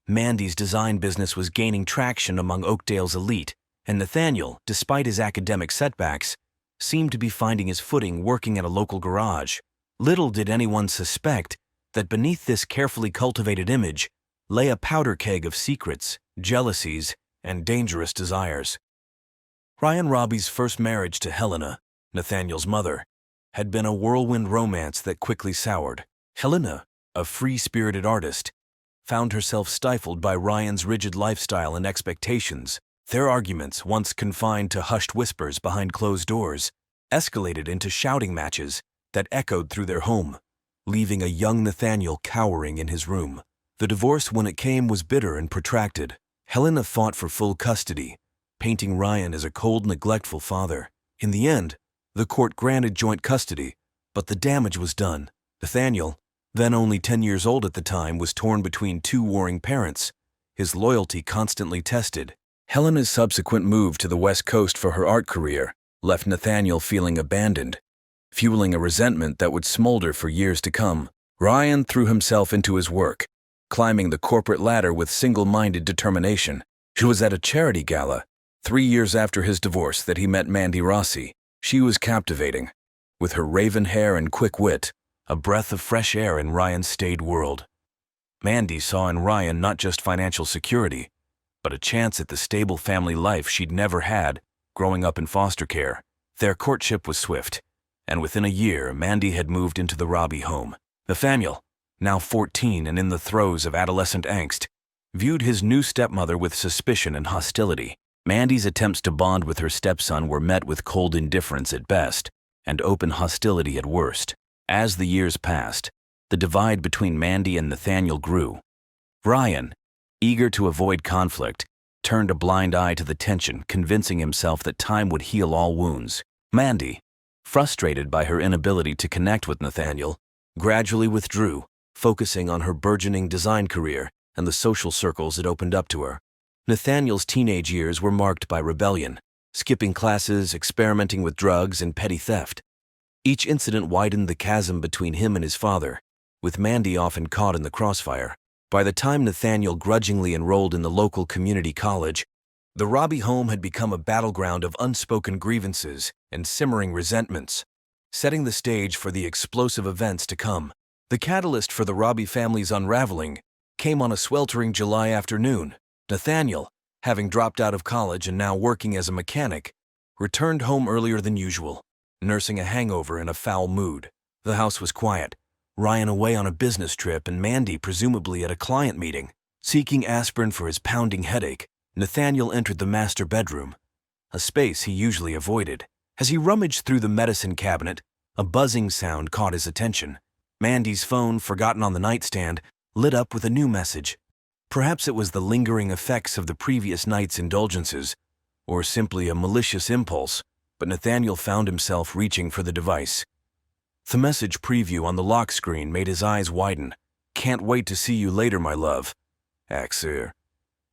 Mandy's design business was gaining traction among Oakdale's elite, and Nathaniel, despite his academic setbacks, seemed to be finding his footing working at a local garage. Little did anyone suspect that beneath this carefully cultivated image lay a powder keg of secrets, jealousies, and dangerous desires. Ryan Robbie's first marriage to Helena, Nathaniel's mother, had been a whirlwind romance that quickly soured. Helena, a free-spirited artist, found herself stifled by Ryan's rigid lifestyle and expectations. Their arguments, once confined to hushed whispers behind closed doors, escalated into shouting matches that echoed through their home, leaving a young Nathaniel cowering in his room. The divorce, when it came, was bitter and protracted. Helena fought for full custody, painting Ryan as a cold, neglectful father. In the end, the court granted joint custody, but the damage was done. Nathaniel, then only 10 years old at the time, was torn between two warring parents, his loyalty constantly tested. Helena's subsequent move to the West Coast for her art career left Nathaniel feeling abandoned, fueling a resentment that would smolder for years to come. Ryan threw himself into his work, climbing the corporate ladder with single-minded determination. It was at a charity gala, 3 years after his divorce, that he met Mandy Rossi. She was captivating, with her raven hair and quick wit, a breath of fresh air in Ryan's staid world. Mandy saw in Ryan not just financial security, but a chance at the stable family life she'd never had growing up in foster care. Their courtship was swift, and within a year, Mandy had moved into the Robbie home. Nathaniel, now 14 and in the throes of adolescent angst, viewed his new stepmother with suspicion and hostility. Mandy's attempts to bond with her stepson were met with cold indifference at best and open hostility at worst. As the years passed, the divide between Mandy and Nathaniel grew. Ryan, eager to avoid conflict, turned a blind eye to the tension, convincing himself that time would heal all wounds. Mandy, frustrated by her inability to connect with Nathaniel, gradually withdrew, focusing on her burgeoning design career and the social circles it opened up to her. Nathaniel's teenage years were marked by rebellion, skipping classes, experimenting with drugs, and petty theft. Each incident widened the chasm between him and his father, with Mandy often caught in the crossfire. By the time Nathaniel grudgingly enrolled in the local community college, the Robbie home had become a battleground of unspoken grievances and simmering resentments, setting the stage for the explosive events to come. The catalyst for the Robbie family's unraveling came on a sweltering July afternoon. Nathaniel, having dropped out of college and now working as a mechanic, returned home earlier than usual, nursing a hangover in a foul mood. The house was quiet, Ryan away on a business trip and Mandy presumably at a client meeting. Seeking aspirin for his pounding headache, Nathaniel entered the master bedroom, a space he usually avoided. As he rummaged through the medicine cabinet, a buzzing sound caught his attention. Mandy's phone, forgotten on the nightstand, lit up with a new message. Perhaps it was the lingering effects of the previous night's indulgences, or simply a malicious impulse, but Nathaniel found himself reaching for the device. The message preview on the lock screen made his eyes widen. "Can't wait to see you later, my love. Xavier."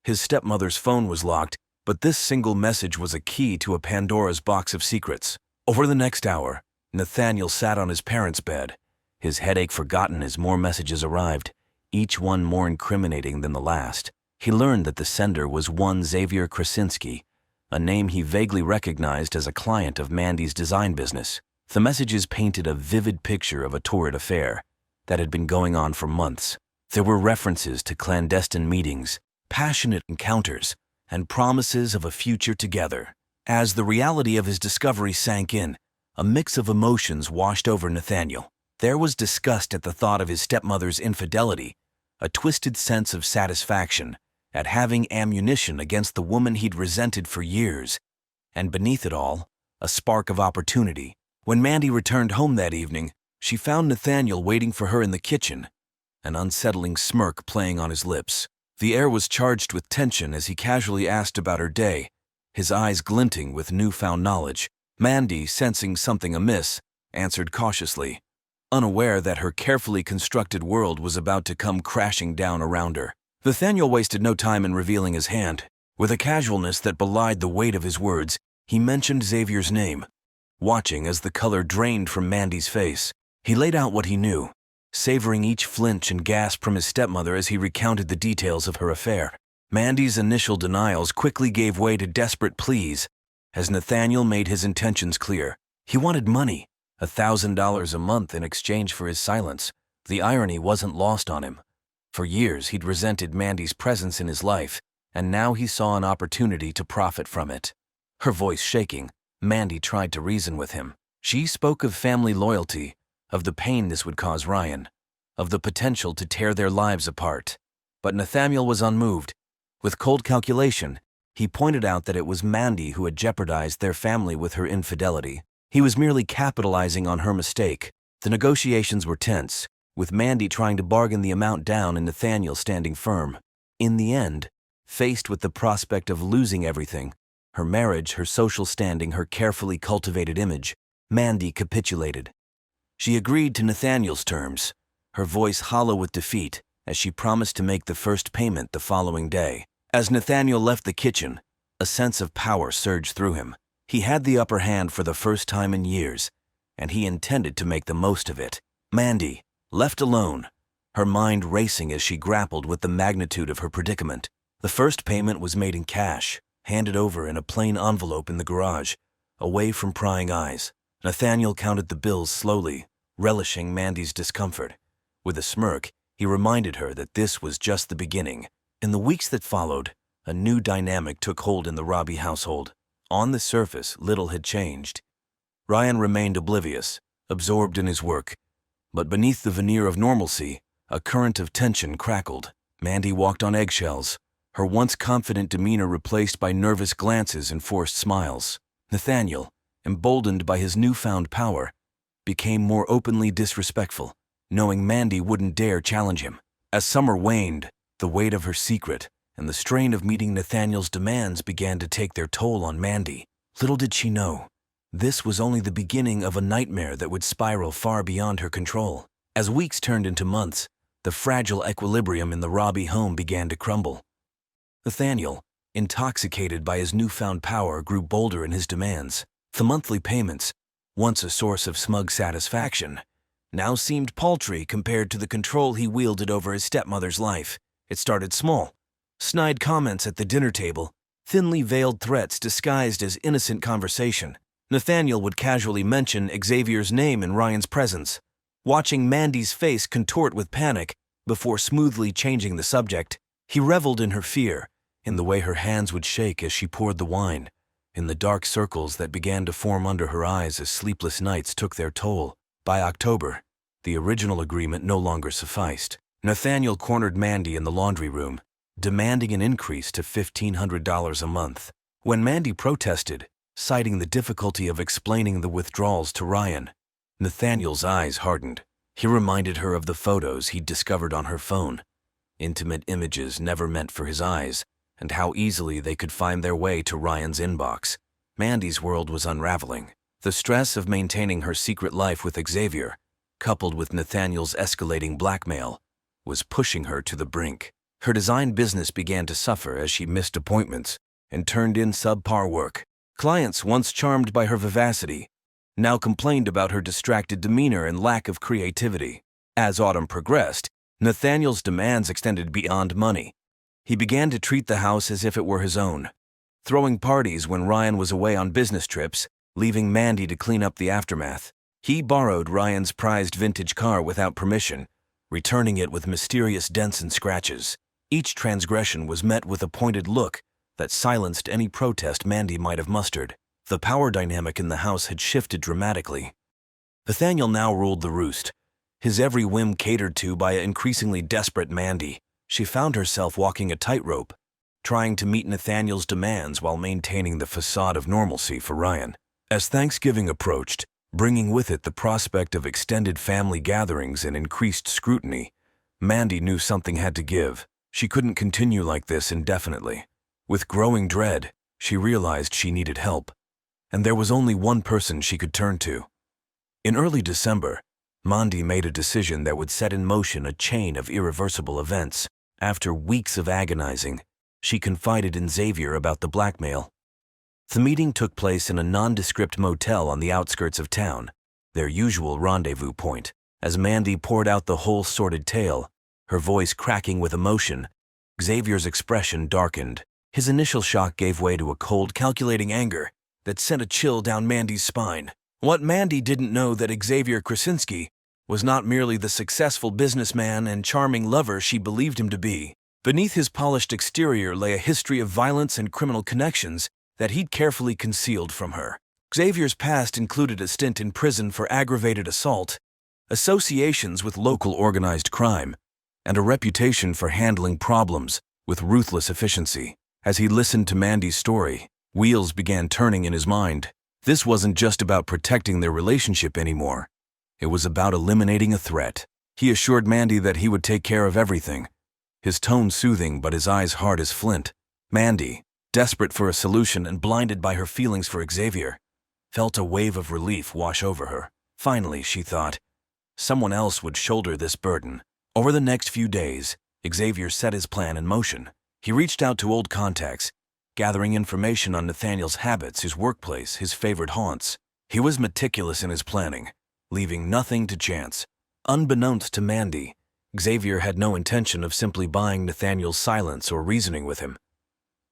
His stepmother's phone was locked, but this single message was a key to a Pandora's box of secrets. Over the next hour, Nathaniel sat on his parents' bed, his headache forgotten as more messages arrived, each one more incriminating than the last. He learned that the sender was one Xavier Krasinski, a name he vaguely recognized as a client of Mandy's design business. The messages painted a vivid picture of a torrid affair that had been going on for months. There were references to clandestine meetings, passionate encounters, and promises of a future together. As the reality of his discovery sank in, a mix of emotions washed over Nathaniel. There was disgust at the thought of his stepmother's infidelity, a twisted sense of satisfaction at having ammunition against the woman he'd resented for years, and beneath it all, a spark of opportunity. When Mandy returned home that evening, she found Nathaniel waiting for her in the kitchen, an unsettling smirk playing on his lips. The air was charged with tension as he casually asked about her day, his eyes glinting with newfound knowledge. Mandy, sensing something amiss, answered cautiously, unaware that her carefully constructed world was about to come crashing down around her. Nathaniel wasted no time in revealing his hand. With a casualness that belied the weight of his words, he mentioned Xavier's name. Watching as the color drained from Mandy's face, he laid out what he knew, savoring each flinch and gasp from his stepmother as he recounted the details of her affair. Mandy's initial denials quickly gave way to desperate pleas as Nathaniel made his intentions clear. He wanted money, $1,000 a month in exchange for his silence. The irony wasn't lost on him. For years he'd resented Mandy's presence in his life, and now he saw an opportunity to profit from it. Her voice shaking, Mandy tried to reason with him. She spoke of family loyalty, of the pain this would cause Ryan, of the potential to tear their lives apart. But Nathaniel was unmoved. With cold calculation, he pointed out that it was Mandy who had jeopardized their family with her infidelity. He was merely capitalizing on her mistake. The negotiations were tense, with Mandy trying to bargain the amount down and Nathaniel standing firm. In the end, faced with the prospect of losing everything, her marriage, her social standing, her carefully cultivated image, Mandy capitulated. She agreed to Nathaniel's terms, her voice hollow with defeat, as she promised to make the first payment the following day. As Nathaniel left the kitchen, a sense of power surged through him. He had the upper hand for the first time in years, and he intended to make the most of it. Mandy, left alone, her mind racing as she grappled with the magnitude of her predicament. The first payment was made in cash, handed over in a plain envelope in the garage, away from prying eyes. Nathaniel counted the bills slowly, relishing Mandy's discomfort. With a smirk, he reminded her that this was just the beginning. In the weeks that followed, a new dynamic took hold in the Robbie household. On the surface, little had changed. Ryan remained oblivious, absorbed in his work. But beneath the veneer of normalcy, a current of tension crackled. Mandy walked on eggshells, her once confident demeanor replaced by nervous glances and forced smiles. Nathaniel, emboldened by his newfound power, became more openly disrespectful, knowing Mandy wouldn't dare challenge him. As summer waned, the weight of her secret and the strain of meeting Nathaniel's demands began to take their toll on Mandy. Little did she know, this was only the beginning of a nightmare that would spiral far beyond her control. As weeks turned into months, the fragile equilibrium in the Robbie home began to crumble. Nathaniel, intoxicated by his newfound power, grew bolder in his demands. The monthly payments, once a source of smug satisfaction, now seemed paltry compared to the control he wielded over his stepmother's life. It started small. Snide comments at the dinner table, thinly veiled threats disguised as innocent conversation. Nathaniel would casually mention Xavier's name in Ryan's presence, watching Mandy's face contort with panic before smoothly changing the subject. He reveled in her fear, in the way her hands would shake as she poured the wine, in the dark circles that began to form under her eyes as sleepless nights took their toll. By October, the original agreement no longer sufficed. Nathaniel cornered Mandy in the laundry room, demanding an increase to $1,500 a month. When Mandy protested, citing the difficulty of explaining the withdrawals to Ryan, Nathaniel's eyes hardened. He reminded her of the photos he'd discovered on her phone, intimate images never meant for his eyes, and how easily they could find their way to Ryan's inbox. Mandy's world was unraveling. The stress of maintaining her secret life with Xavier, coupled with Nathaniel's escalating blackmail, was pushing her to the brink. Her design business began to suffer as she missed appointments and turned in subpar work. Clients, once charmed by her vivacity, now complained about her distracted demeanor and lack of creativity. As autumn progressed, Nathaniel's demands extended beyond money. He began to treat the house as if it were his own, throwing parties when Ryan was away on business trips, leaving Mandy to clean up the aftermath. He borrowed Ryan's prized vintage car without permission, returning it with mysterious dents and scratches. Each transgression was met with a pointed look that silenced any protest Mandy might have mustered. The power dynamic in the house had shifted dramatically. Nathaniel now ruled the roost, his every whim catered to by an increasingly desperate Mandy. She found herself walking a tightrope, trying to meet Nathaniel's demands while maintaining the facade of normalcy for Ryan. As Thanksgiving approached, bringing with it the prospect of extended family gatherings and increased scrutiny, Mandy knew something had to give. She couldn't continue like this indefinitely. With growing dread, she realized she needed help, and there was only one person she could turn to. In early December, Mandy made a decision that would set in motion a chain of irreversible events. After weeks of agonizing, she confided in Xavier about the blackmail. The meeting took place in a nondescript motel on the outskirts of town, their usual rendezvous point. As Mandy poured out the whole sordid tale, her voice cracking with emotion, Xavier's expression darkened. His initial shock gave way to a cold, calculating anger that sent a chill down Mandy's spine. What Mandy didn't know that Xavier Krasinski was not merely the successful businessman and charming lover she believed him to be. Beneath his polished exterior lay a history of violence and criminal connections that he'd carefully concealed from her. Xavier's past included a stint in prison for aggravated assault, associations with local organized crime, and a reputation for handling problems with ruthless efficiency. As he listened to Mandy's story, wheels began turning in his mind. This wasn't just about protecting their relationship anymore. It was about eliminating a threat. He assured Mandy that he would take care of everything, his tone soothing but his eyes hard as flint. Mandy, desperate for a solution and blinded by her feelings for Xavier, felt a wave of relief wash over her. Finally, she thought, someone else would shoulder this burden. Over the next few days, Xavier set his plan in motion. He reached out to old contacts, gathering information on Nathaniel's habits, his workplace, his favorite haunts. He was meticulous in his planning, leaving nothing to chance. Unbeknownst to Mandy, Xavier had no intention of simply buying Nathaniel's silence or reasoning with him.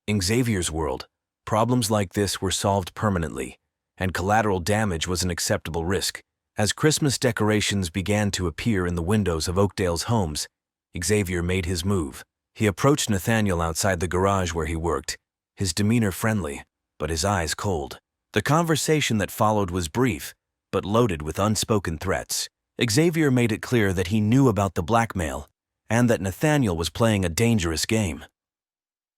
In Xavier's world, problems like this were solved permanently, and collateral damage was an acceptable risk. As Christmas decorations began to appear in the windows of Oakdale's homes, Xavier made his move. He approached Nathaniel outside the garage where he worked, his demeanor friendly, but his eyes cold. The conversation that followed was brief, but loaded with unspoken threats. Xavier made it clear that he knew about the blackmail and that Nathaniel was playing a dangerous game.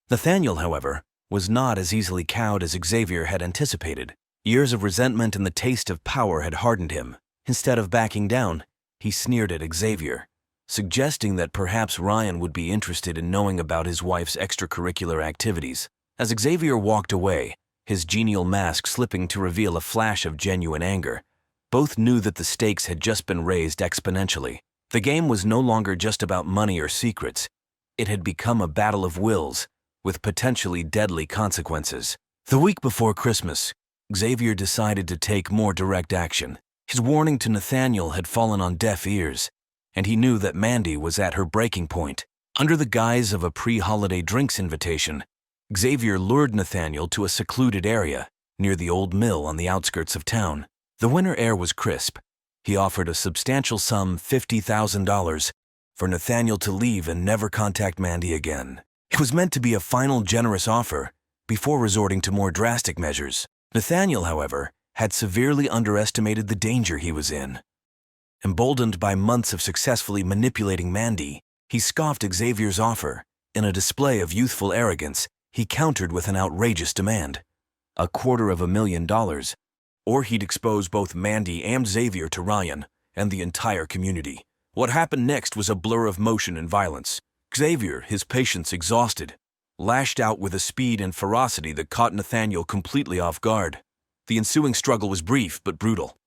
Nathaniel, however, was not as easily cowed as Xavier had anticipated. Years of resentment and the taste of power had hardened him. Instead of backing down, he sneered at Xavier, suggesting that perhaps Ryan would be interested in knowing about his wife's extracurricular activities. As Xavier walked away, his genial mask slipping to reveal a flash of genuine anger, both knew that the stakes had just been raised exponentially. The game was no longer just about money or secrets. It had become a battle of wills, with potentially deadly consequences. The week before Christmas, Xavier decided to take more direct action. His warning to Nathaniel had fallen on deaf ears, and he knew that Mandy was at her breaking point. Under the guise of a pre-holiday drinks invitation, Xavier lured Nathaniel to a secluded area near the old mill on the outskirts of town. The winter air was crisp. He offered a substantial sum, $50,000, for Nathaniel to leave and never contact Mandy again. It was meant to be a final generous offer before resorting to more drastic measures. Nathaniel, however, had severely underestimated the danger he was in. Emboldened by months of successfully manipulating Mandy, he scoffed Xavier's offer. In a display of youthful arrogance, he countered with an outrageous demand: $250,000, or he'd expose both Mandy and Xavier to Ryan and the entire community. What happened next was a blur of motion and violence. Xavier, his patience exhausted, lashed out with a speed and ferocity that caught Nathaniel completely off guard. The ensuing struggle was brief but brutal.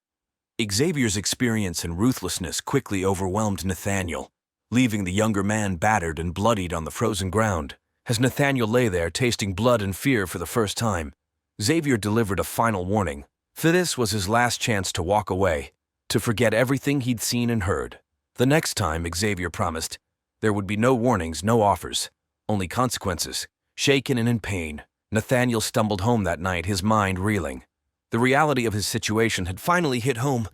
Xavier's experience and ruthlessness quickly overwhelmed Nathaniel, leaving the younger man battered and bloodied on the frozen ground. As Nathaniel lay there tasting blood and fear for the first time, Xavier delivered a final warning. For this was his last chance to walk away, to forget everything he'd seen and heard. The next time, Xavier promised, there would be no warnings, no offers, only consequences. Shaken and in pain, Nathaniel stumbled home that night, his mind reeling. The reality of his situation had finally hit home.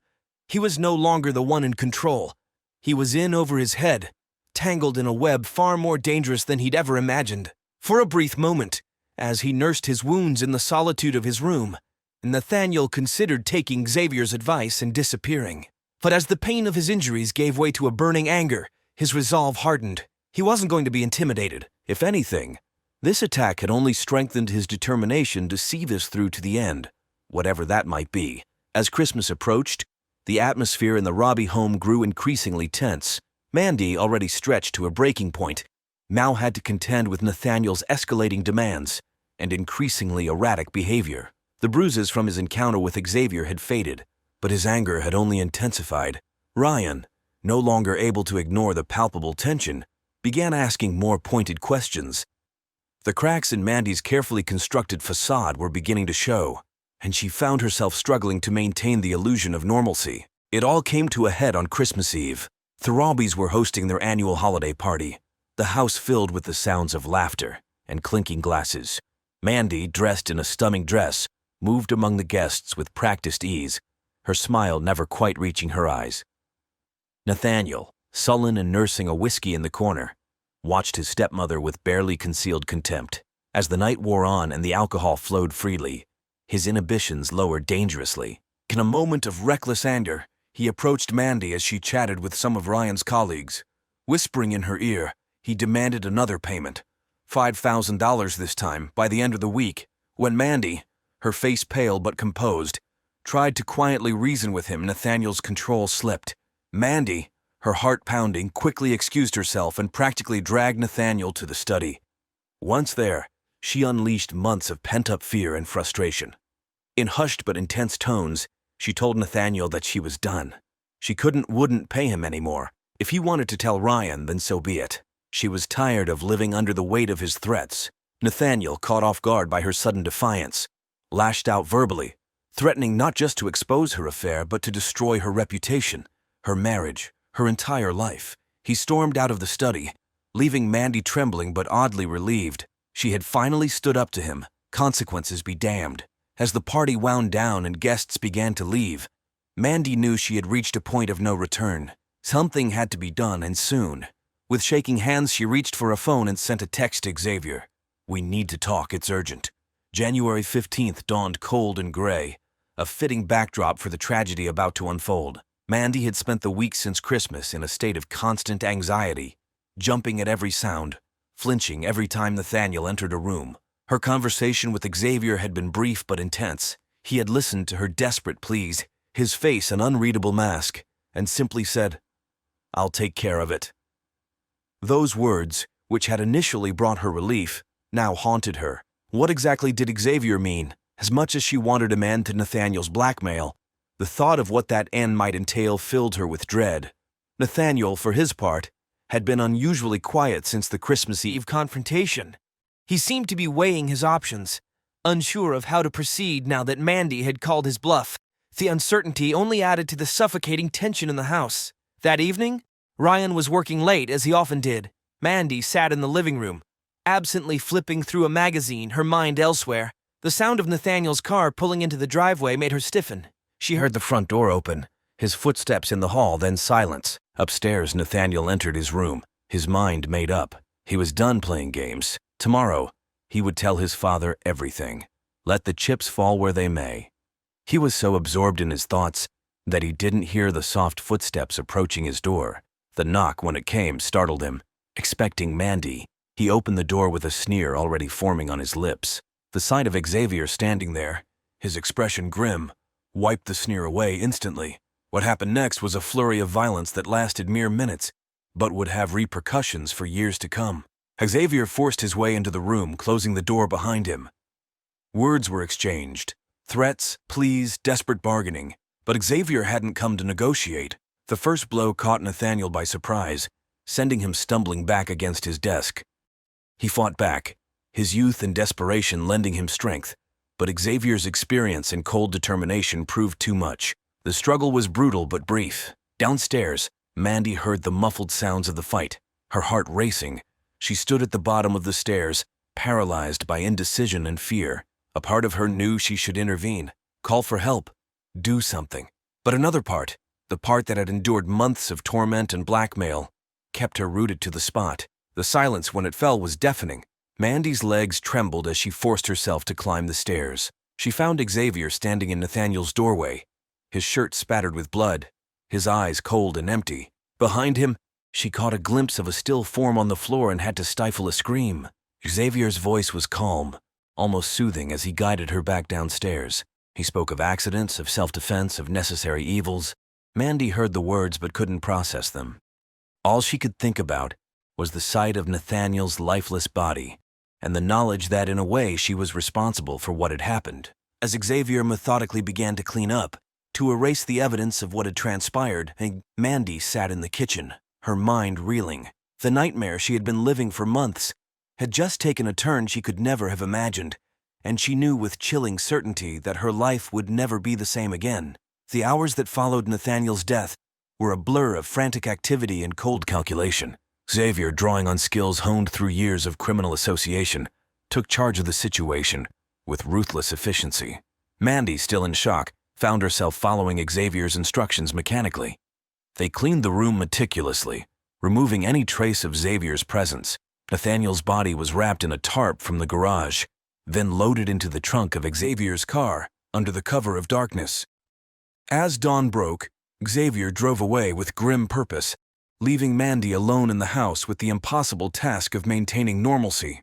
He was no longer the one in control. He was in over his head, tangled in a web far more dangerous than he'd ever imagined. For a brief moment, as he nursed his wounds in the solitude of his room, Nathaniel considered taking Xavier's advice and disappearing. But as the pain of his injuries gave way to a burning anger, his resolve hardened. He wasn't going to be intimidated. If anything, this attack had only strengthened his determination to see this through to the end, whatever that might be. As Christmas approached, the atmosphere in the Robbie home grew increasingly tense. Mandy, already stretched to a breaking point, now had to contend with Nathaniel's escalating demands and increasingly erratic behavior. The bruises from his encounter with Xavier had faded, but his anger had only intensified. Ryan, no longer able to ignore the palpable tension, began asking more pointed questions. The cracks in Mandy's carefully constructed facade were beginning to show, and she found herself struggling to maintain the illusion of normalcy. It all came to a head on Christmas Eve. The Robbies were hosting their annual holiday party, the house filled with the sounds of laughter and clinking glasses. Mandy, dressed in a stunning dress, moved among the guests with practiced ease, her smile never quite reaching her eyes. Nathaniel, sullen and nursing a whiskey in the corner, watched his stepmother with barely concealed contempt. As the night wore on and the alcohol flowed freely, his inhibitions lowered dangerously. In a moment of reckless anger, he approached Mandy as she chatted with some of Ryan's colleagues. Whispering in her ear, he demanded another payment, $5,000 this time, by the end of the week. When Mandy, her face pale but composed, tried to quietly reason with him, Nathaniel's control slipped. Mandy, her heart pounding, quickly excused herself and practically dragged Nathaniel to the study. Once there, she unleashed months of pent-up fear and frustration. In hushed but intense tones, she told Nathaniel that she was done. She wouldn't pay him anymore. If he wanted to tell Ryan, then so be it. She was tired of living under the weight of his threats. Nathaniel, caught off guard by her sudden defiance, lashed out verbally, threatening not just to expose her affair, but to destroy her reputation, her marriage, her entire life. He stormed out of the study, leaving Mandy trembling but oddly relieved. She had finally stood up to him. Consequences be damned. As the party wound down and guests began to leave, Mandy knew she had reached a point of no return. Something had to be done, and soon. With shaking hands, she reached for a phone and sent a text to Xavier. "We need to talk, it's urgent." January 15th dawned cold and gray, a fitting backdrop for the tragedy about to unfold. Mandy had spent the week since Christmas in a state of constant anxiety, jumping at every sound, flinching every time Nathaniel entered a room. Her conversation with Xavier had been brief but intense. He had listened to her desperate pleas, his face an unreadable mask, and simply said, "I'll take care of it." Those words, which had initially brought her relief, now haunted her. What exactly did Xavier mean? As much as she wanted to end to Nathaniel's blackmail, the thought of what that end might entail filled her with dread. Nathaniel, for his part, had been unusually quiet since the Christmas Eve confrontation. He seemed to be weighing his options, unsure of how to proceed now that Mandy had called his bluff. The uncertainty only added to the suffocating tension in the house. That evening, Ryan was working late, as he often did. Mandy sat in the living room, absently flipping through a magazine, her mind elsewhere. The sound of Nathaniel's car pulling into the driveway made her stiffen. She heard the front door open, his footsteps in the hall, then silence. Upstairs, Nathaniel entered his room, his mind made up. He was done playing games. Tomorrow, he would tell his father everything. Let the chips fall where they may. He was so absorbed in his thoughts that he didn't hear the soft footsteps approaching his door. The knock, when it came, startled him. Expecting Mandy, he opened the door with a sneer already forming on his lips. The sight of Xavier standing there, his expression grim, wiped the sneer away instantly. What happened next was a flurry of violence that lasted mere minutes, but would have repercussions for years to come. Xavier forced his way into the room, closing the door behind him. Words were exchanged. Threats, pleas, desperate bargaining. But Xavier hadn't come to negotiate. The first blow caught Nathaniel by surprise, sending him stumbling back against his desk. He fought back, his youth and desperation lending him strength. But Xavier's experience and cold determination proved too much. The struggle was brutal but brief. Downstairs, Mandy heard the muffled sounds of the fight, her heart racing. She stood at the bottom of the stairs, paralyzed by indecision and fear. A part of her knew she should intervene, call for help, do something. But another part, the part that had endured months of torment and blackmail, kept her rooted to the spot. The silence when it fell was deafening. Mandy's legs trembled as she forced herself to climb the stairs. She found Xavier standing in Nathaniel's doorway, his shirt spattered with blood, his eyes cold and empty. Behind him, she caught a glimpse of a still form on the floor and had to stifle a scream. Xavier's voice was calm, almost soothing as he guided her back downstairs. He spoke of accidents, of self-defense, of necessary evils. Mandy heard the words but couldn't process them. All she could think about was the sight of Nathaniel's lifeless body and the knowledge that, in a way, she was responsible for what had happened. As Xavier methodically began to clean up, to erase the evidence of what had transpired, Mandy sat in the kitchen, her mind reeling. The nightmare she had been living for months had just taken a turn she could never have imagined, and she knew with chilling certainty that her life would never be the same again. The hours that followed Nathaniel's death were a blur of frantic activity and cold calculation. Xavier, drawing on skills honed through years of criminal association, took charge of the situation with ruthless efficiency. Mandy, still in shock, found herself following Xavier's instructions mechanically. They cleaned the room meticulously, removing any trace of Xavier's presence. Nathaniel's body was wrapped in a tarp from the garage, then loaded into the trunk of Xavier's car under the cover of darkness. As dawn broke, Xavier drove away with grim purpose, leaving Mandy alone in the house with the impossible task of maintaining normalcy.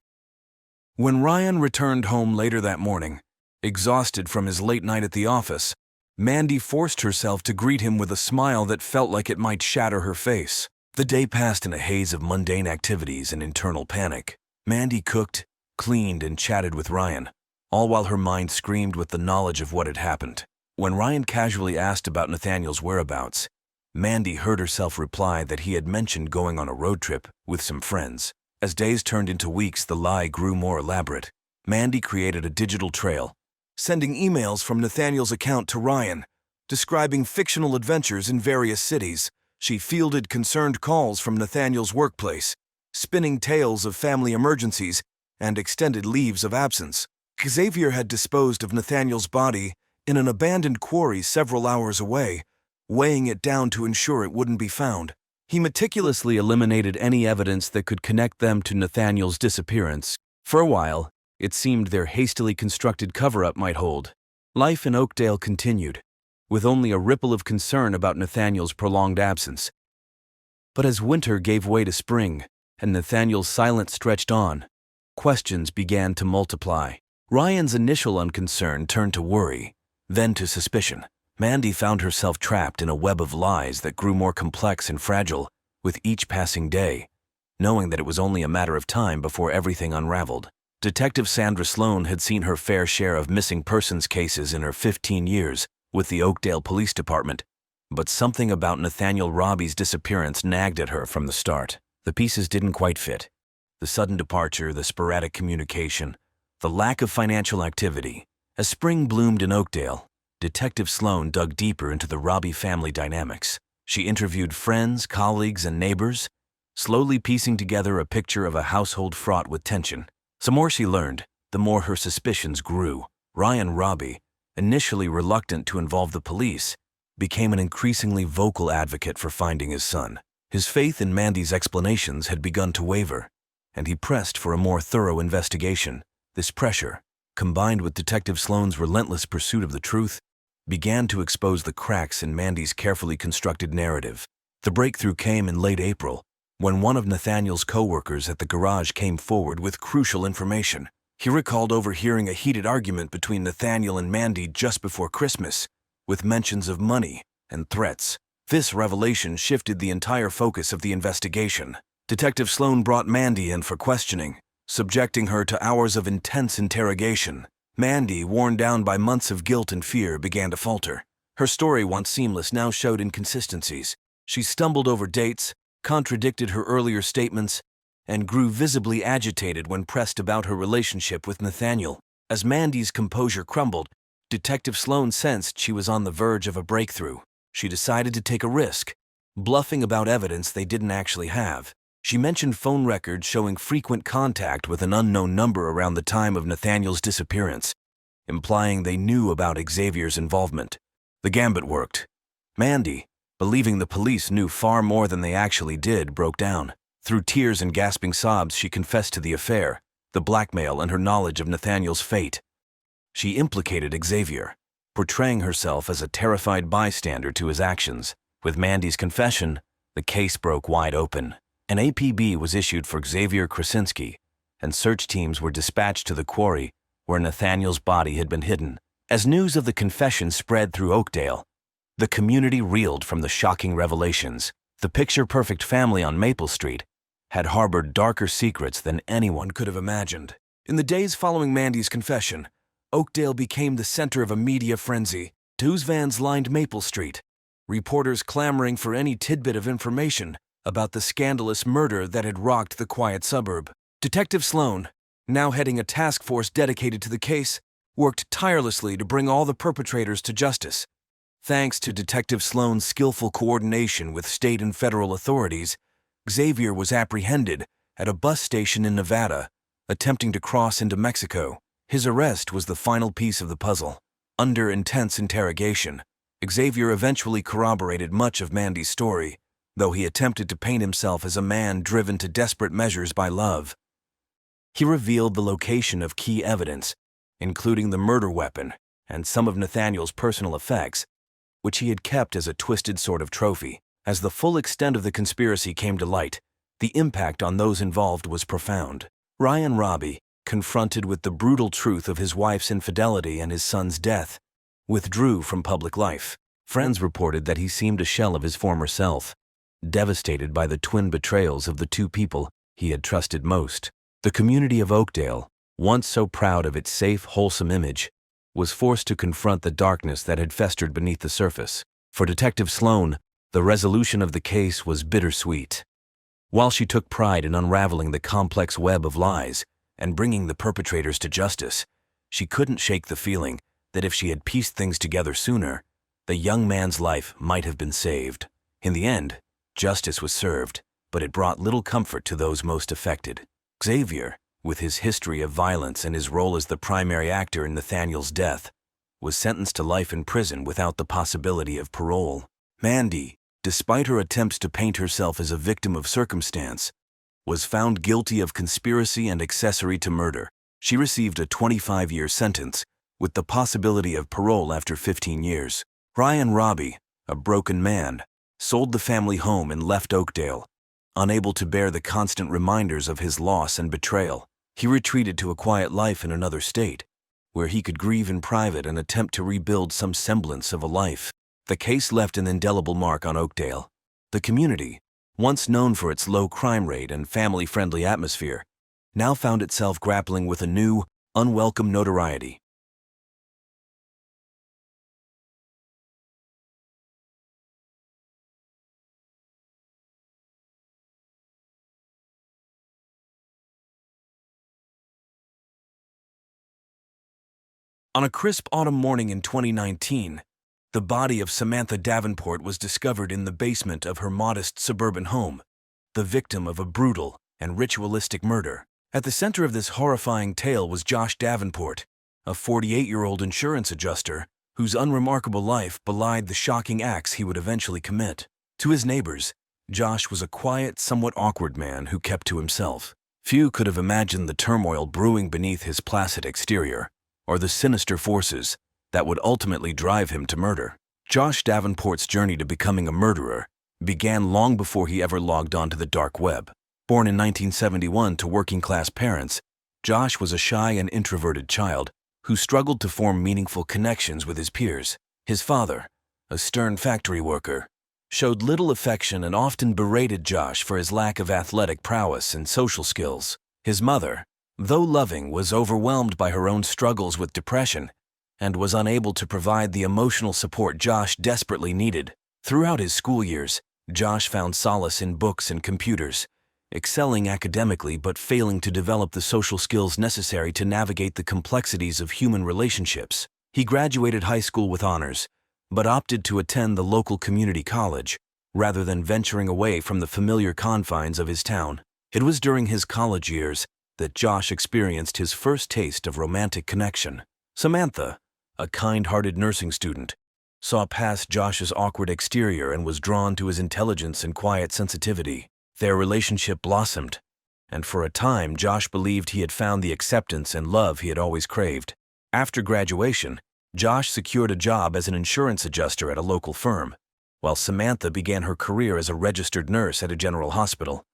When Ryan returned home later that morning, exhausted from his late night at the office, Mandy forced herself to greet him with a smile that felt like it might shatter her face. The day passed in a haze of mundane activities and internal panic. Mandy cooked, cleaned, and chatted with Ryan, all while her mind screamed with the knowledge of what had happened. When Ryan casually asked about Nathaniel's whereabouts, Mandy heard herself reply that he had mentioned going on a road trip with some friends. As days turned into weeks, the lie grew more elaborate. Mandy created a digital trail, sending emails from Nathaniel's account to Ryan, describing fictional adventures in various cities. She fielded concerned calls from Nathaniel's workplace, spinning tales of family emergencies and extended leaves of absence. Xavier had disposed of Nathaniel's body in an abandoned quarry several hours away, weighing it down to ensure it wouldn't be found. He meticulously eliminated any evidence that could connect them to Nathaniel's disappearance. For a while, it seemed their hastily constructed cover-up might hold. Life in Oakdale continued, with only a ripple of concern about Nathaniel's prolonged absence. But as winter gave way to spring, and Nathaniel's silence stretched on, questions began to multiply. Ryan's initial unconcern turned to worry, then to suspicion. Mandy found herself trapped in a web of lies that grew more complex and fragile with each passing day, knowing that it was only a matter of time before everything unraveled. Detective Sandra Sloan had seen her fair share of missing persons cases in her 15 years with the Oakdale Police Department, but something about Nathaniel Robbie's disappearance nagged at her from the start. The pieces didn't quite fit. The sudden departure, the sporadic communication, the lack of financial activity. As spring bloomed in Oakdale, Detective Sloan dug deeper into the Robbie family dynamics. She interviewed friends, colleagues, and neighbors, slowly piecing together a picture of a household fraught with tension. The more she learned, the more her suspicions grew. Ryan Robbie, initially reluctant to involve the police, became an increasingly vocal advocate for finding his son. His faith in Mandy's explanations had begun to waver, and he pressed for a more thorough investigation. This pressure, combined with Detective Sloan's relentless pursuit of the truth, began to expose the cracks in Mandy's carefully constructed narrative. The breakthrough came in late April, when one of Nathaniel's co-workers at the garage came forward with crucial information. He recalled overhearing a heated argument between Nathaniel and Mandy just before Christmas, with mentions of money and threats. This revelation shifted the entire focus of the investigation. Detective Sloan brought Mandy in for questioning, subjecting her to hours of intense interrogation. Mandy, worn down by months of guilt and fear, began to falter. Her story, once seamless, now showed inconsistencies. She stumbled over dates, contradicted her earlier statements, and grew visibly agitated when pressed about her relationship with Nathaniel. As Mandy's composure crumbled, Detective Sloan sensed she was on the verge of a breakthrough. She decided to take a risk, bluffing about evidence they didn't actually have. She mentioned phone records showing frequent contact with an unknown number around the time of Nathaniel's disappearance, implying they knew about Xavier's involvement. The gambit worked. Mandy, believing the police knew far more than they actually did, broke down. Through tears and gasping sobs, she confessed to the affair, the blackmail, and her knowledge of Nathaniel's fate. She implicated Xavier, portraying herself as a terrified bystander to his actions. With Mandy's confession, the case broke wide open. An APB was issued for Xavier Krasinski, and search teams were dispatched to the quarry where Nathaniel's body had been hidden. As news of the confession spread through Oakdale, the community reeled from the shocking revelations. The picture-perfect family on Maple Street had harbored darker secrets than anyone could have imagined. In the days following Mandy's confession, Oakdale became the center of a media frenzy. News vans lined Maple Street, reporters clamoring for any tidbit of information about the scandalous murder that had rocked the quiet suburb. Detective Sloan, now heading a task force dedicated to the case, worked tirelessly to bring all the perpetrators to justice. Thanks to Detective Sloan's skillful coordination with state and federal authorities, Xavier was apprehended at a bus station in Nevada, attempting to cross into Mexico. His arrest was the final piece of the puzzle. Under intense interrogation, Xavier eventually corroborated much of Mandy's story, though he attempted to paint himself as a man driven to desperate measures by love. He revealed the location of key evidence, including the murder weapon and some of Nathaniel's personal effects, which he had kept as a twisted sort of trophy. As the full extent of the conspiracy came to light, the impact on those involved was profound. Ryan Robbie, confronted with the brutal truth of his wife's infidelity and his son's death, withdrew from public life. Friends reported that he seemed a shell of his former self, devastated by the twin betrayals of the two people he had trusted most. The community of Oakdale, once so proud of its safe, wholesome image, was forced to confront the darkness that had festered beneath the surface. For Detective Sloan, the resolution of the case was bittersweet. While she took pride in unraveling the complex web of lies and bringing the perpetrators to justice, she couldn't shake the feeling that if she had pieced things together sooner, the young man's life might have been saved. In the end, justice was served, but it brought little comfort to those most affected. Xavier, with his history of violence and his role as the primary actor in Nathaniel's death, was sentenced to life in prison without the possibility of parole. Mandy, despite her attempts to paint herself as a victim of circumstance, was found guilty of conspiracy and accessory to murder. She received a 25-year sentence, with the possibility of parole after 15 years. Ryan Robbie, a broken man, sold the family home and left Oakdale. Unable to bear the constant reminders of his loss and betrayal, he retreated to a quiet life in another state, where he could grieve in private and attempt to rebuild some semblance of a life. The case left an indelible mark on Oakdale. The community, once known for its low crime rate and family-friendly atmosphere, now found itself grappling with a new, unwelcome notoriety. On a crisp autumn morning in 2019, the body of Samantha Davenport was discovered in the basement of her modest suburban home, the victim of a brutal and ritualistic murder. At the center of this horrifying tale was Josh Davenport, a 48-year-old insurance adjuster whose unremarkable life belied the shocking acts he would eventually commit. To his neighbors, Josh was a quiet, somewhat awkward man who kept to himself. Few could have imagined the turmoil brewing beneath his placid exterior, or the sinister forces that would ultimately drive him to murder. Josh Davenport's journey to becoming a murderer began long before he ever logged onto the dark web. Born in 1971 to working-class parents, Josh was a shy and introverted child who struggled to form meaningful connections with his peers. His father, a stern factory worker, showed little affection and often berated Josh for his lack of athletic prowess and social skills. His mother, though loving, was overwhelmed by her own struggles with depression and was unable to provide the emotional support Josh desperately needed. Throughout his school years, Josh found solace in books and computers, excelling academically but failing to develop the social skills necessary to navigate the complexities of human relationships. He graduated high school with honors, but opted to attend the local community college, rather than venturing away from the familiar confines of his town. It was during his college years that Josh experienced his first taste of romantic connection. Samantha, a kind-hearted nursing student, saw past Josh's awkward exterior and was drawn to his intelligence and quiet sensitivity. Their relationship blossomed, and for a time Josh believed he had found the acceptance and love he had always craved. After graduation, Josh secured a job as an insurance adjuster at a local firm, while Samantha began her career as a registered nurse at a general hospital.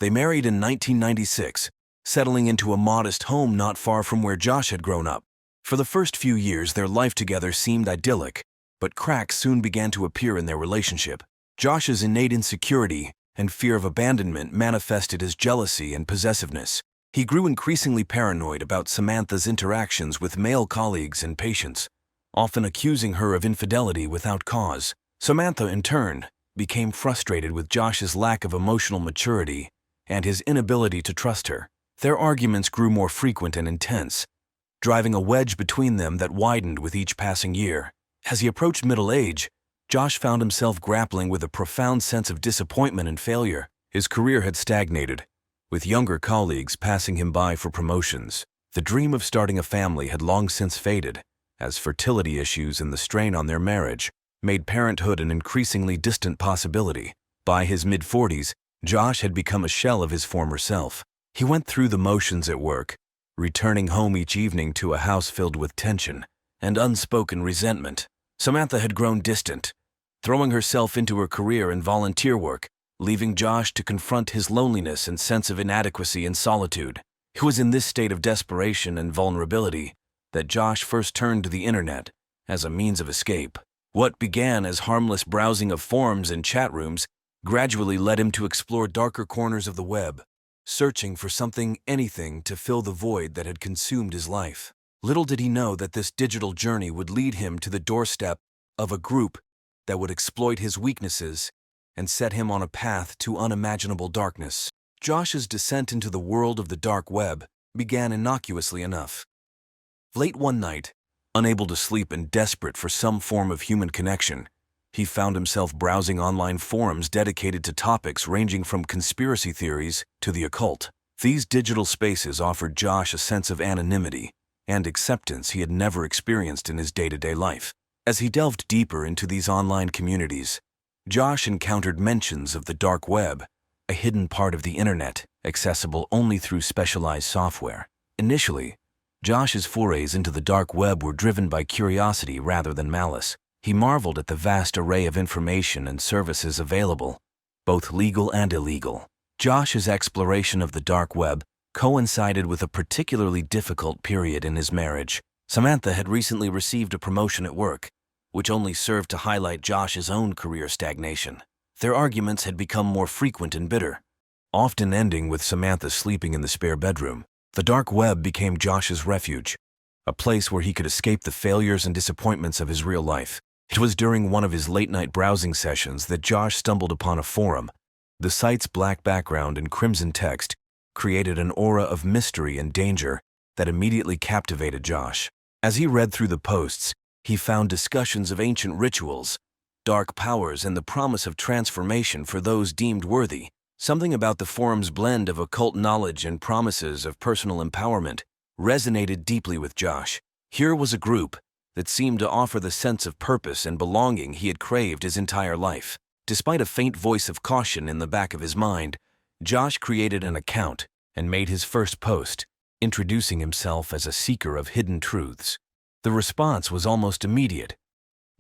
They married in 1996, settling into a modest home not far from where Josh had grown up. For the first few years, their life together seemed idyllic, but cracks soon began to appear in their relationship. Josh's innate insecurity and fear of abandonment manifested as jealousy and possessiveness. He grew increasingly paranoid about Samantha's interactions with male colleagues and patients, often accusing her of infidelity without cause. Samantha, in turn, became frustrated with Josh's lack of emotional maturity and his inability to trust her. Their arguments grew more frequent and intense, driving a wedge between them that widened with each passing year. As he approached middle age, Josh found himself grappling with a profound sense of disappointment and failure. His career had stagnated, with younger colleagues passing him by for promotions. The dream of starting a family had long since faded, as fertility issues and the strain on their marriage made parenthood an increasingly distant possibility. By his mid-40s, Josh had become a shell of his former self. He went through the motions at work, returning home each evening to a house filled with tension and unspoken resentment. Samantha had grown distant, throwing herself into her career and volunteer work, leaving Josh to confront his loneliness and sense of inadequacy and solitude. It was in this state of desperation and vulnerability that Josh first turned to the internet as a means of escape. What began as harmless browsing of forums and chat rooms gradually led him to explore darker corners of the web, searching for anything to fill the void that had consumed his life. Little did he know that this digital journey would lead him to the doorstep of a group that would exploit his weaknesses and set him on a path to unimaginable darkness. Josh's descent into the world of the dark web began innocuously enough. Late one night, unable to sleep and desperate for some form of human connection, he found himself browsing online forums dedicated to topics ranging from conspiracy theories to the occult. These digital spaces offered Josh a sense of anonymity and acceptance he had never experienced in his day-to-day life. As he delved deeper into these online communities, Josh encountered mentions of the dark web, a hidden part of the internet accessible only through specialized software. Initially, Josh's forays into the dark web were driven by curiosity rather than malice. He marveled at the vast array of information and services available, both legal and illegal. Josh's exploration of the dark web coincided with a particularly difficult period in his marriage. Samantha had recently received a promotion at work, which only served to highlight Josh's own career stagnation. Their arguments had become more frequent and bitter, often ending with Samantha sleeping in the spare bedroom. The dark web became Josh's refuge, a place where he could escape the failures and disappointments of his real life. It was during one of his late-night browsing sessions that Josh stumbled upon a forum. The site's black background and crimson text created an aura of mystery and danger that immediately captivated Josh. As he read through the posts, he found discussions of ancient rituals, dark powers, and the promise of transformation for those deemed worthy. Something about the forum's blend of occult knowledge and promises of personal empowerment resonated deeply with Josh. Here was a group that seemed to offer the sense of purpose and belonging he had craved his entire life. Despite a faint voice of caution in the back of his mind, Josh created an account and made his first post, introducing himself as a seeker of hidden truths. The response was almost immediate.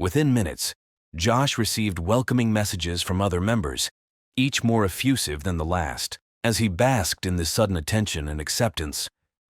Within minutes, Josh received welcoming messages from other members, each more effusive than the last. As he basked in this sudden attention and acceptance,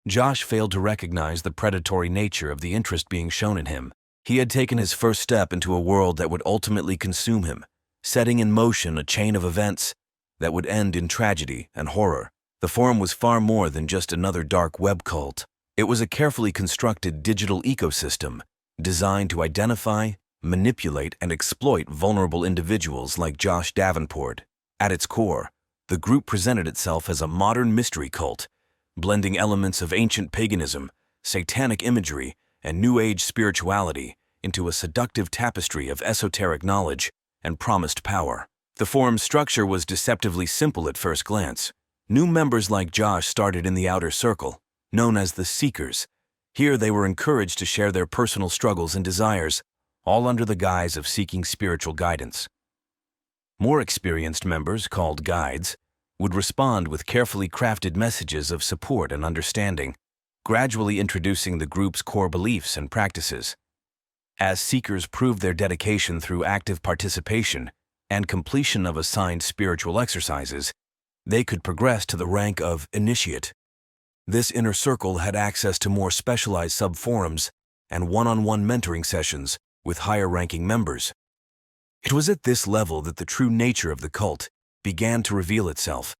Josh failed to recognize the predatory nature of the interest being shown in him. He had taken his first step into a world that would ultimately consume him, setting in motion a chain of events that would end in tragedy and horror. The forum was far more than just another dark web cult. It was a carefully constructed digital ecosystem designed to identify, manipulate, and exploit vulnerable individuals like Josh Davenport. At its core, the group presented itself as a modern mystery cult, blending elements of ancient paganism, satanic imagery, and New Age spirituality into a seductive tapestry of esoteric knowledge and promised power. The forum's structure was deceptively simple at first glance. New members like Josh started in the outer circle, known as the Seekers. Here they were encouraged to share their personal struggles and desires, all under the guise of seeking spiritual guidance. More experienced members, called Guides, would respond with carefully crafted messages of support and understanding, gradually introducing the group's core beliefs and practices. As Seekers proved their dedication through active participation and completion of assigned spiritual exercises, they could progress to the rank of Initiate. This inner circle had access to more specialized sub-forums and one-on-one mentoring sessions with higher-ranking members. It was at this level that the true nature of the cult began to reveal itself,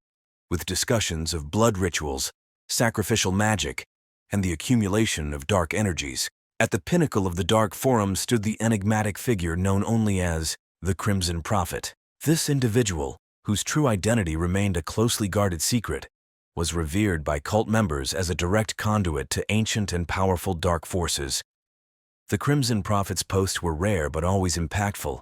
with discussions of blood rituals, sacrificial magic, and the accumulation of dark energies. At the pinnacle of the dark forum stood the enigmatic figure known only as the Crimson Prophet. This individual, whose true identity remained a closely guarded secret, was revered by cult members as a direct conduit to ancient and powerful dark forces. The Crimson Prophet's posts were rare but always impactful,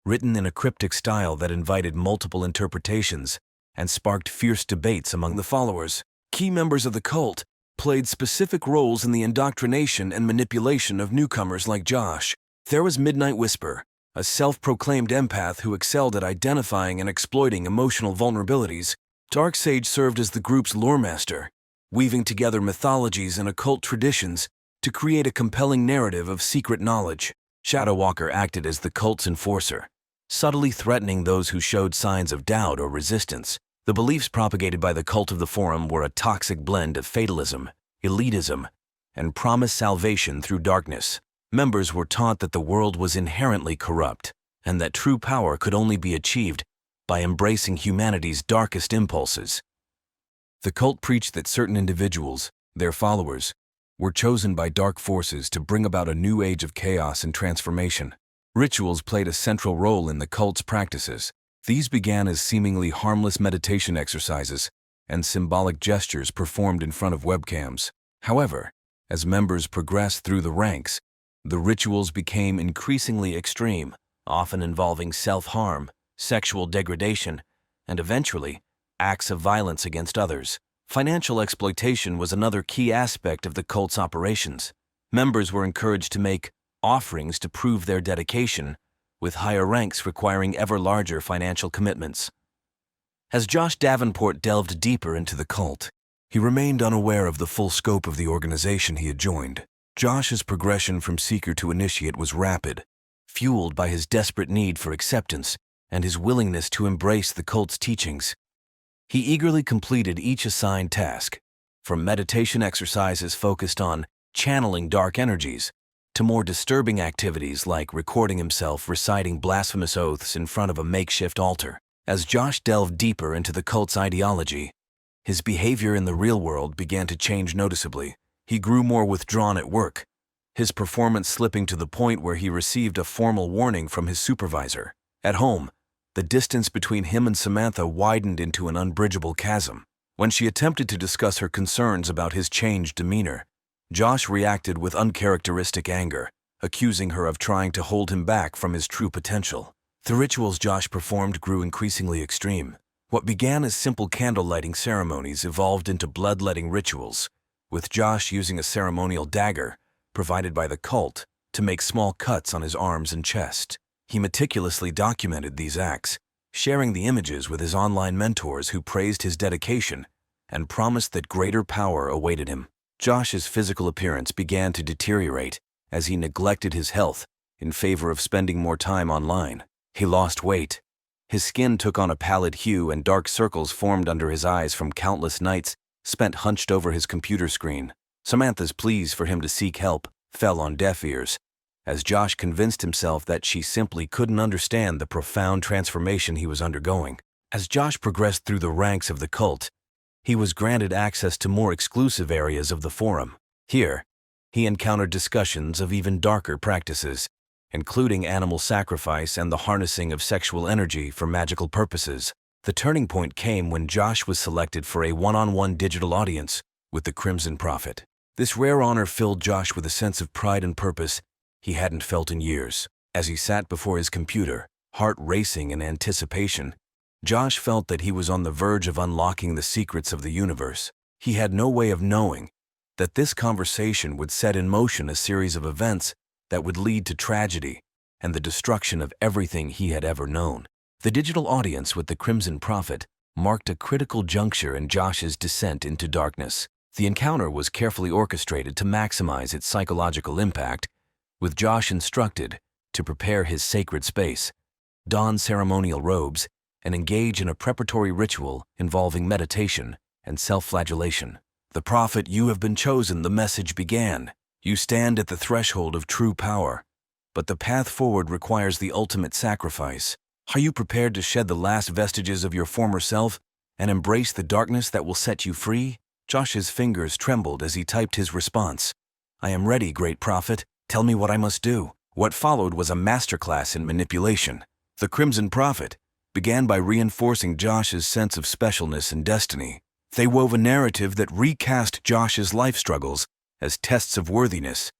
written in a cryptic style that invited multiple interpretations and sparked fierce debates among the followers. Key members of the cult played specific roles in the indoctrination and manipulation of newcomers like Josh. There was Midnight Whisper, a self-proclaimed empath who excelled at identifying and exploiting emotional vulnerabilities. Darksage served as the group's lore master, weaving together mythologies and occult traditions to create a compelling narrative of secret knowledge. Shadowwalker acted as the cult's enforcer, subtly threatening those who showed signs of doubt or resistance. The beliefs propagated by the cult of the forum were a toxic blend of fatalism, elitism, and promised salvation through darkness. Members were taught that the world was inherently corrupt and that true power could only be achieved by embracing humanity's darkest impulses. The cult preached that certain individuals, their followers, were chosen by dark forces to bring about a new age of chaos and transformation. Rituals played a central role in the cult's practices. These began as seemingly harmless meditation exercises and symbolic gestures performed in front of webcams. However, as members progressed through the ranks, the rituals became increasingly extreme, often involving self-harm, sexual degradation, and eventually, acts of violence against others. Financial exploitation was another key aspect of the cult's operations. Members were encouraged to make offerings to prove their dedication, with higher ranks requiring ever larger financial commitments. As Josh Davenport delved deeper into the cult, He remained unaware of the full scope of the organization he had joined. Josh's progression from seeker to initiate was rapid, fueled by his desperate need for acceptance and his willingness to embrace the cult's teachings. He eagerly completed each assigned task, from meditation exercises focused on channeling dark energies to more disturbing activities like recording himself reciting blasphemous oaths in front of a makeshift altar. As Josh delved deeper into the cult's ideology, his behavior in the real world began to change noticeably. He grew more withdrawn at work, his performance slipping to the point where he received a formal warning from his supervisor. At home, the distance between him and Samantha widened into an unbridgeable chasm. When she attempted to discuss her concerns about his changed demeanor, Josh reacted with uncharacteristic anger, accusing her of trying to hold him back from his true potential. The rituals Josh performed grew increasingly extreme. What began as simple candle-lighting ceremonies evolved into bloodletting rituals, with Josh using a ceremonial dagger, provided by the cult, to make small cuts on his arms and chest. He meticulously documented these acts, sharing the images with his online mentors who praised his dedication and promised that greater power awaited him. Josh's physical appearance began to deteriorate as he neglected his health in favor of spending more time online. He lost weight. His skin took on a pallid hue and dark circles formed under his eyes from countless nights spent hunched over his computer screen. Samantha's pleas for him to seek help fell on deaf ears, as Josh convinced himself that she simply couldn't understand the profound transformation he was undergoing. As Josh progressed through the ranks of the cult, he was granted access to more exclusive areas of the forum. Here, he encountered discussions of even darker practices, including animal sacrifice and the harnessing of sexual energy for magical purposes. The turning point came when Josh was selected for a one-on-one digital audience with the Crimson Prophet. This rare honor filled Josh with a sense of pride and purpose he hadn't felt in years. As he sat before his computer, heart racing in anticipation, Josh felt that he was on the verge of unlocking the secrets of the universe. He had no way of knowing that this conversation would set in motion a series of events that would lead to tragedy and the destruction of everything he had ever known. The digital audience with the Crimson Prophet marked a critical juncture in Josh's descent into darkness. The encounter was carefully orchestrated to maximize its psychological impact, with Josh instructed to prepare his sacred space, don ceremonial robes, and engage in a preparatory ritual involving meditation and self-flagellation. "The prophet, you have been chosen," the message began. "You stand at the threshold of true power, but the path forward requires the ultimate sacrifice. Are you prepared to shed the last vestiges of your former self and embrace the darkness that will set you free?" Josh's fingers trembled as he typed his response. "I am ready, great prophet. Tell me what I must do." What followed was a masterclass in manipulation. The Crimson Prophet began by reinforcing Josh's sense of specialness and destiny. They wove a narrative that recast Josh's life struggles as tests of worthiness,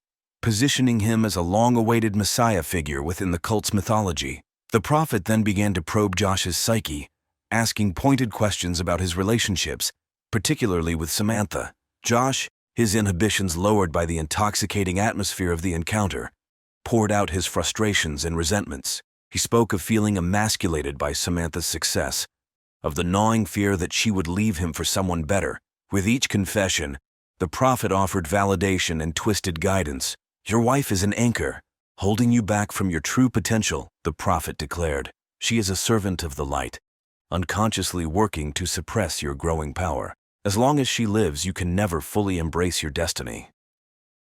positioning him as a long-awaited messiah figure within the cult's mythology. The prophet then began to probe Josh's psyche, asking pointed questions about his relationships, particularly with Samantha. Josh, his inhibitions lowered by the intoxicating atmosphere of the encounter, poured out his frustrations and resentments. He spoke of feeling emasculated by Samantha's success, of the gnawing fear that she would leave him for someone better. With each confession, the prophet offered validation and twisted guidance. "Your wife is an anchor, holding you back from your true potential," the prophet declared. "She is a servant of the light, unconsciously working to suppress your growing power. As long as she lives, you can never fully embrace your destiny."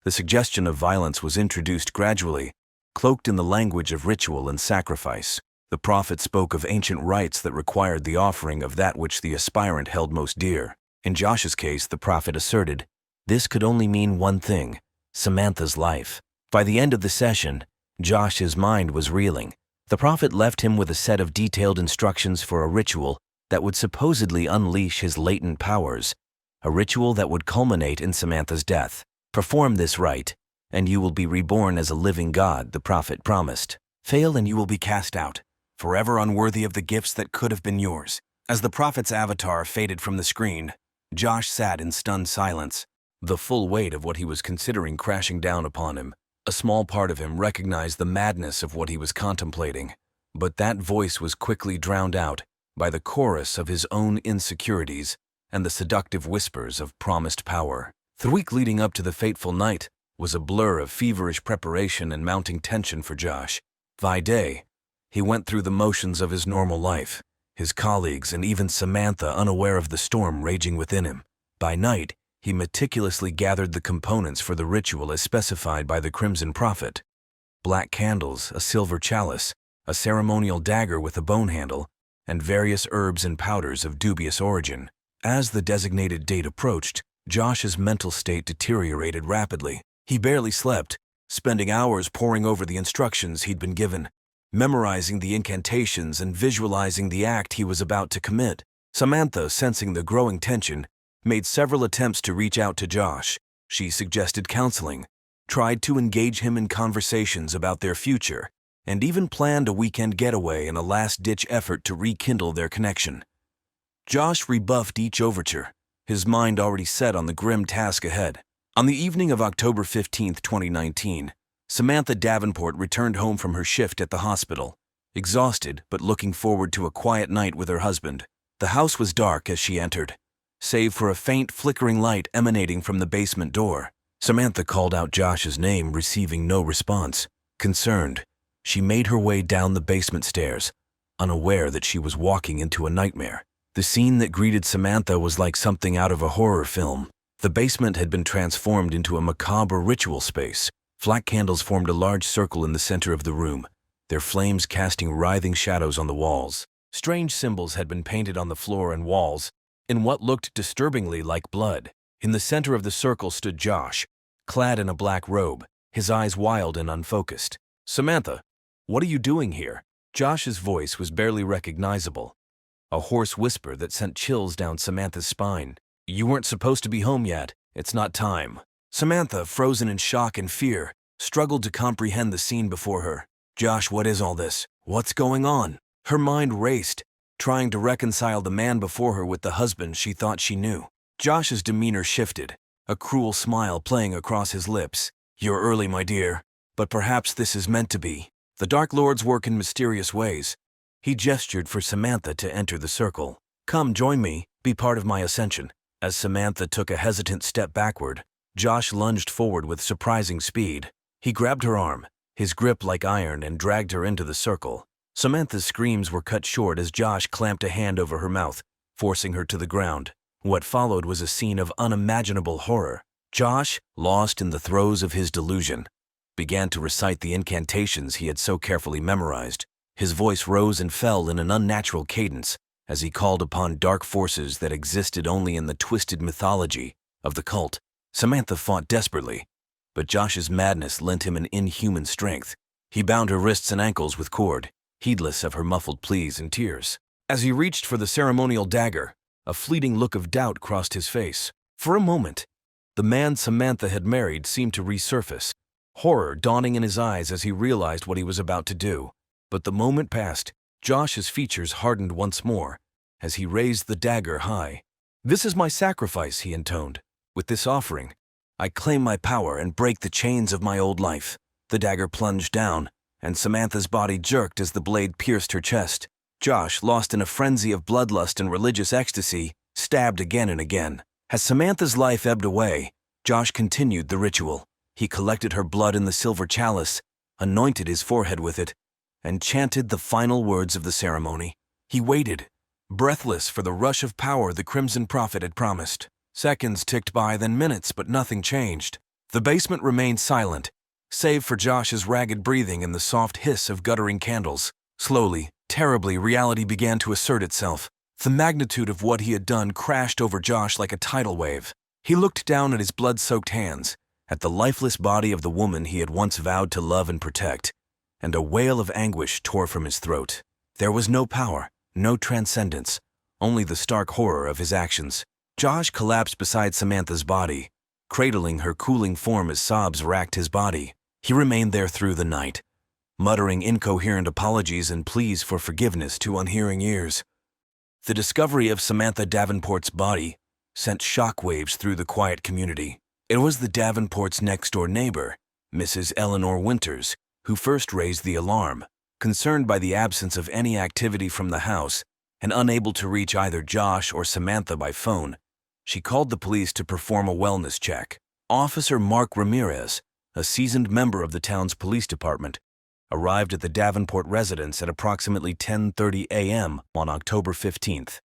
The suggestion of violence was introduced gradually, cloaked in the language of ritual and sacrifice. The prophet spoke of ancient rites that required the offering of that which the aspirant held most dear. In Josh's case, the prophet asserted, this could only mean one thing: Samantha's life. By the end of the session, Josh's mind was reeling. The prophet left him with a set of detailed instructions for a ritual that would supposedly unleash his latent powers, a ritual that would culminate in Samantha's death. "Perform this rite, and you will be reborn as a living god," the prophet promised. "Fail and you will be cast out, forever unworthy of the gifts that could have been yours." As the prophet's avatar faded from the screen, Josh sat in stunned silence, the full weight of what he was considering crashing down upon him. A small part of him recognized the madness of what he was contemplating, but that voice was quickly drowned out by the chorus of his own insecurities and the seductive whispers of promised power. The week leading up to the fateful night was a blur of feverish preparation and mounting tension for Josh. By day, he went through the motions of his normal life, his colleagues and even Samantha unaware of the storm raging within him. By night, he meticulously gathered the components for the ritual as specified by the Crimson Prophet. Black candles, a silver chalice, a ceremonial dagger with a bone handle, and various herbs and powders of dubious origin. As the designated date approached, Josh's mental state deteriorated rapidly. He barely slept, spending hours poring over the instructions he'd been given, memorizing the incantations and visualizing the act he was about to commit. Samantha, sensing the growing tension, made several attempts to reach out to Josh. She suggested counseling, tried to engage him in conversations about their future, and even planned a weekend getaway in a last-ditch effort to rekindle their connection. Josh rebuffed each overture, his mind already set on the grim task ahead. On the evening of October 15, 2019, Samantha Davenport returned home from her shift at the hospital, exhausted but looking forward to a quiet night with her husband. The house was dark as she entered, save for a faint flickering light emanating from the basement door. Samantha called out Josh's name, receiving no response. Concerned, she made her way down the basement stairs, unaware that she was walking into a nightmare. The scene that greeted Samantha was like something out of a horror film. The basement had been transformed into a macabre ritual space. Flat candles formed a large circle in the center of the room, their flames casting writhing shadows on the walls. Strange symbols had been painted on the floor and walls, in what looked disturbingly like blood. In the center of the circle stood Josh, clad in a black robe, his eyes wild and unfocused. "Samantha, what are you doing here?" Josh's voice was barely recognizable, a hoarse whisper that sent chills down Samantha's spine. "You weren't supposed to be home yet. It's not time." Samantha, frozen in shock and fear, struggled to comprehend the scene before her. "Josh, what is all this? What's going on?" Her mind raced, trying to reconcile the man before her with the husband she thought she knew. Josh's demeanor shifted, a cruel smile playing across his lips. "You're early, my dear, but perhaps this is meant to be. The Dark Lords work in mysterious ways." He gestured for Samantha to enter the circle. "Come, join me, be part of my ascension." As Samantha took a hesitant step backward, Josh lunged forward with surprising speed. He grabbed her arm, his grip like iron, and dragged her into the circle. Samantha's screams were cut short as Josh clamped a hand over her mouth, forcing her to the ground. What followed was a scene of unimaginable horror. Josh, lost in the throes of his delusion, began to recite the incantations he had so carefully memorized. His voice rose and fell in an unnatural cadence as he called upon dark forces that existed only in the twisted mythology of the cult. Samantha fought desperately, but Josh's madness lent him an inhuman strength. He bound her wrists and ankles with cord, heedless of her muffled pleas and tears. As he reached for the ceremonial dagger, a fleeting look of doubt crossed his face. For a moment, the man Samantha had married seemed to resurface, horror dawning in his eyes as he realized what he was about to do. But the moment passed, Josh's features hardened once more as he raised the dagger high. "This is my sacrifice," he intoned. "With this offering, I claim my power and break the chains of my old life." The dagger plunged down, and Samantha's body jerked as the blade pierced her chest. Josh, lost in a frenzy of bloodlust and religious ecstasy, stabbed again and again. As Samantha's life ebbed away, Josh continued the ritual. He collected her blood in the silver chalice, anointed his forehead with it, and chanted the final words of the ceremony. He waited, breathless for the rush of power the Crimson Prophet had promised. Seconds ticked by, then minutes, but nothing changed. The basement remained silent, save for Josh's ragged breathing and the soft hiss of guttering candles. Slowly, terribly, reality began to assert itself. The magnitude of what he had done crashed over Josh like a tidal wave. He looked down at his blood-soaked hands, at the lifeless body of the woman he had once vowed to love and protect, and a wail of anguish tore from his throat. There was no power, no transcendence, only the stark horror of his actions. Josh collapsed beside Samantha's body, cradling her cooling form as sobs racked his body. He remained there through the night, muttering incoherent apologies and pleas for forgiveness to unhearing ears. The discovery of Samantha Davenport's body sent shockwaves through the quiet community. It was the Davenport's next-door neighbor, Mrs. Eleanor Winters, who first raised the alarm. Concerned by the absence of any activity from the house and unable to reach either Josh or Samantha by phone, She called the police to perform a wellness check. Officer Mark Ramirez, a seasoned member of the town's police department, arrived at the Davenport residence at approximately 10:30 a.m. on October 15th.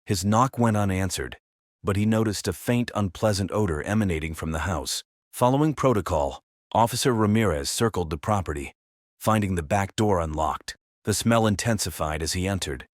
His knock went unanswered, but he noticed a faint, unpleasant odor emanating from the house. Following protocol, Officer Ramirez circled the property, finding the back door unlocked. The smell intensified as he entered,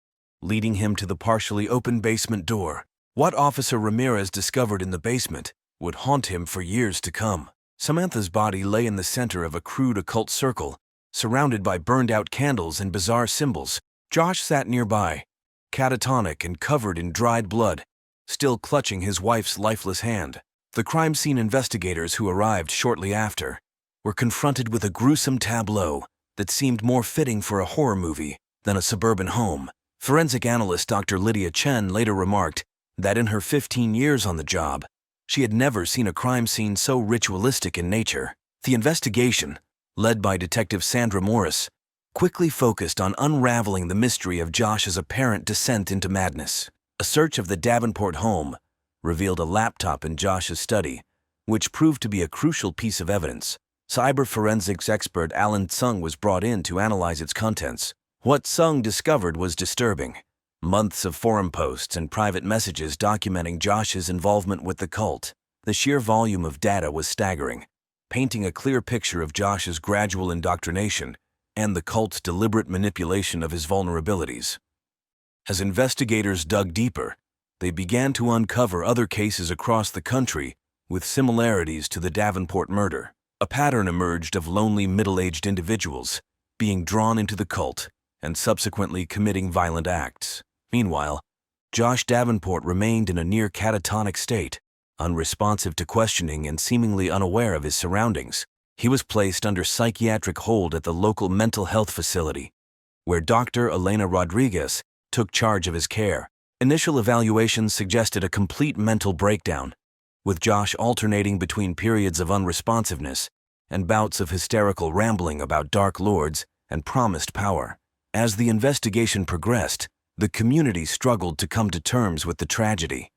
leading him to the partially open basement door. What Officer Ramirez discovered in the basement would haunt him for years to come. Samantha's body lay in the center of a crude occult circle, surrounded by burned-out candles and bizarre symbols. Josh sat nearby, catatonic and covered in dried blood, still clutching his wife's lifeless hand. The crime scene investigators who arrived shortly after were confronted with a gruesome tableau that seemed more fitting for a horror movie than a suburban home. Forensic analyst Dr. Lydia Chen later remarked that in her 15 years on the job, she had never seen a crime scene so ritualistic in nature. The investigation, led by Detective Sandra Morris, quickly focused on unraveling the mystery of Josh's apparent descent into madness. A search of the Davenport home revealed a laptop in Josh's study, which proved to be a crucial piece of evidence. Cyber forensics expert Alan Tsung was brought in to analyze its contents. What Tsung discovered was disturbing. Months of forum posts and private messages documenting Josh's involvement with the cult. The sheer volume of data was staggering, painting a clear picture of Josh's gradual indoctrination and the cult's deliberate manipulation of his vulnerabilities. As investigators dug deeper, they began to uncover other cases across the country with similarities to the Davenport murder. A pattern emerged of lonely middle-aged individuals being drawn into the cult and subsequently committing violent acts. Meanwhile, Josh Davenport remained in a near catatonic state, unresponsive to questioning and seemingly unaware of his surroundings. He was placed under psychiatric hold at the local mental health facility, where Dr. Elena Rodriguez took charge of his care. Initial evaluations suggested a complete mental breakdown, with Josh alternating between periods of unresponsiveness and bouts of hysterical rambling about dark lords and promised power. As the investigation progressed, the community struggled to come to terms with the tragedy.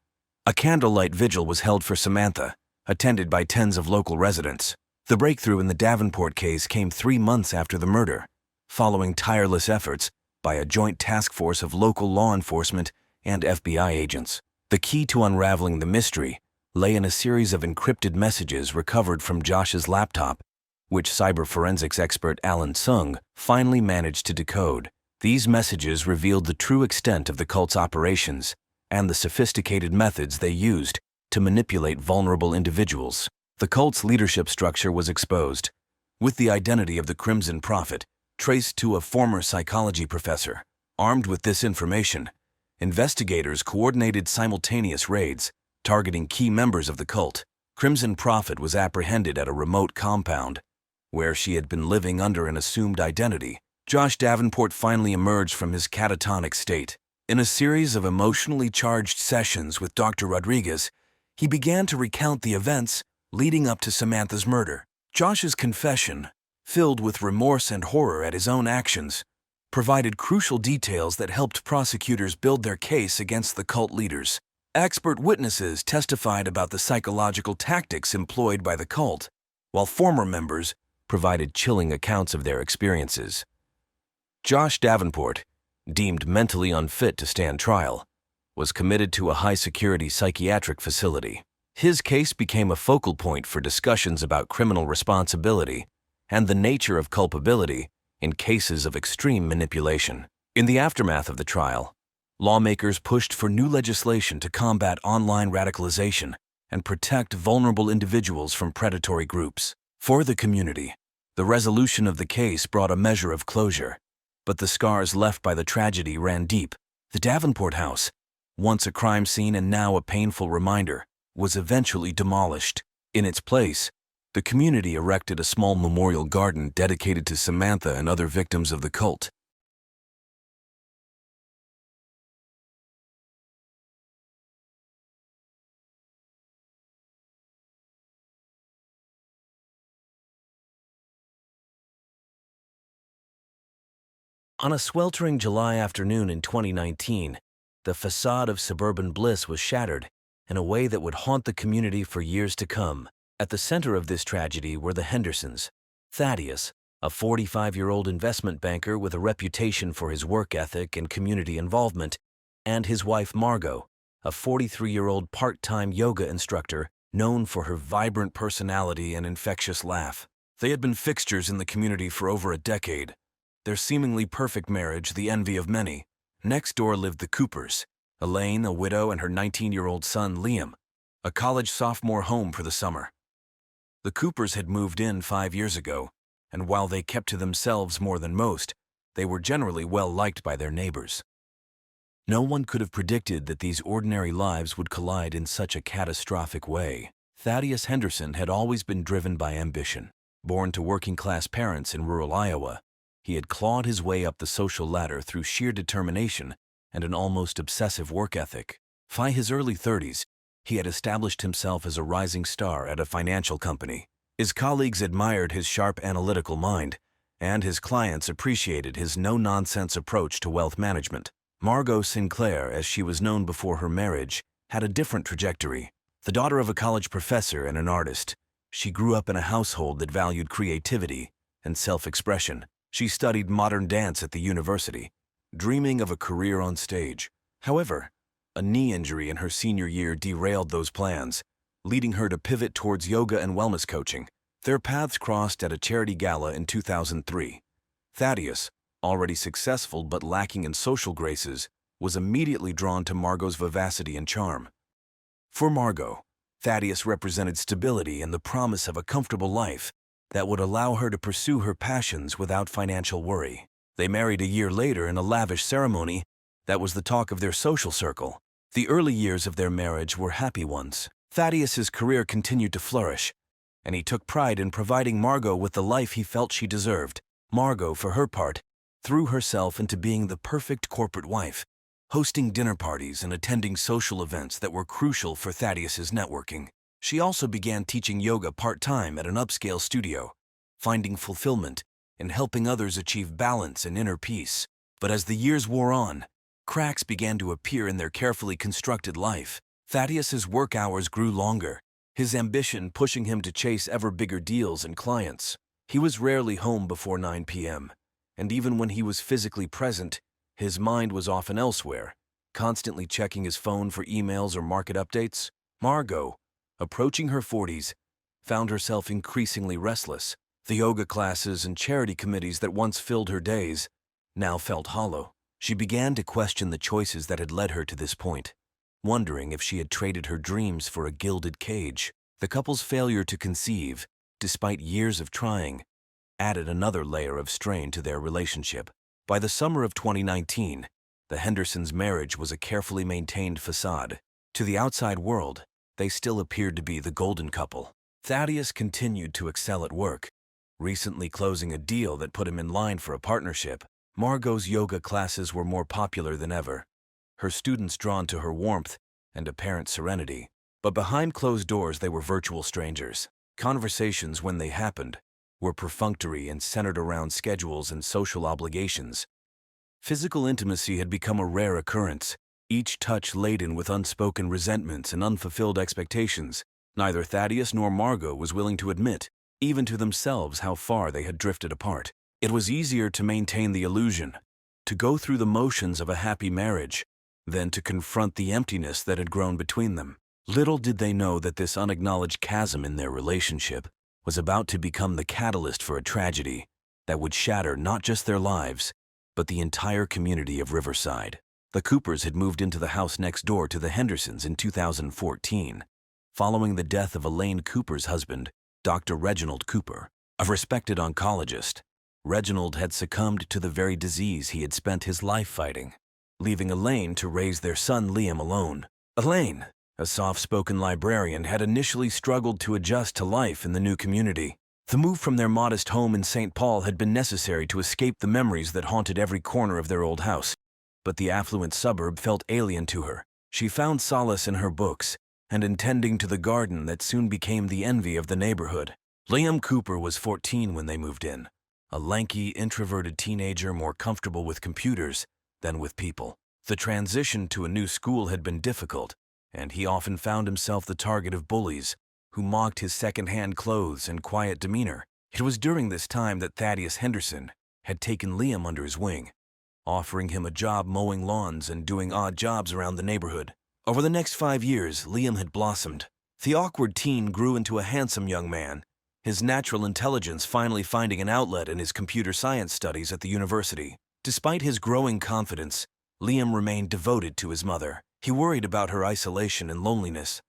A candlelight vigil was held for Samantha, attended by tens of local residents. The breakthrough in the Davenport case came 3 months after the murder, following tireless efforts by a joint task force of local law enforcement and FBI agents. The key to unraveling the mystery lay in a series of encrypted messages recovered from Josh's laptop, which cyber forensics expert Alan Tsung finally managed to decode. These messages revealed the true extent of the cult's operations and the sophisticated methods they used to manipulate vulnerable individuals. The cult's leadership structure was exposed, with the identity of the Crimson Prophet traced to a former psychology professor. Armed with this information, investigators coordinated simultaneous raids targeting key members of the cult. Crimson Prophet was apprehended at a remote compound where she had been living under an assumed identity. Josh Davenport finally emerged from his catatonic state. In a series of emotionally charged sessions with Dr. Rodriguez, he began to recount the events leading up to Samantha's murder. Josh's confession, filled with remorse and horror at his own actions, provided crucial details that helped prosecutors build their case against the cult leaders. Expert witnesses testified about the psychological tactics employed by the cult, while former members provided chilling accounts of their experiences. Josh Davenport, deemed mentally unfit to stand trial, was committed to a high-security psychiatric facility. His case became a focal point for discussions about criminal responsibility and the nature of culpability in cases of extreme manipulation. In the aftermath of the trial, lawmakers pushed for new legislation to combat online radicalization and protect vulnerable individuals from predatory groups. For the community, the resolution of the case brought a measure of closure, but the scars left by the tragedy ran deep. The Davenport house, once a crime scene and now a painful reminder, was eventually demolished. In its place, the community erected a small memorial garden dedicated to Samantha and other victims of the cult. On a sweltering July afternoon in 2019, the facade of suburban bliss was shattered in a way that would haunt the community for years to come. At the center of this tragedy were the Hendersons. Thaddeus, a 45-year-old investment banker with a reputation for his work ethic and community involvement, and his wife Margot, a 43-year-old part-time yoga instructor known for her vibrant personality and infectious laugh. They had been fixtures in the community for over a decade, their seemingly perfect marriage the envy of many. Next door lived the Coopers, Elaine, a widow, and her 19-year-old son Liam, a college sophomore home for the summer. The Coopers had moved in 5 years ago, and while they kept to themselves more than most, they were generally well liked by their neighbors. No one could have predicted that these ordinary lives would collide in such a catastrophic way. Thaddeus Henderson had always been driven by ambition. Born to working-class parents in rural Iowa, he had clawed his way up the social ladder through sheer determination and an almost obsessive work ethic. By his early 30s, he had established himself as a rising star at a financial company. His colleagues admired his sharp analytical mind, and his clients appreciated his no-nonsense approach to wealth management. Margot Sinclair, as she was known before her marriage, had a different trajectory. The daughter of a college professor and an artist, she grew up in a household that valued creativity and self-expression. She studied modern dance at the university, dreaming of a career on stage. However, a knee injury in her senior year derailed those plans, leading her to pivot towards yoga and wellness coaching. Their paths crossed at a charity gala in 2003. Thaddeus, already successful but lacking in social graces, was immediately drawn to Margot's vivacity and charm. For Margot, Thaddeus represented stability and the promise of a comfortable life that would allow her to pursue her passions without financial worry. They married a year later in a lavish ceremony that was the talk of their social circle. The early years of their marriage were happy ones. Thaddeus's career continued to flourish, and he took pride in providing Margot with the life he felt she deserved. Margot, for her part, threw herself into being the perfect corporate wife, hosting dinner parties and attending social events that were crucial for Thaddeus's networking. She also began teaching yoga part-time at an upscale studio, finding fulfillment in helping others achieve balance and inner peace. But as the years wore on, cracks began to appear in their carefully constructed life. Thaddeus's work hours grew longer, his ambition pushing him to chase ever bigger deals and clients. He was rarely home before 9 p.m., and even when he was physically present, his mind was often elsewhere, constantly checking his phone for emails or market updates. Margot, approaching her 40s, found herself increasingly restless. The yoga classes and charity committees that once filled her days now felt hollow. She began to question the choices that had led her to this point, wondering if she had traded her dreams for a gilded cage. The couple's failure to conceive, despite years of trying, added another layer of strain to their relationship. By the summer of 2019, the Hendersons' marriage was a carefully maintained facade. To the outside world, they still appeared to be the golden couple. Thaddeus continued to excel at work, recently closing a deal that put him in line for a partnership. Margot's yoga classes were more popular than ever, her students drawn to her warmth and apparent serenity. But behind closed doors, they were virtual strangers. Conversations, when they happened, were perfunctory and centered around schedules and social obligations. Physical intimacy had become a rare occurrence, each touch laden with unspoken resentments and unfulfilled expectations. Neither Thaddeus nor Margot was willing to admit, even to themselves, how far they had drifted apart. It was easier to maintain the illusion, to go through the motions of a happy marriage, than to confront the emptiness that had grown between them. Little did they know that this unacknowledged chasm in their relationship was about to become the catalyst for a tragedy that would shatter not just their lives, but the entire community of Riverside. The Coopers had moved into the house next door to the Hendersons in 2014, following the death of Elaine Cooper's husband, Dr. Reginald Cooper, a respected oncologist. Reginald had succumbed to the very disease he had spent his life fighting, leaving Elaine to raise their son Liam alone. Elaine, a soft-spoken librarian, had initially struggled to adjust to life in the new community. The move from their modest home in St. Paul had been necessary to escape the memories that haunted every corner of their old house, but the affluent suburb felt alien to her. She found solace in her books and in tending to the garden that soon became the envy of the neighborhood. Liam Cooper was 14 when they moved in, a lanky, introverted teenager more comfortable with computers than with people. The transition to a new school had been difficult, and he often found himself the target of bullies who mocked his second-hand clothes and quiet demeanor. It was during this time that Thaddeus Henderson had taken Liam under his wing, offering him a job mowing lawns and doing odd jobs around the neighborhood. Over the next 5 years, Liam had blossomed. The awkward teen grew into a handsome young man, his natural intelligence finally finding an outlet in his computer science studies at the university. Despite his growing confidence, Liam remained devoted to his mother. He worried about her isolation and loneliness,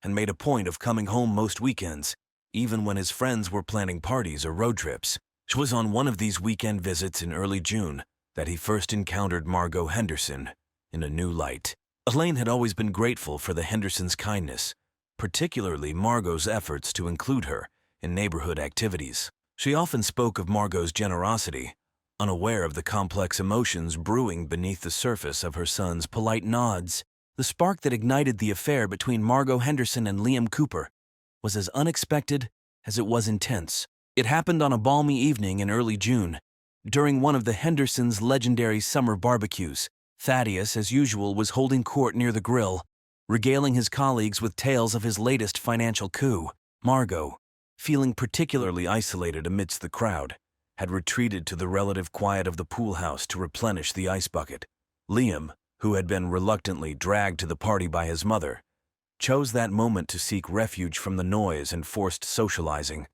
and made a point of coming home most weekends, even when his friends were planning parties or road trips. It was on one of these weekend visits in early June that he first encountered Margot Henderson in a new light. Elaine had always been grateful for the Hendersons' kindness, particularly Margot's efforts to include her in neighborhood activities. She often spoke of Margot's generosity, unaware of the complex emotions brewing beneath the surface of her son's polite nods. The spark that ignited the affair between Margot Henderson and Liam Cooper was as unexpected as it was intense. It happened on a balmy evening in early June, during one of the Hendersons' legendary summer barbecues. Thaddeus, as usual, was holding court near the grill, regaling his colleagues with tales of his latest financial coup. Margot, feeling particularly isolated amidst the crowd, had retreated to the relative quiet of the pool house to replenish the ice bucket. Liam, who had been reluctantly dragged to the party by his mother, chose that moment to seek refuge from the noise and forced socializing.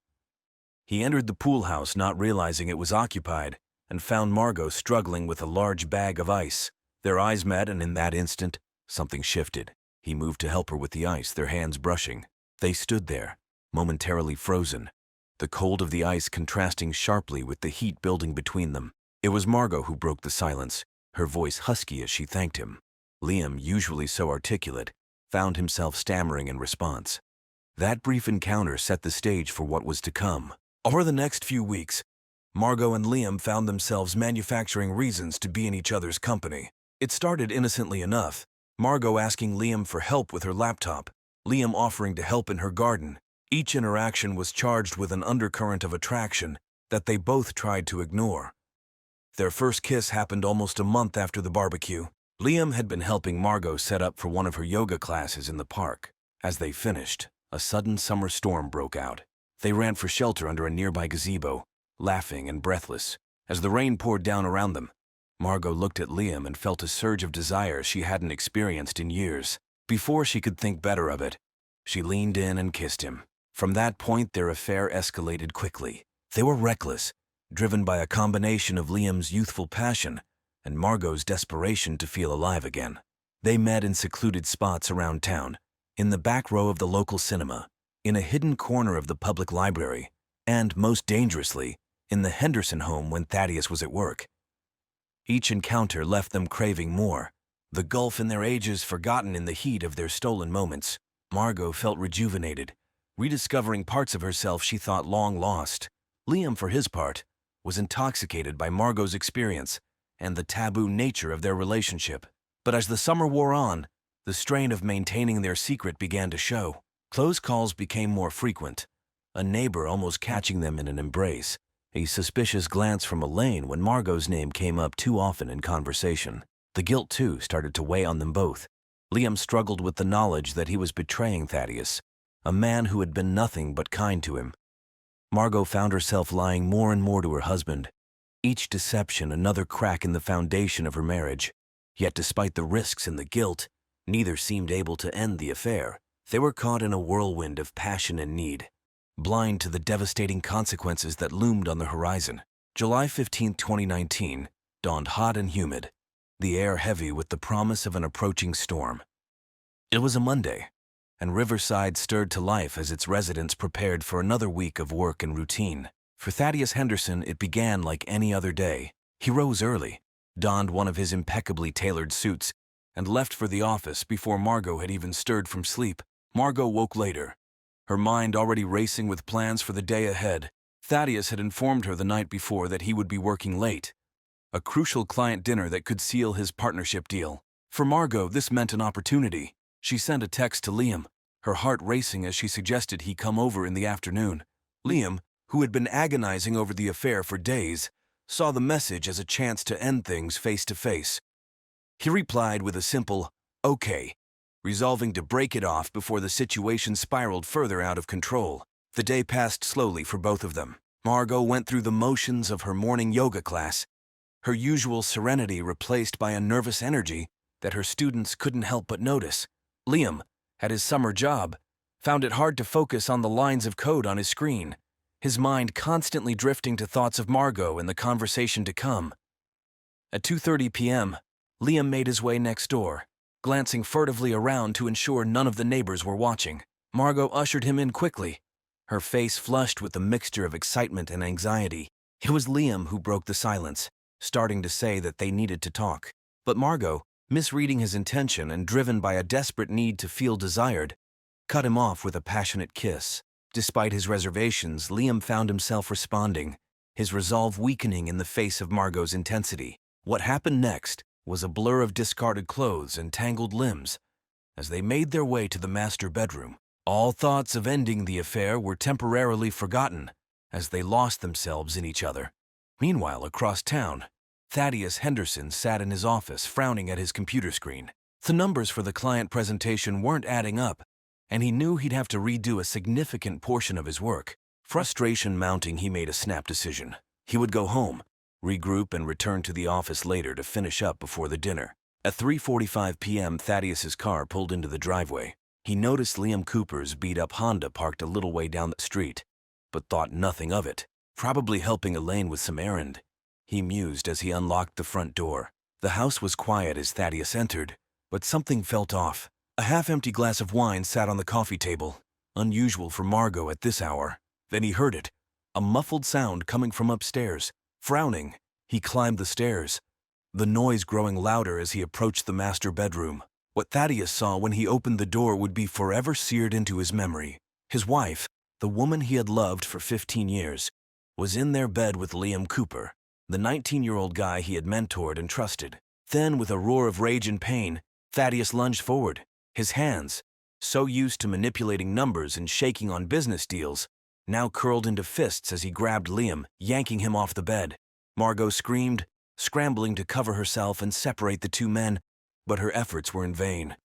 He entered the pool house not realizing it was occupied and found Margot struggling with a large bag of ice. Their eyes met, and in that instant, something shifted. He moved to help her with the ice, their hands brushing. They stood there, momentarily frozen, the cold of the ice contrasting sharply with the heat building between them. It was Margot who broke the silence, her voice husky as she thanked him. Liam, usually so articulate, found himself stammering in response. That brief encounter set the stage for what was to come. Over the next few weeks, Margot and Liam found themselves manufacturing reasons to be in each other's company. It started innocently enough, Margot asking Liam for help with her laptop, Liam offering to help in her garden. Each interaction was charged with an undercurrent of attraction that they both tried to ignore. Their first kiss happened almost a month after the barbecue. Liam had been helping Margot set up for one of her yoga classes in the park. As they finished, a sudden summer storm broke out. They ran for shelter under a nearby gazebo, laughing and breathless. As the rain poured down around them, Margot looked at Liam and felt a surge of desire she hadn't experienced in years. Before she could think better of it, she leaned in and kissed him. From that point, their affair escalated quickly. They were reckless, driven by a combination of Liam's youthful passion and Margot's desperation to feel alive again. They met in secluded spots around town, in the back row of the local cinema, in a hidden corner of the public library, and, most dangerously, in the Henderson home when Thaddeus was at work. Each encounter left them craving more, the gulf in their ages forgotten in the heat of their stolen moments. Margot felt rejuvenated, rediscovering parts of herself she thought long lost. Liam, for his part, was intoxicated by Margot's experience and the taboo nature of their relationship. But as the summer wore on, the strain of maintaining their secret began to show. Close calls became more frequent, a neighbor almost catching them in an embrace, a suspicious glance from Elaine when Margot's name came up too often in conversation. The guilt, too, started to weigh on them both. Liam struggled with the knowledge that he was betraying Thaddeus, a man who had been nothing but kind to him. Margot found herself lying more and more to her husband, each deception another crack in the foundation of her marriage. Yet despite the risks and the guilt, neither seemed able to end the affair. They were caught in a whirlwind of passion and need, blind to the devastating consequences that loomed on the horizon. July 15, 2019, dawned hot and humid, the air heavy with the promise of an approaching storm. It was a Monday, and Riverside stirred to life as its residents prepared for another week of work and routine. For Thaddeus Henderson, it began like any other day. He rose early, donned one of his impeccably tailored suits, and left for the office before Margot had even stirred from sleep. Margot woke later, her mind already racing with plans for the day ahead. Thaddeus had informed her the night before that he would be working late, a crucial client dinner that could seal his partnership deal. For Margot, this meant an opportunity. She sent a text to Liam, her heart racing as she suggested he come over in the afternoon. Liam, who had been agonizing over the affair for days, saw the message as a chance to end things face to face. He replied with a simple, "Okay," resolving to break it off before the situation spiraled further out of control. The day passed slowly for both of them. Margot went through the motions of her morning yoga class, her usual serenity replaced by a nervous energy that her students couldn't help but notice. Liam, at his summer job, found it hard to focus on the lines of code on his screen, his mind constantly drifting to thoughts of Margot and the conversation to come. At 2:30 p.m., Liam made his way next door, glancing furtively around to ensure none of the neighbors were watching. Margot ushered him in quickly, her face flushed with a mixture of excitement and anxiety. It was Liam who broke the silence, starting to say that they needed to talk. But Margot, misreading his intention and driven by a desperate need to feel desired, cut him off with a passionate kiss. Despite his reservations, Liam found himself responding, his resolve weakening in the face of Margot's intensity. What happened next was a blur of discarded clothes and tangled limbs. As they made their way to the master bedroom, all thoughts of ending the affair were temporarily forgotten as they lost themselves in each other. Meanwhile, across town, Thaddeus Henderson sat in his office frowning at his computer screen. The numbers for the client presentation weren't adding up, and he knew he'd have to redo a significant portion of his work. Frustration mounting, he made a snap decision. He would go home, regroup, and return to the office later to finish up before the dinner. At 3:45 p.m., Thaddeus's car pulled into the driveway. He noticed Liam Cooper's beat-up Honda parked a little way down the street, but thought nothing of it. Probably helping Elaine with some errand, he mused as he unlocked the front door. The house was quiet as Thaddeus entered, but something felt off. A half-empty glass of wine sat on the coffee table, unusual for Margot at this hour. Then he heard it, a muffled sound coming from upstairs. Frowning, he climbed the stairs, the noise growing louder as he approached the master bedroom. What Thaddeus saw when he opened the door would be forever seared into his memory. His wife, the woman he had loved for 15 years, was in their bed with Liam Cooper, the 19-year-old guy he had mentored and trusted. Then, with a roar of rage and pain, Thaddeus lunged forward. His hands, so used to manipulating numbers and shaking on business deals, now curled into fists as he grabbed Liam, yanking him off the bed. Margot screamed, scrambling to cover herself and separate the two men, but her efforts were in vain.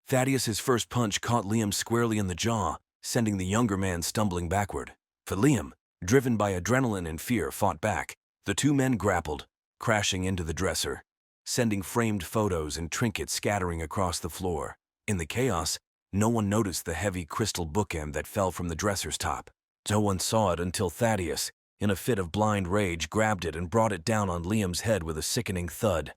Thaddeus's first punch caught Liam squarely in the jaw, sending the younger man stumbling backward. But Liam, driven by adrenaline and fear, fought back. The two men grappled, crashing into the dresser, sending framed photos and trinkets scattering across the floor. In the chaos, no one noticed the heavy crystal bookend that fell from the dresser's top. No one saw it until Thaddeus, in a fit of blind rage, grabbed it and brought it down on Liam's head with a sickening thud.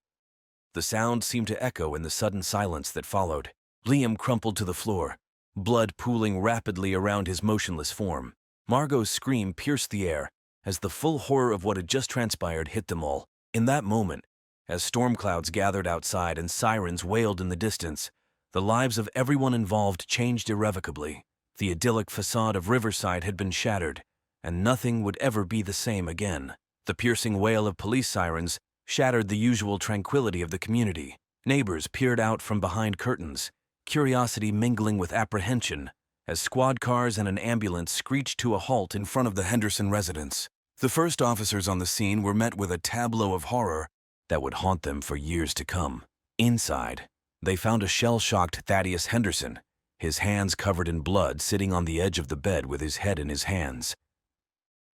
The sound seemed to echo in the sudden silence that followed. Liam crumpled to the floor, blood pooling rapidly around his motionless form. Margot's scream pierced the air as the full horror of what had just transpired hit them all. In that moment, as storm clouds gathered outside and sirens wailed in the distance, the lives of everyone involved changed irrevocably. The idyllic facade of Riverside had been shattered, and nothing would ever be the same again. The piercing wail of police sirens shattered the usual tranquility of the community. Neighbors peered out from behind curtains, curiosity mingling with apprehension, as squad cars and an ambulance screeched to a halt in front of the Henderson residence. The first officers on the scene were met with a tableau of horror that would haunt them for years to come. Inside, they found a shell-shocked Thaddeus Henderson, his hands covered in blood, sitting on the edge of the bed with his head in his hands.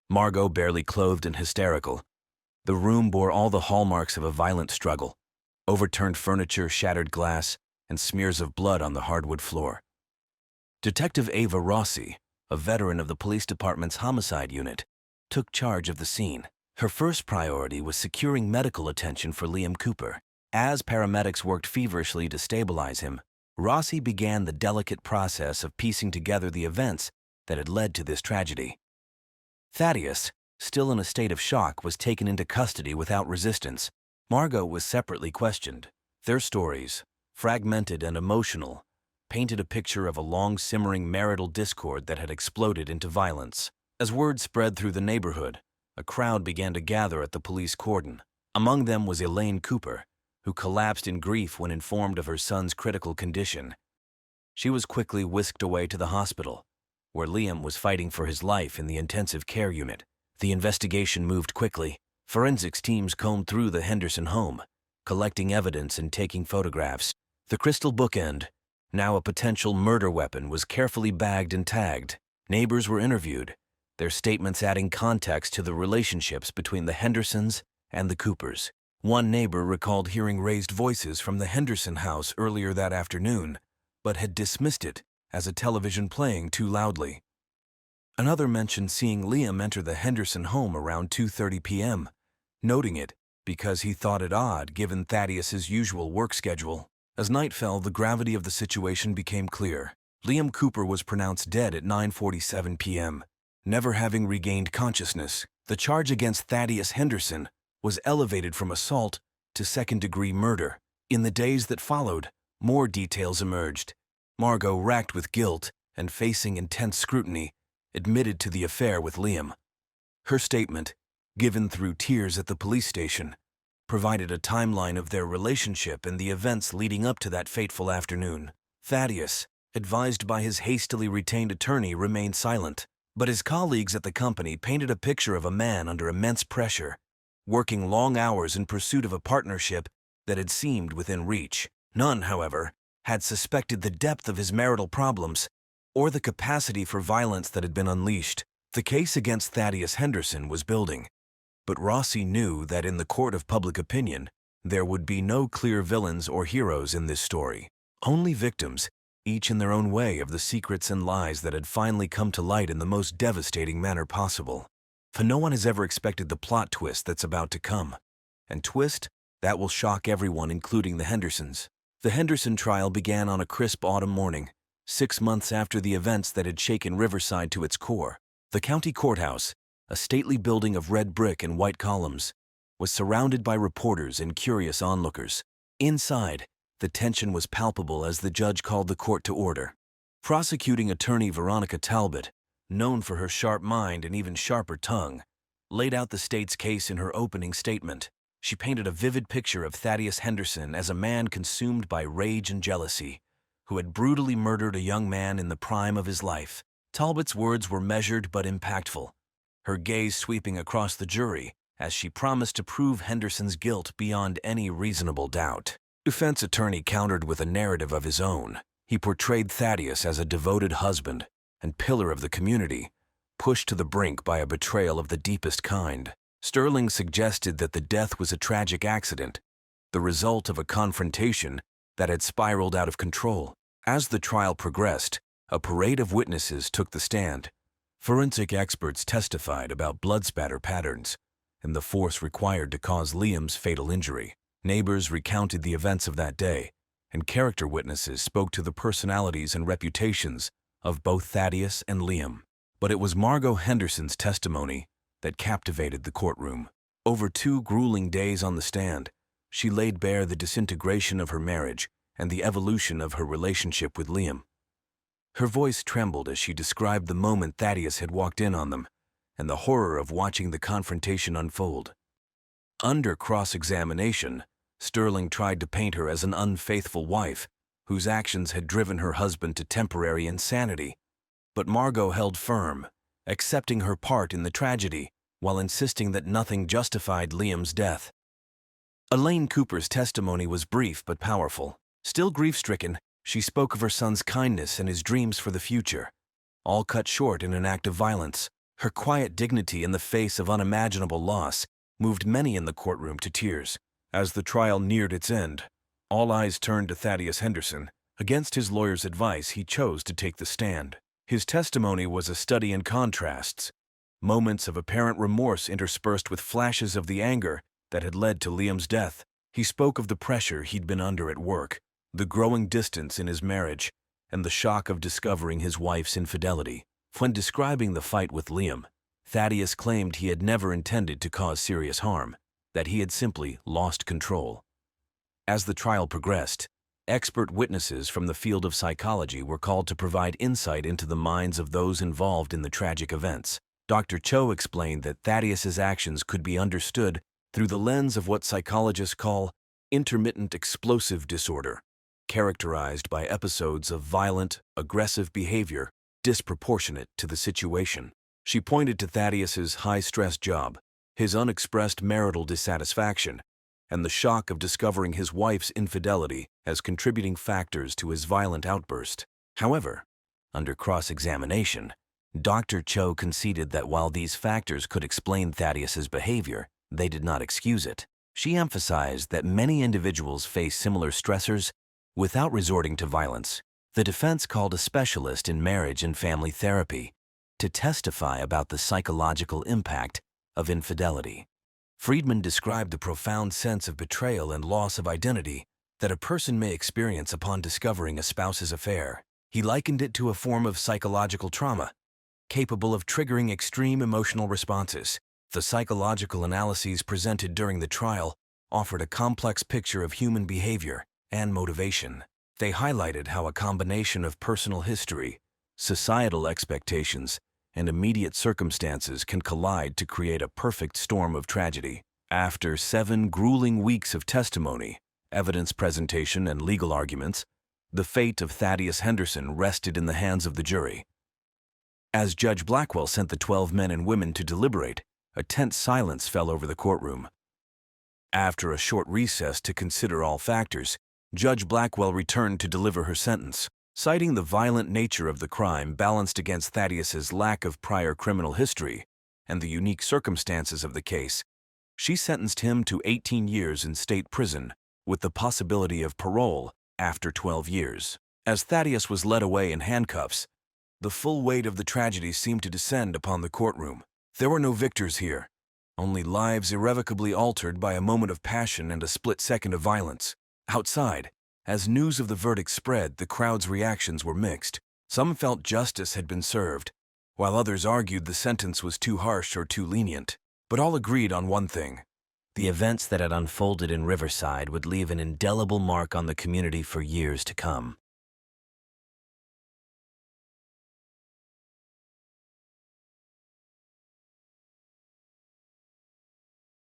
Margot barely clothed and hysterical. The room bore all the hallmarks of a violent struggle: overturned furniture, shattered glass, and smears of blood on the hardwood floor. Detective Ava Rossi, a veteran of the police department's homicide unit, took charge of the scene. Her first priority was securing medical attention for Liam Cooper. As paramedics worked feverishly to stabilize him, Rossi began the delicate process of piecing together the events that had led to this tragedy. Thaddeus, still in a state of shock, was taken into custody without resistance. Margot was separately questioned. Their stories, fragmented and emotional, painted a picture of a long simmering marital discord that had exploded into violence. As word spread through the neighborhood, a crowd began to gather at the police cordon. Among them was Elaine Cooper, who collapsed in grief when informed of her son's critical condition. She was quickly whisked away to the hospital, where Liam was fighting for his life in the intensive care unit. The investigation moved quickly. Forensics teams combed through the Henderson home, collecting evidence and taking photographs. The crystal bookend, now a potential murder weapon, was carefully bagged and tagged. Neighbors were interviewed, their statements adding context to the relationships between the Hendersons and the Coopers. One neighbor recalled hearing raised voices from the Henderson house earlier that afternoon, but had dismissed it as a television playing too loudly. Another mentioned seeing Liam enter the Henderson home around 2:30 p.m., noting it because he thought it odd given Thaddeus's usual work schedule. As night fell, the gravity of the situation became clear. Liam Cooper was pronounced dead at 9:47 p.m., never having regained consciousness. The charge against Thaddeus Henderson was elevated from assault to second-degree murder. In the days that followed, more details emerged. Margot, racked with guilt and facing intense scrutiny, admitted to the affair with Liam. Her statement, given through tears at the police station, provided a timeline of their relationship and the events leading up to that fateful afternoon. Thaddeus, advised by his hastily retained attorney, remained silent, but his colleagues at the company painted a picture of a man under immense pressure, working long hours in pursuit of a partnership that had seemed within reach. None, however, had suspected the depth of his marital problems or the capacity for violence that had been unleashed. The case against Thaddeus Henderson was building, but Rossi knew that in the court of public opinion, there would be no clear villains or heroes in this story. Only victims, each in their own way, of the secrets and lies that had finally come to light in the most devastating manner possible. For no one has ever expected the plot twist that's about to come. And twist that will shock everyone, including the Hendersons. The Henderson trial began on a crisp autumn morning, 6 months after the events that had shaken Riverside to its core. The county courthouse, a stately building of red brick and white columns, was surrounded by reporters and curious onlookers. Inside, the tension was palpable as the judge called the court to order. Prosecuting attorney Veronica Talbot, known for her sharp mind and even sharper tongue, laid out the state's case in her opening statement. She painted a vivid picture of Thaddeus Henderson as a man consumed by rage and jealousy, who had brutally murdered a young man in the prime of his life. Talbot's words were measured but impactful, her gaze sweeping across the jury as she promised to prove Henderson's guilt beyond any reasonable doubt. Defense attorney countered with a narrative of his own. He portrayed Thaddeus as a devoted husband and pillar of the community, pushed to the brink by a betrayal of the deepest kind. Sterling suggested that the death was a tragic accident, the result of a confrontation that had spiraled out of control. As the trial progressed, a parade of witnesses took the stand. Forensic experts testified about blood spatter patterns and the force required to cause Liam's fatal injury. Neighbors recounted the events of that day, and character witnesses spoke to the personalities and reputations of both Thaddeus and Liam. But it was Margot Henderson's testimony that captivated the courtroom. Over 2 grueling days on the stand, she laid bare the disintegration of her marriage and the evolution of her relationship with Liam. Her voice trembled as she described the moment Thaddeus had walked in on them and the horror of watching the confrontation unfold. Under cross-examination, Sterling tried to paint her as an unfaithful wife whose actions had driven her husband to temporary insanity, but Margot held firm, accepting her part in the tragedy while insisting that nothing justified Liam's death. Elaine Cooper's testimony was brief but powerful. Still grief-stricken, she spoke of her son's kindness and his dreams for the future, all cut short in an act of violence. Her quiet dignity in the face of unimaginable loss moved many in the courtroom to tears. As the trial neared its end, all eyes turned to Thaddeus Henderson. Against his lawyer's advice, he chose to take the stand. His testimony was a study in contrasts, moments of apparent remorse interspersed with flashes of the anger that had led to Liam's death. He spoke of the pressure he'd been under at work, the growing distance in his marriage, and the shock of discovering his wife's infidelity. When describing the fight with Liam, Thaddeus claimed he had never intended to cause serious harm, that he had simply lost control. As the trial progressed, expert witnesses from the field of psychology were called to provide insight into the minds of those involved in the tragic events. Dr. Cho explained that Thaddeus's actions could be understood through the lens of what psychologists call intermittent explosive disorder, characterized by episodes of violent, aggressive behavior disproportionate to the situation. She pointed to Thaddeus's high-stress job, his unexpressed marital dissatisfaction, and the shock of discovering his wife's infidelity as contributing factors to his violent outburst. However, under cross-examination, Dr. Cho conceded that while these factors could explain Thaddeus's behavior, they did not excuse it. She emphasized that many individuals face similar stressors without resorting to violence. The defense called a specialist in marriage and family therapy to testify about the psychological impact of infidelity. Friedman described the profound sense of betrayal and loss of identity that a person may experience upon discovering a spouse's affair. He likened it to a form of psychological trauma, capable of triggering extreme emotional responses. The psychological analyses presented during the trial offered a complex picture of human behavior and motivation. They highlighted how a combination of personal history, societal expectations, and immediate circumstances can collide to create a perfect storm of tragedy. After 7 grueling weeks of testimony, evidence presentation, and legal arguments, the fate of Thaddeus Henderson rested in the hands of the jury. As Judge Blackwell sent the 12 men and women to deliberate, a tense silence fell over the courtroom. After a short recess to consider all factors, Judge Blackwell returned to deliver her sentence. Citing the violent nature of the crime balanced against Thaddeus's lack of prior criminal history and the unique circumstances of the case, she sentenced him to 18 years in state prison with the possibility of parole after 12 years. As Thaddeus was led away in handcuffs, the full weight of the tragedy seemed to descend upon the courtroom. There were no victors here, only lives irrevocably altered by a moment of passion and a split second of violence. Outside, as news of the verdict spread, the crowd's reactions were mixed. Some felt justice had been served, while others argued the sentence was too harsh or too lenient. But all agreed on one thing: the events that had unfolded in Riverside would leave an indelible mark on the community for years to come.